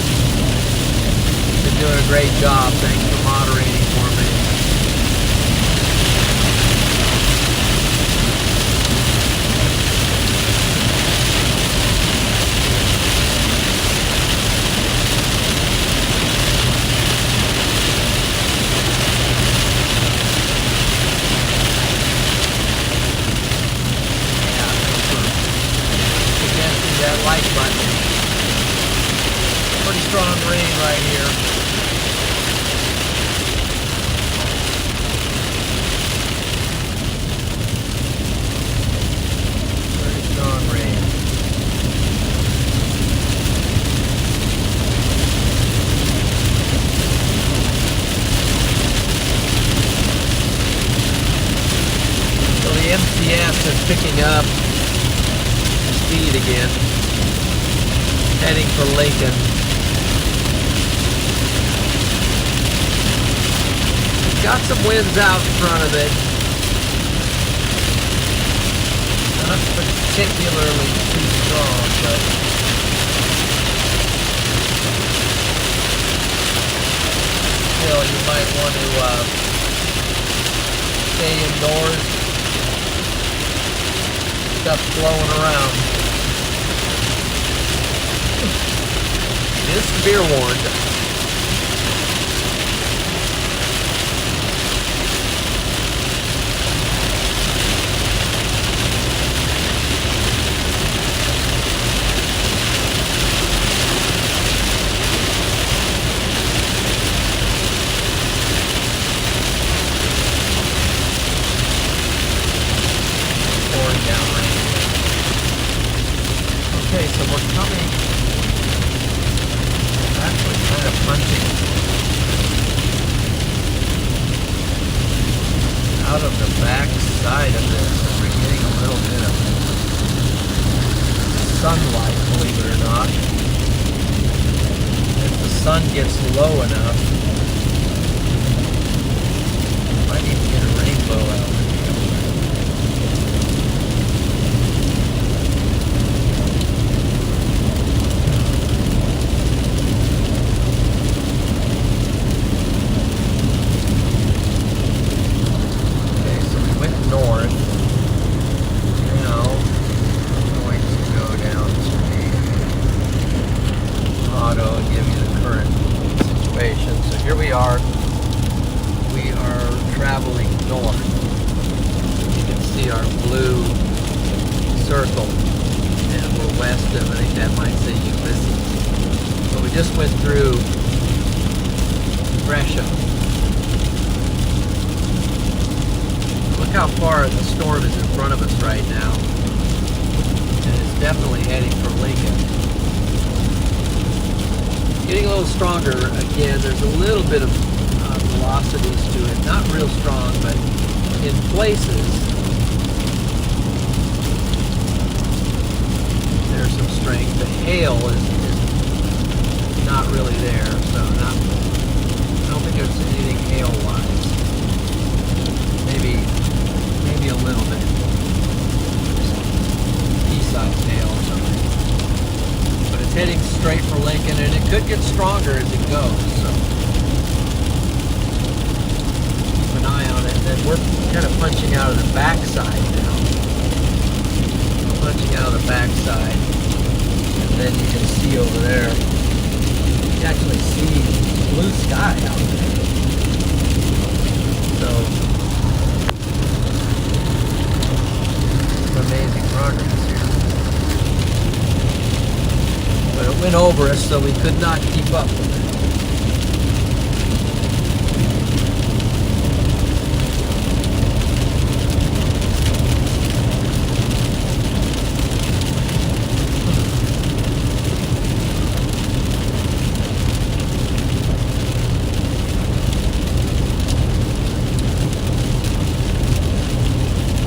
Been doing a great job. Thanks for moderating for me. That like button. Pretty strong rain right here. Pretty strong rain. So the MCS is picking up speed again, heading for Lincoln. Got some winds out in front of it. Not particularly too strong, but still, you might want to stay indoors. Stuff flowing around. It is severe warned. Okay, so we're coming, actually kind of punching out of the back side of this, and we're getting a little bit of sunlight, believe it or not. If the sun gets low enough, might even get a rainbow out of it. We are traveling north. You can see our blue circle, and we're west of, I think that might say Ulysses. But we just went through Nebraska. Look how far the storm is in front of us right now. And it's definitely heading for Lincoln. Getting a little stronger again. There's a little bit of velocities to it. Not real strong, but in places there's some strength. The hail is not really there, so I don't think there's anything hail-wise. Maybe a little bit. Pea-sized hail or something. But it's heading straight for Lincoln, and it could get stronger as it goes, so keep an eye on it. And then we're kind of punching out of the backside now. Punching out of the backside, and then you can see over there, you can actually see blue sky out there. So, some amazing progress here. But it went over us, so we could not keep up with it.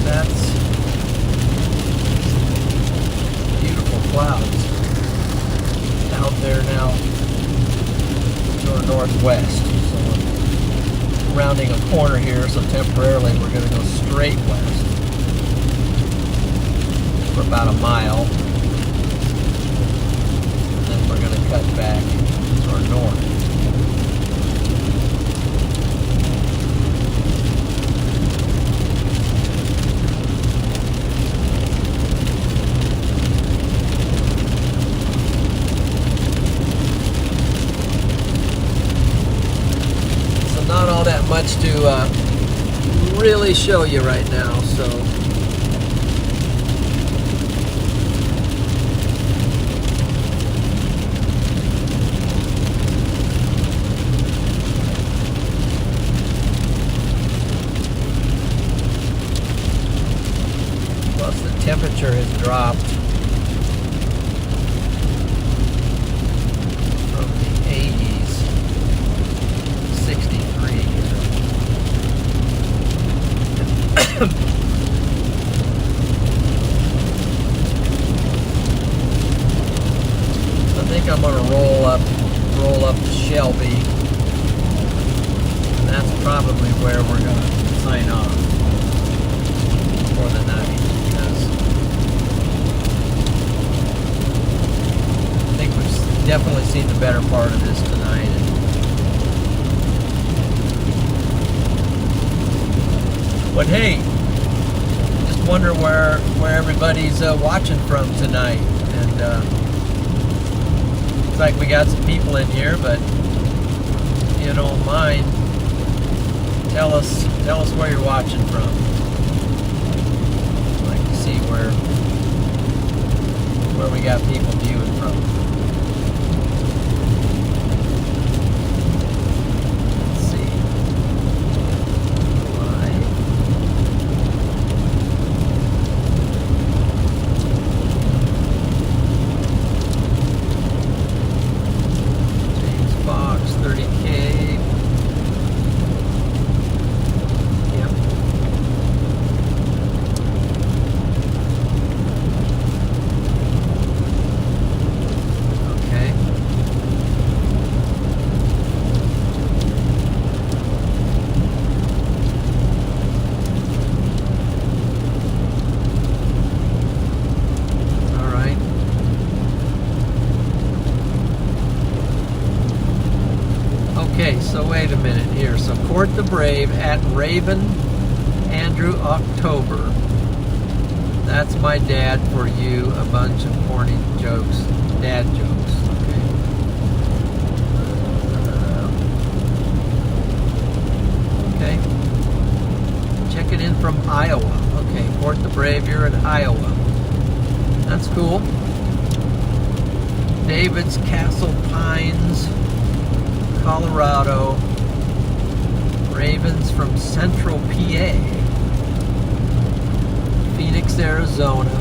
That's beautiful clouds out there now to our northwest. So we're rounding a corner here, so temporarily we're going to go straight west for about a mile. And then we're going to cut back to our north. Not all that much to really show you right now, so plus the temperature has dropped from the 80s to 63 here. I think I'm going to roll up to Shelby, and that's probably where we're going to sign off for the night, because I think we've definitely seen the better part of this tonight, and But hey, just wonder where everybody's watching from tonight. And looks like we got some people in here, but if you don't mind, tell us where you're watching from. I'd like to see where we got people viewing from. Let's see. Live. James Fox, 30K. Yep. Okay. All right. Okay, so wait a minute here. So Court the Brave at Raven Andrew October. That's my dad for you. A bunch of corny jokes. Dad jokes. Okay. Okay. Checking in from Iowa. Okay, Court the Brave, you're in Iowa. That's cool. David's Castle Pines, Colorado. Ravens from Central PA. Phoenix, Arizona.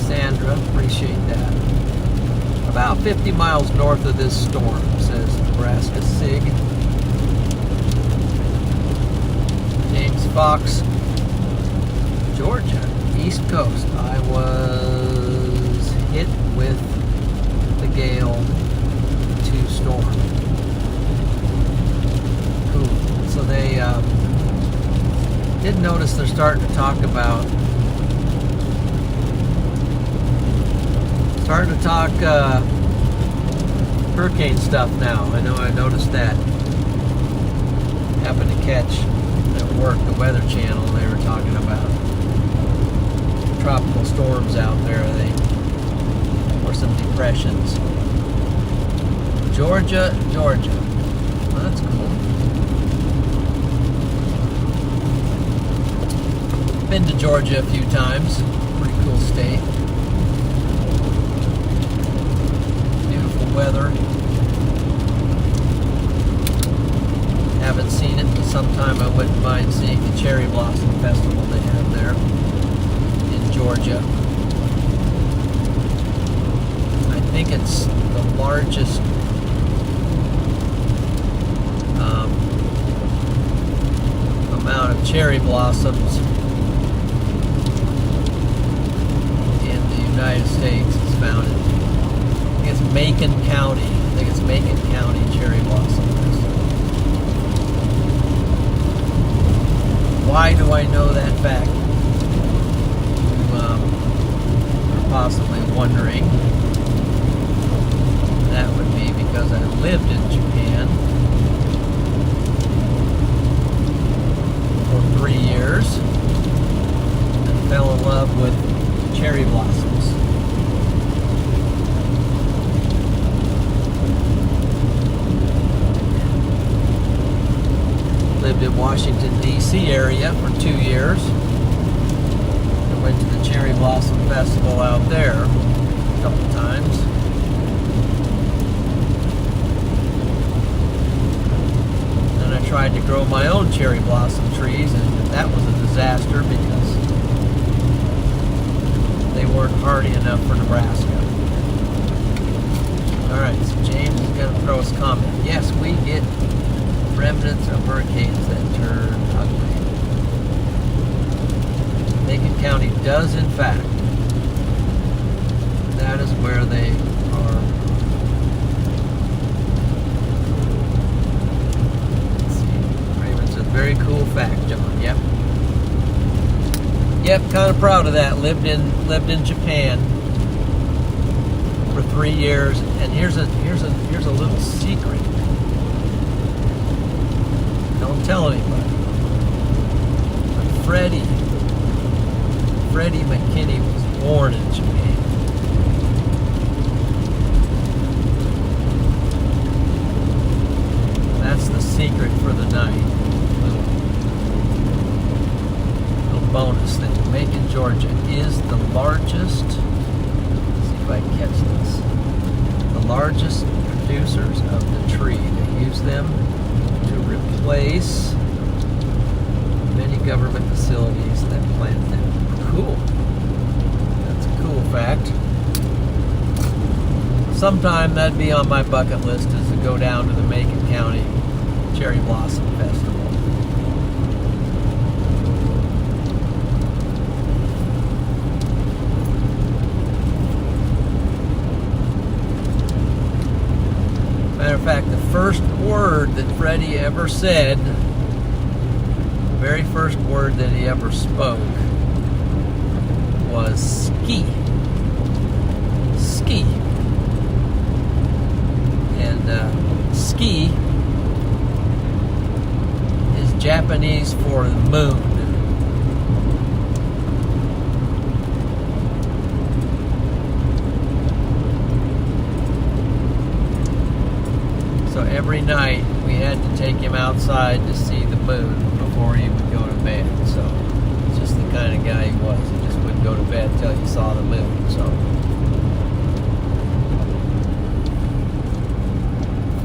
Sandra, appreciate that. About 50 miles north of this storm, says Nebraska SIG. James Fox, Georgia, East Coast. I was hit with the Gale 2 storm. Cool. So they did notice they're starting to talk about hurricane stuff now. I know I noticed that. Happened to catch at work the Weather Channel. They were talking about tropical storms out there. Or some depressions. Georgia. Well, that's cool. Been to Georgia a few times. Pretty cool state. Beautiful weather. Haven't seen it in some time. I wouldn't mind seeing the Cherry Blossom Festival they have there in Georgia. I think it's the largest amount of cherry blossoms in the United States. It's found in, I think it's Macon County. Cherry Blossom Festival. Why do I know that fact? You are possibly wondering. That would be because I lived in Japan for 3 years and fell in love with cherry blossoms. Lived in Washington, D.C. area for 2 years. I went to the Cherry Blossom Festival out there a couple times. Then I tried to grow my own cherry blossom trees, and that was a disaster because they weren't hardy enough for Nebraska. Alright, so James is going to throw us a comment. Yes, we get remnants of hurricanes that turn ugly. Macon County does, in fact. That is where they are. Let's see. Ravens, a very cool fact, John. Yep. Yep, kind of proud of that. Lived in Japan for 3 years, and here's a little secret. Don't tell anybody. But Freddie McKinney was born in Japan. That's the secret for the night. Little bonus thing. Macon, Georgia is the largest, let's see if I can catch this, the largest producers of the tree. They use them to replace many government facilities that plant them. Cool. That's a cool fact. Sometime that'd be on my bucket list, is to go down to the Macon County Cherry Blossom Festival. Matter of fact, the first word that Freddie ever said, the very first word that he ever spoke, was ski. Ski. And ski is Japanese for the moon. So every night we had to take him outside to see the moon before he would go to bed. So it's just the kind of guy he was. He just wouldn't go to bed until he saw the moon. So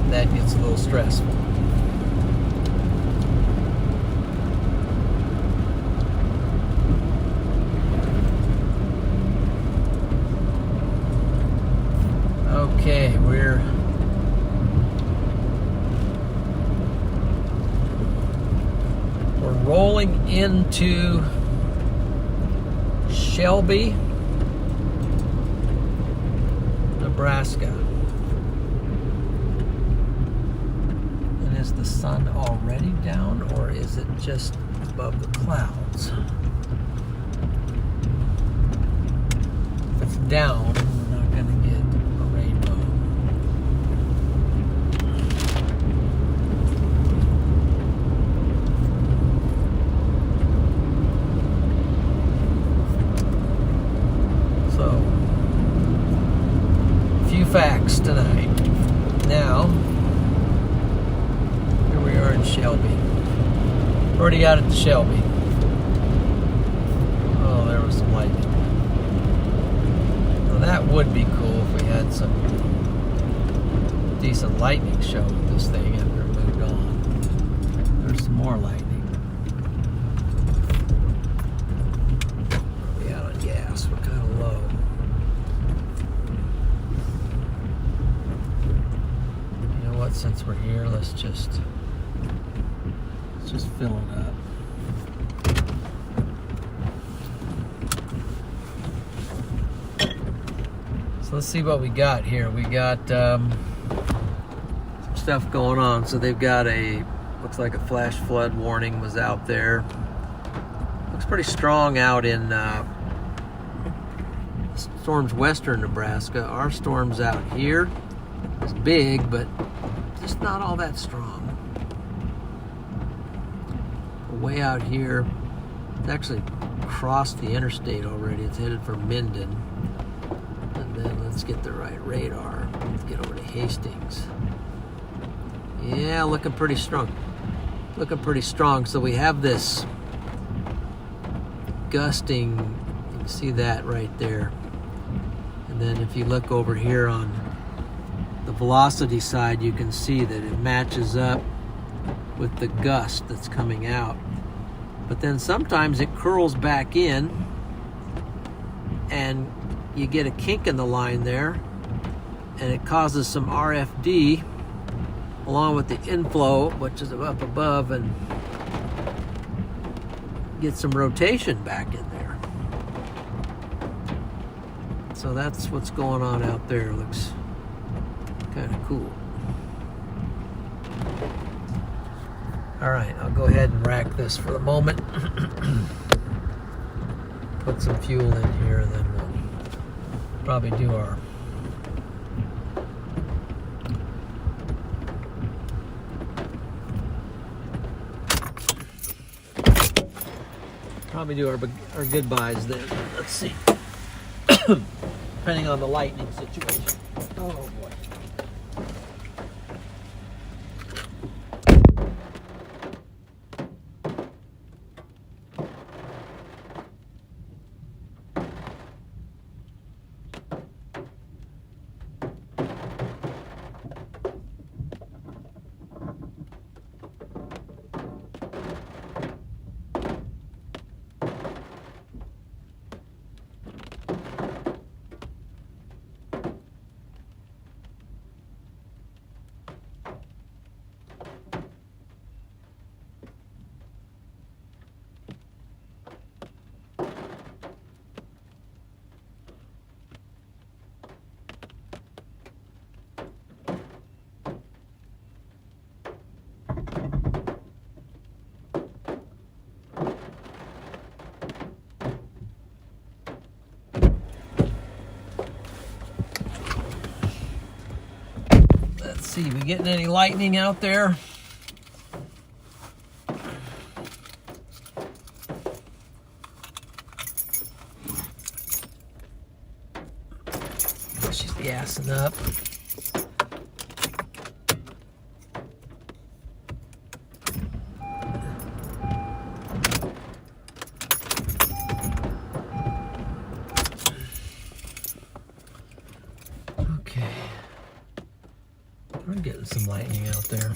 that gets a little stressful. Okay, we're rolling into Shelby, Nebraska. And is the sun already down, or is it just above the clouds? If it's down, we're not going to get a rainbow. Facts tonight. Now, here we are in Shelby. Already out at the Shelby. Oh, there was some lightning. Well, that would be cool if we had some decent lightning show with this thing after it moved on. There's some more lightning. Are we out on gas? We're kind of low. Since we're here, let's just fill it up. So let's see what we got here. We got some stuff going on. So they've got looks like a flash flood warning was out there. Looks pretty strong out in storms western Nebraska. Our storm's out here. It's big, but just not all that strong. Way out here, it's actually crossed the interstate already. It's headed for Minden. And then let's get the right radar. Let's get over to Hastings. Yeah, looking pretty strong. Looking pretty strong. So we have this gusting. You can see that right there. And then if you look over here on the velocity side, you can see that it matches up with the gust that's coming out. But then sometimes it curls back in and you get a kink in the line there, and it causes some RFD along with the inflow, which is up above, and get some rotation back in there. So that's what's going on out there. Looks kind of cool. All right, I'll go ahead and rack this for the moment. Put some fuel in here, and then we'll probably do our probably do our goodbyes then. Let's see. Depending on the lightning situation. Oh boy. Let's see, we getting any lightning out there? She's gassing up. Okay. We're getting some lightning out there.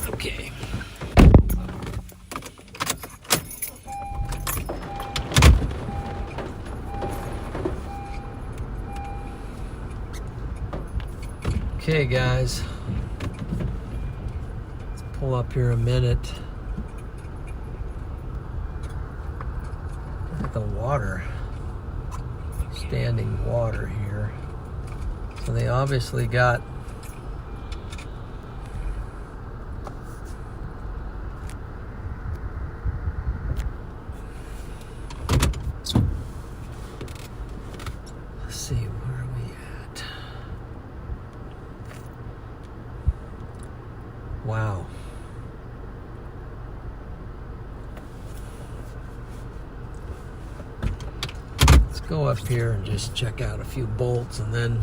Okay. Okay, guys. Let's pull up here a minute. Look at the water. Standing water here. So they obviously got see, where are we at? Wow. Let's go up here and just check out a few bolts and then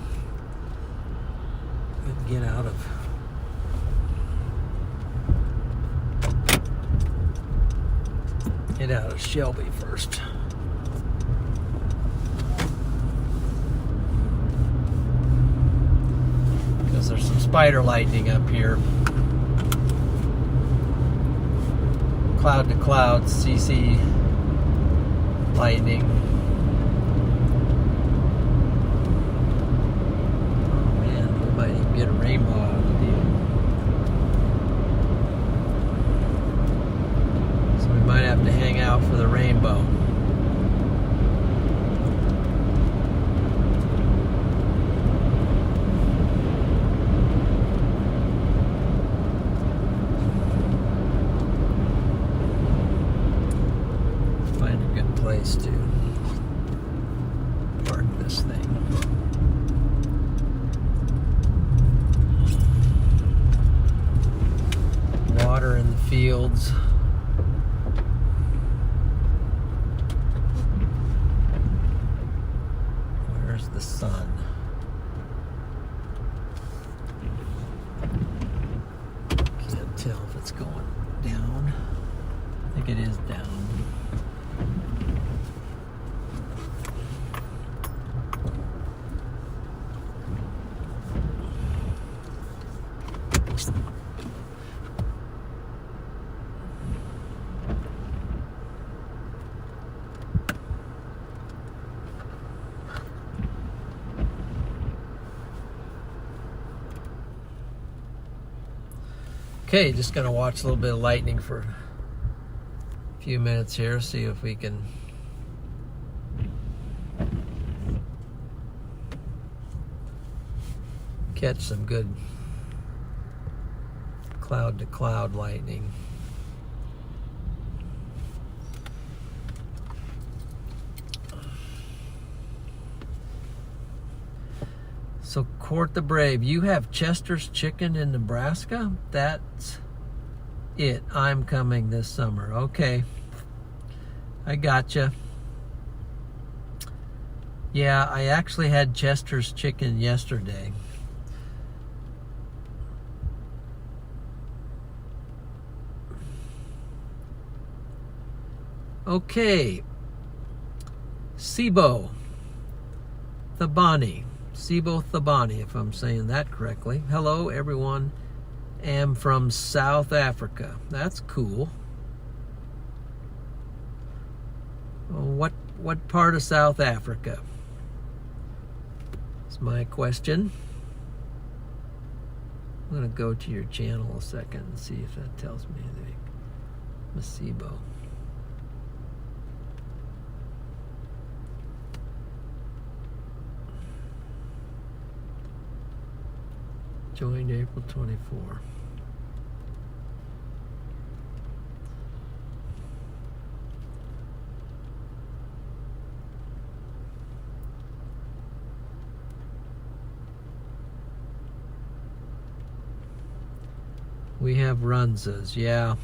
get out of Shelby first. There's some spider lightning up here. Cloud to cloud CC lightning. Oh man, we might even get a rainbow out of the deal. So we might have to hang out for the rainbow. Place to park this thing. Water in the fields. Where's the sun? Can't tell if it's going down. I think it is down. Okay, just gonna watch a little bit of lightning for a few minutes here, see if we can catch some good cloud to cloud lightning. So Court the Brave, you have Chester's Chicken in Nebraska? That's it. I'm coming this summer. Okay. I gotcha. Yeah, I actually had Chester's Chicken yesterday. Okay. Sibo Thabani. Sibo Thabani, if I'm saying that correctly. Hello, everyone. Am from South Africa. That's cool. What part of South Africa? That's my question. I'm going to go to your channel a second and see if that tells me anything. Masibo. Joined April 24. We have Runzas, yeah.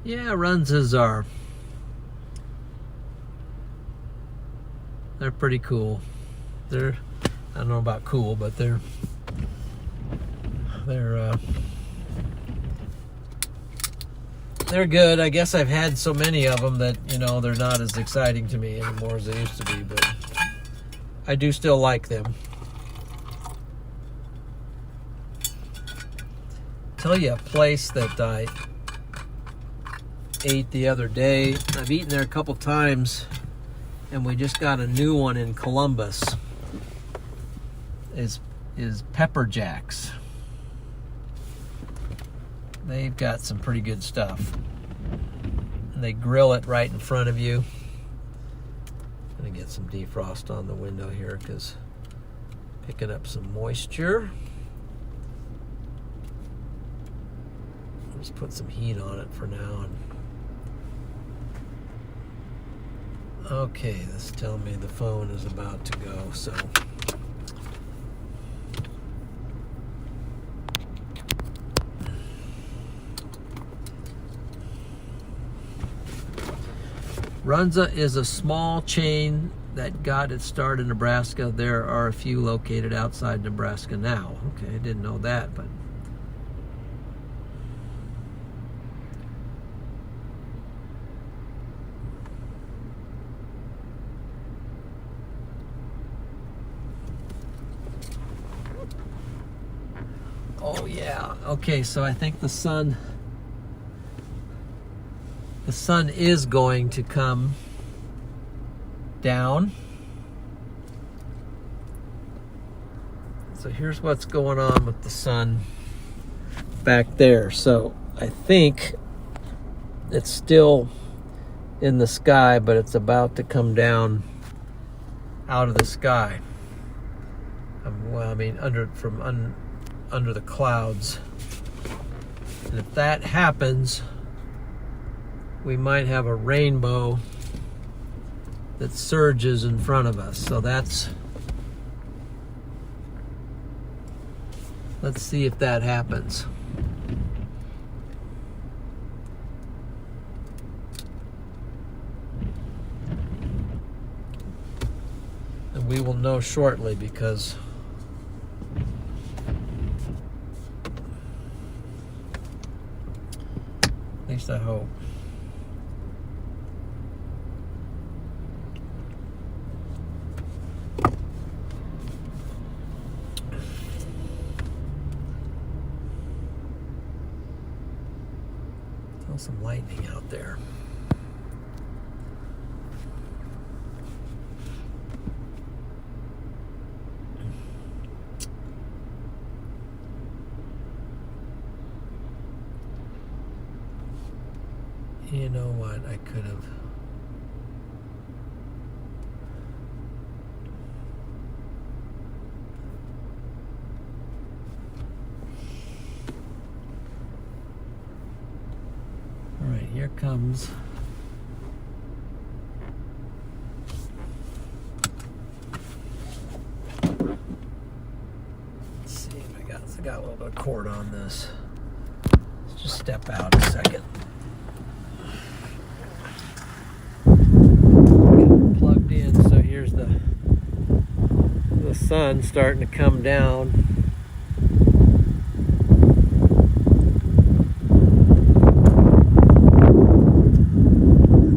Yeah, Runzas they're pretty cool. I don't know about cool, but they're good. I guess I've had so many of them that, they're not as exciting to me anymore as they used to be, but I do still like them. Tell you a place that I ate the other day. I've eaten there a couple times, and we just got a new one in Columbus. Is Pepper Jacks. They've got some pretty good stuff. And they grill it right in front of you. I'm gonna get some defrost on the window here because picking up some moisture. Just put some heat on it for now. Okay, this tells me the phone is about to go, so. Runza is a small chain that got its start in Nebraska. There are a few located outside Nebraska now. Okay, I didn't know that, but oh yeah. Okay, so I think the sun is going to come down. So here's what's going on with the sun back there. So I think it's still in the sky, but it's about to come down out of the sky. Under the clouds. And if that happens, we might have a rainbow that surges in front of us. So let's see if that happens. And we will know shortly because at least I hope. Some lightning out there. You know what? I could have. All right, here comes. got a little bit of cord on this. Let's just step out a second. Plugged in, so here's the sun starting to come down.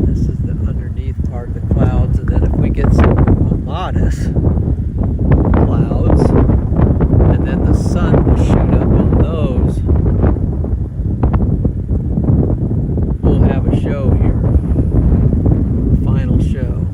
This is the underneath part of the clouds, and then if we get some modest clouds, and then the sun will shoot up on those, we'll have a show here. Final show.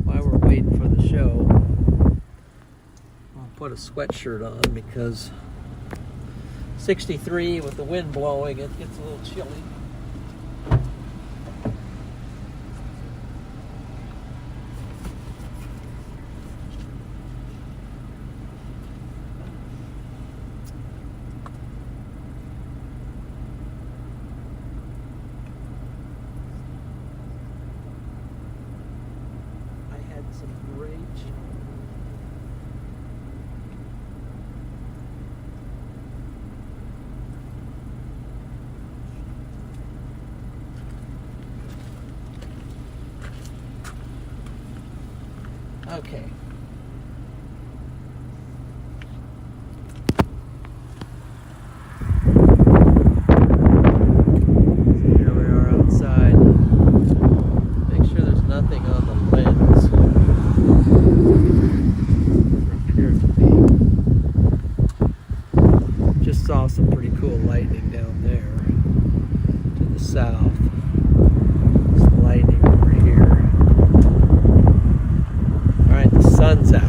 While we're waiting for the show, I'll put a sweatshirt on because 63 with the wind blowing, it gets a little chilly. I had some great Okay. Here we are outside. Make sure there's nothing on the lens. There appears to be. Just saw some pretty cool lightning down there to the south. Some lightning over here. Alright, the sun's out.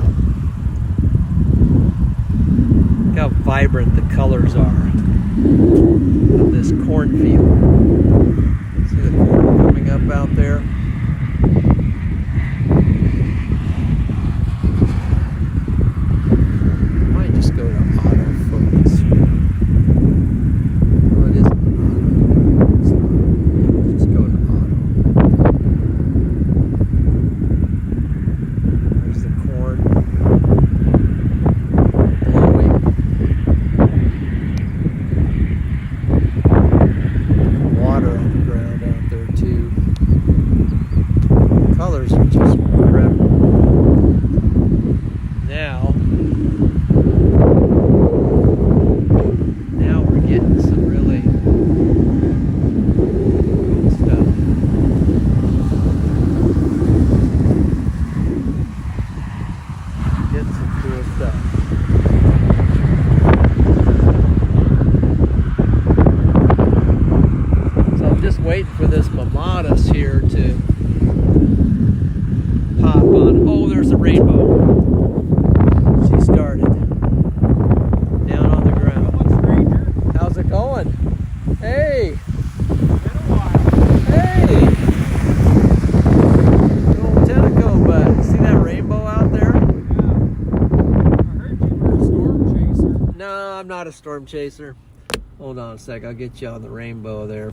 Look how vibrant the colors are of this cornfield. See the corn coming up out there? Might just go to autofocus. Oh, it isn't autofocus. Just go to auto. There's the corn blowing. Water on the ground out there too. Colors are just incredible. Now we're getting some really cool stuff. Getting some cool stuff. So I'm just waiting for this Mamadas here to pop on. Oh, there's a rainbow. She started. Down on the ground. How's it going? Hey! Hey! Good old Tenneco, bud. See that rainbow out there? No, I'm not a storm chaser. Hold on a sec, I'll get you on the rainbow there.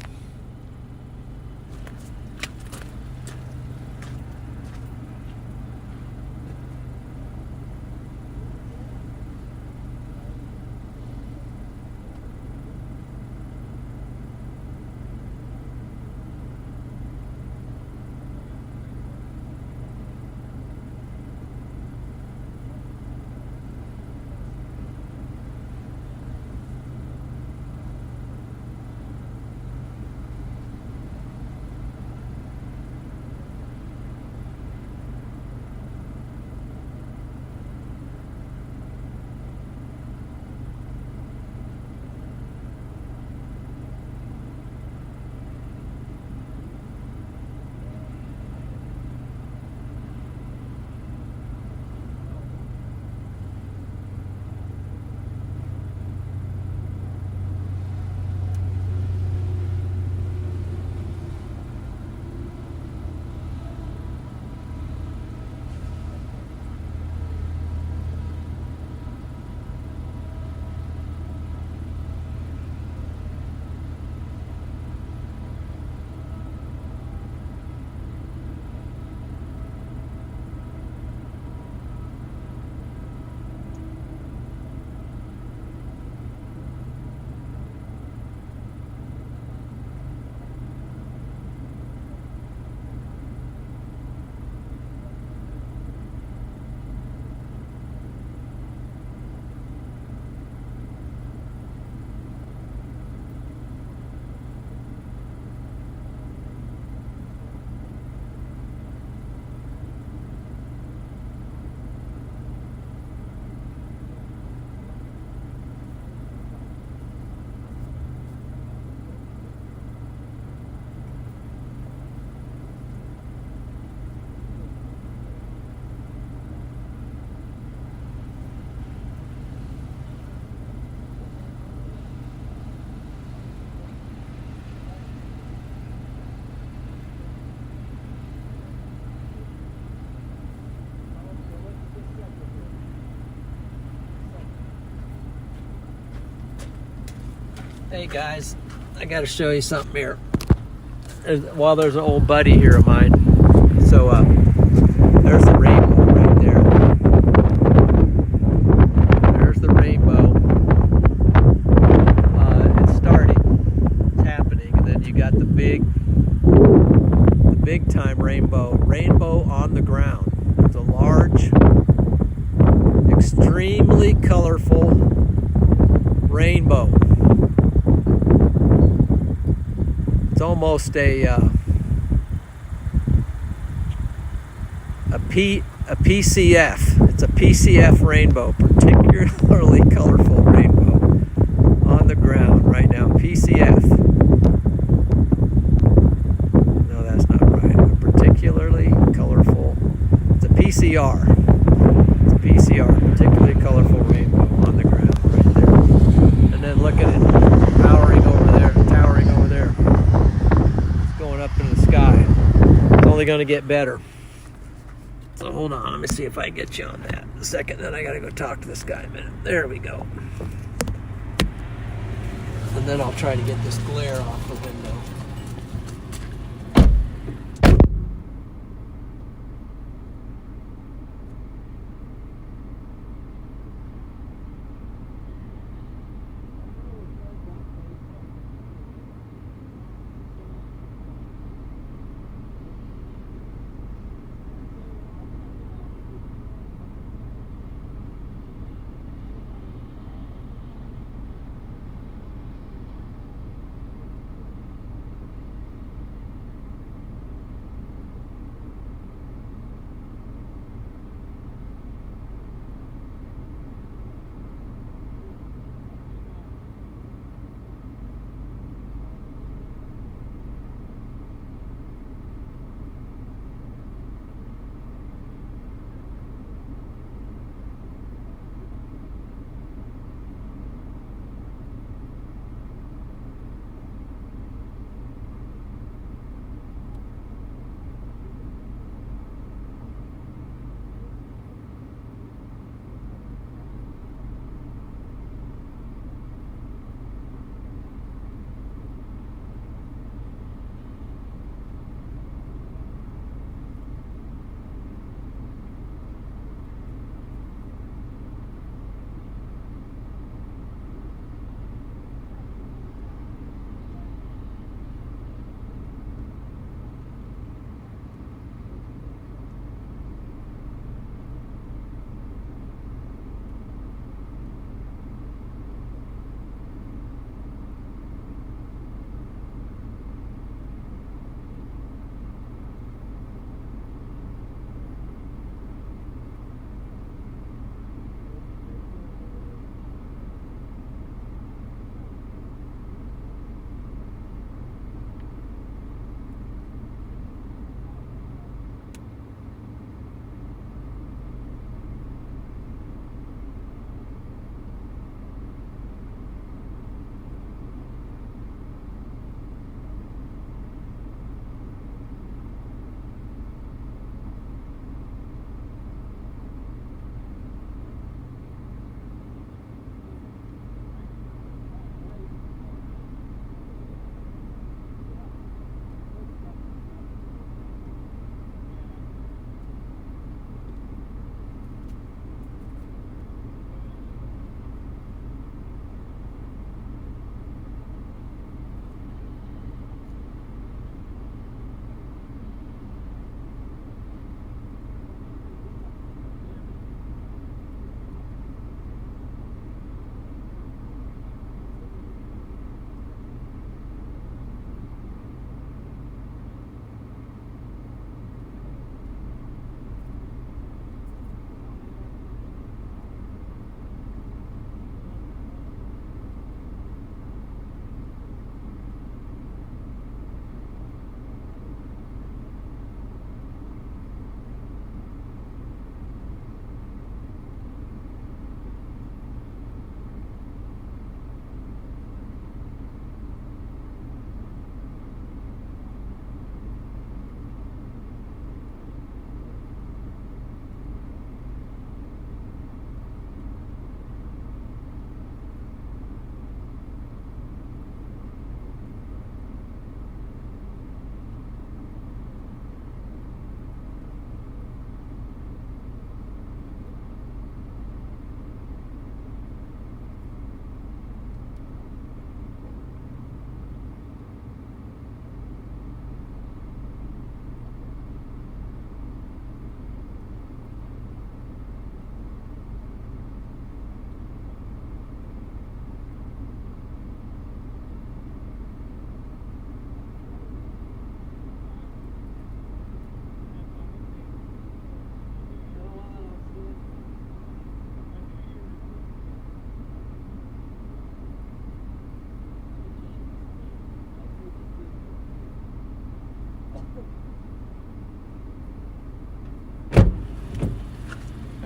Hey guys, I got to show you something here. There's an old buddy here of mine. So there's the rainbow right there. There's the rainbow. It's starting. It's happening. And then you got the big time rainbow. Rainbow on the ground. It's a large, extremely colorful rainbow. It's almost a PCF. It's a PCF rainbow, particularly colorful rainbow on the ground right now. PCF. No, that's not right. A particularly colorful. It's a PCR. It's a PCR, particularly colorful rainbow on the ground right there. And then look at it, towering over there. It's going up into the sky. It's only going to get better. So hold on, let me see if I can get you on that in a second. Then I gotta go talk to this guy a minute. There we go. And then I'll try to get this glare off the window.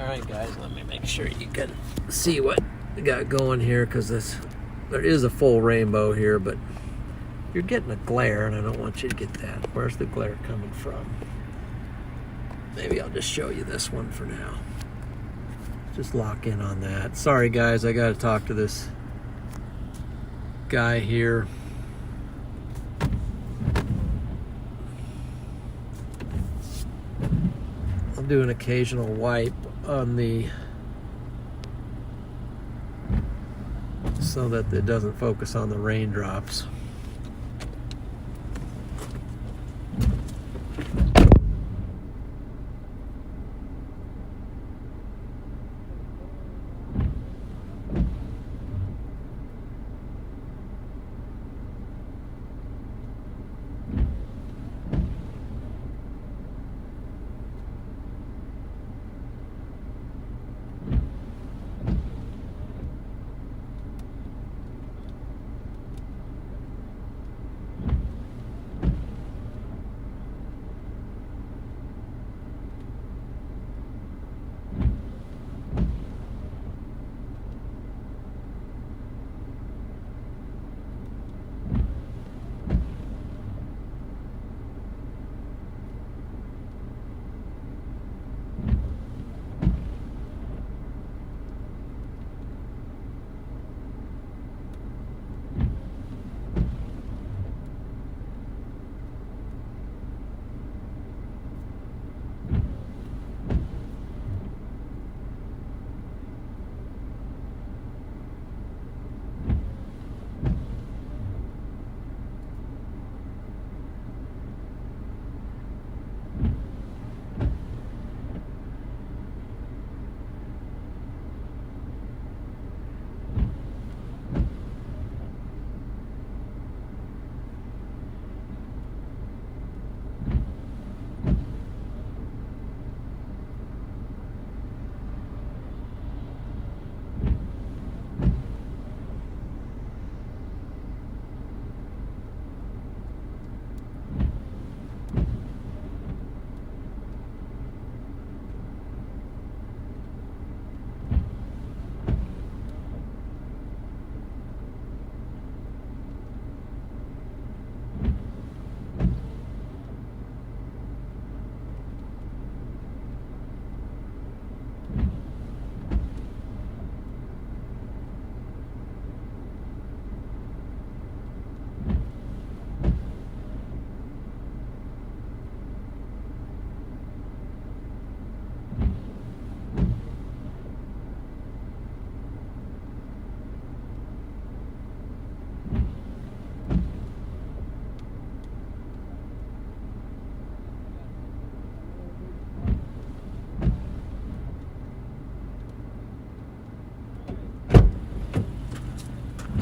Alright guys, let me make sure you can see what we got going here, because there is a full rainbow here, but you're getting a glare and I don't want you to get that. Where's the glare coming from? Maybe I'll just show you this one for now. Just lock in on that. Sorry guys, I gotta talk to this guy here. I'll do an occasional wipe on the, so that it doesn't focus on the raindrops.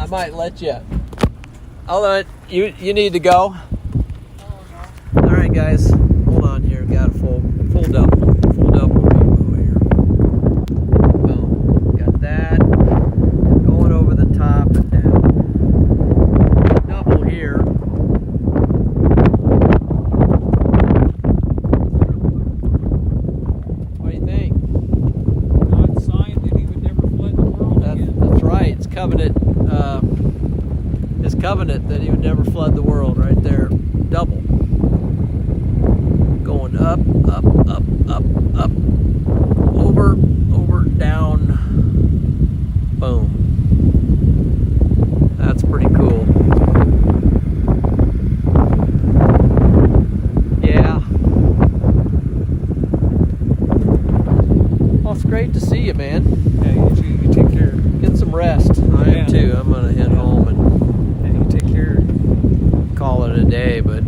I might let you. I'll let you. You need to go. All right, guys. Hold on here. Got a full double rainbow here. Boom. Got that going over the top and down. Double here. What do you think? God signed that he would never flood the world again. That's right. It's covenant. His covenant that he would never flood the world, right there. Double. Going up, up, up, up, up. Over, down. Boom. That's pretty cool. Yeah. Well, it's great to see you, man. Yeah, you take care. Get some rest. I am too. I'm gonna head home and You take care. call it a day, but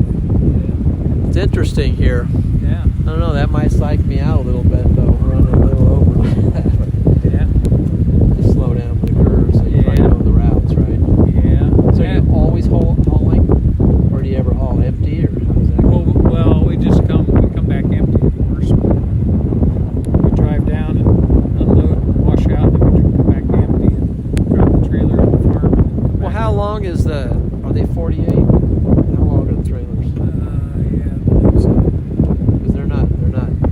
it's interesting here. Yeah. I don't know, that might psych me out a little bit though, running a little over. Yeah. Just slow down with the curves so you probably know the routes, right? Yeah. So you always hauling? Or do you ever haul empty, or how does that go? Well, we come back empty, of course. We drive down and unload, wash out, and then we come back empty and drop the trailer at the farm. Well, how long is are they 48? How long are the trailers? Yeah, I believe so. Because they're not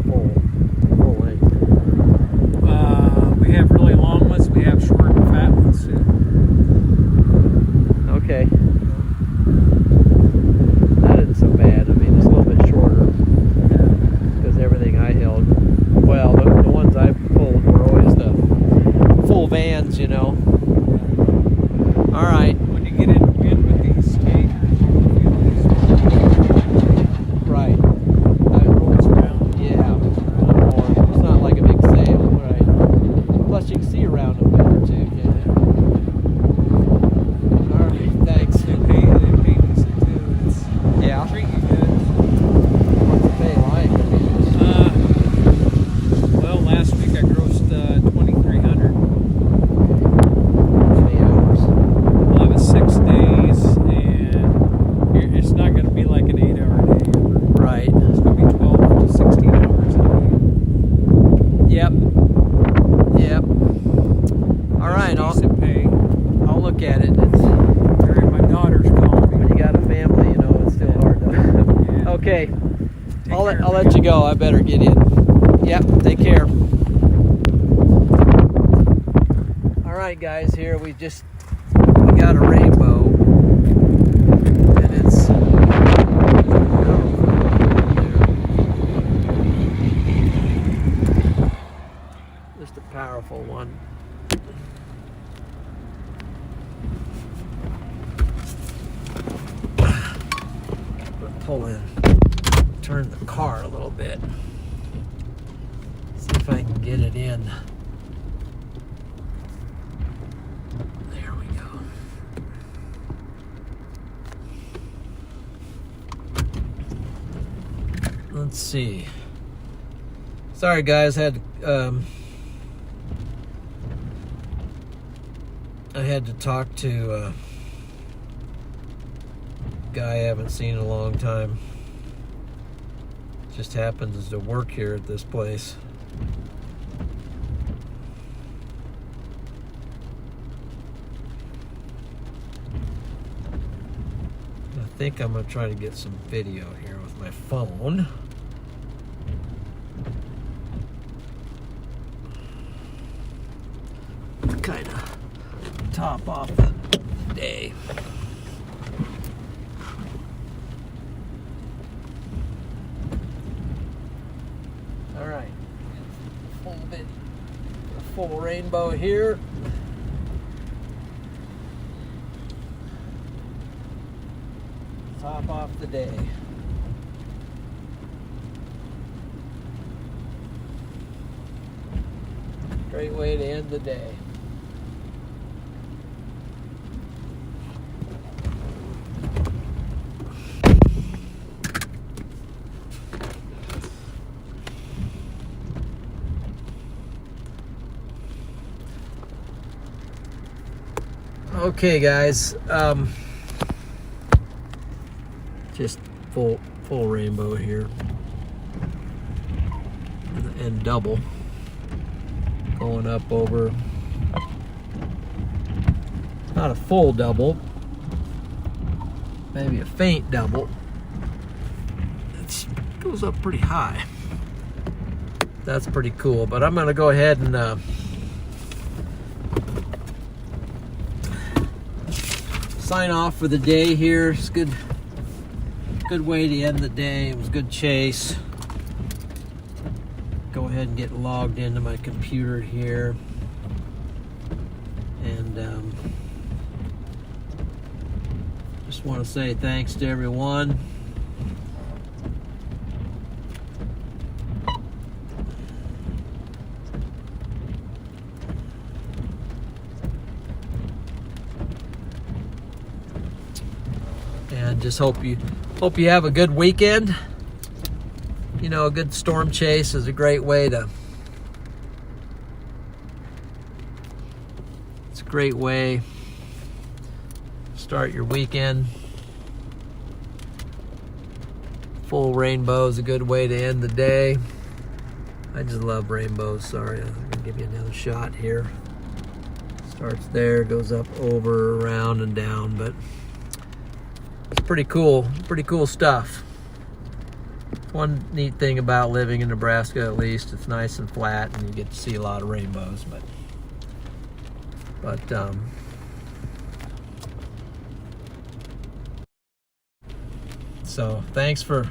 full. I'll let you go. I better get in. Yep, take care. All right, guys, here we got a rainbow, and it's just a powerful one. Pull in, turn the car a little bit, see if I can get it in. There we go. Let's see. Sorry guys, I had to talk to a guy I haven't seen in a long time. Just happens to work here at this place. I think I'm gonna try to get some video here with my phone. Kind of top off the day. All right, a full rainbow here. Top off the day. Great way to end the day. Okay, guys. Just full rainbow here, and double going up over. Not a full double, maybe a faint double. It goes up pretty high. That's pretty cool. But I'm gonna go ahead and sign off for the day here. It's good way to end the day. It was a good chase. Go ahead and get logged into my computer here, and just want to say thanks to everyone. And just hope you have a good weekend. You know, a good storm chase is a great way to. It's a great way to start your weekend. Full rainbow is a good way to end the day. I just love rainbows. Sorry, I'm gonna give you another shot here. Starts there, goes up, over, around, and down, but it's pretty cool stuff. One neat thing about living in Nebraska, at least, it's nice and flat, and you get to see a lot of rainbows. But so thanks for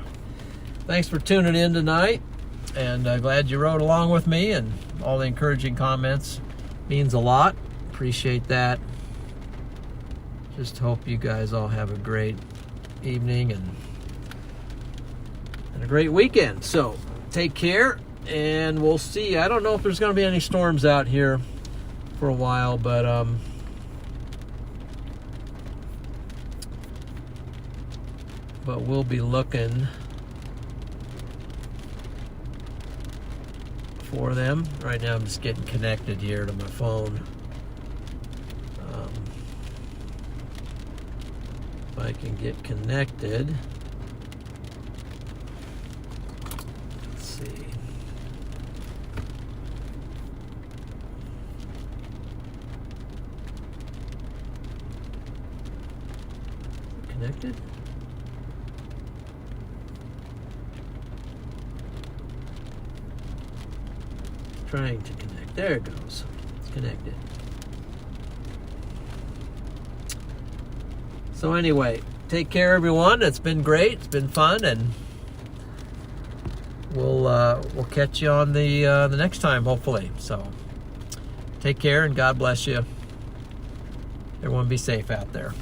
tuning in tonight, and glad you rode along with me, and all the encouraging comments means a lot. Appreciate that. Just hope you guys all have a great evening and a great weekend. So take care, and we'll see. I don't know if there's going to be any storms out here for a while, but we'll be looking for them. Right now I'm just getting connected here to my phone. If I can get connected. Let's see. Connected? Trying to connect. There it goes. It's connected. So anyway, take care, everyone. It's been great. It's been fun, and we'll catch you on the next time, hopefully. So take care, and God bless you. Everyone be safe out there.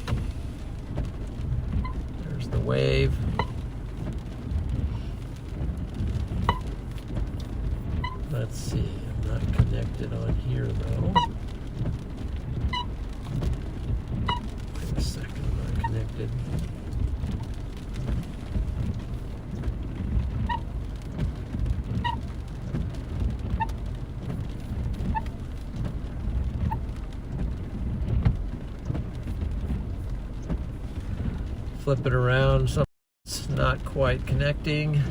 There's the wave. Let's see. I'm not connected on here, though. Wait a second. I'm not connected. Flip it around. Something's not quite connecting.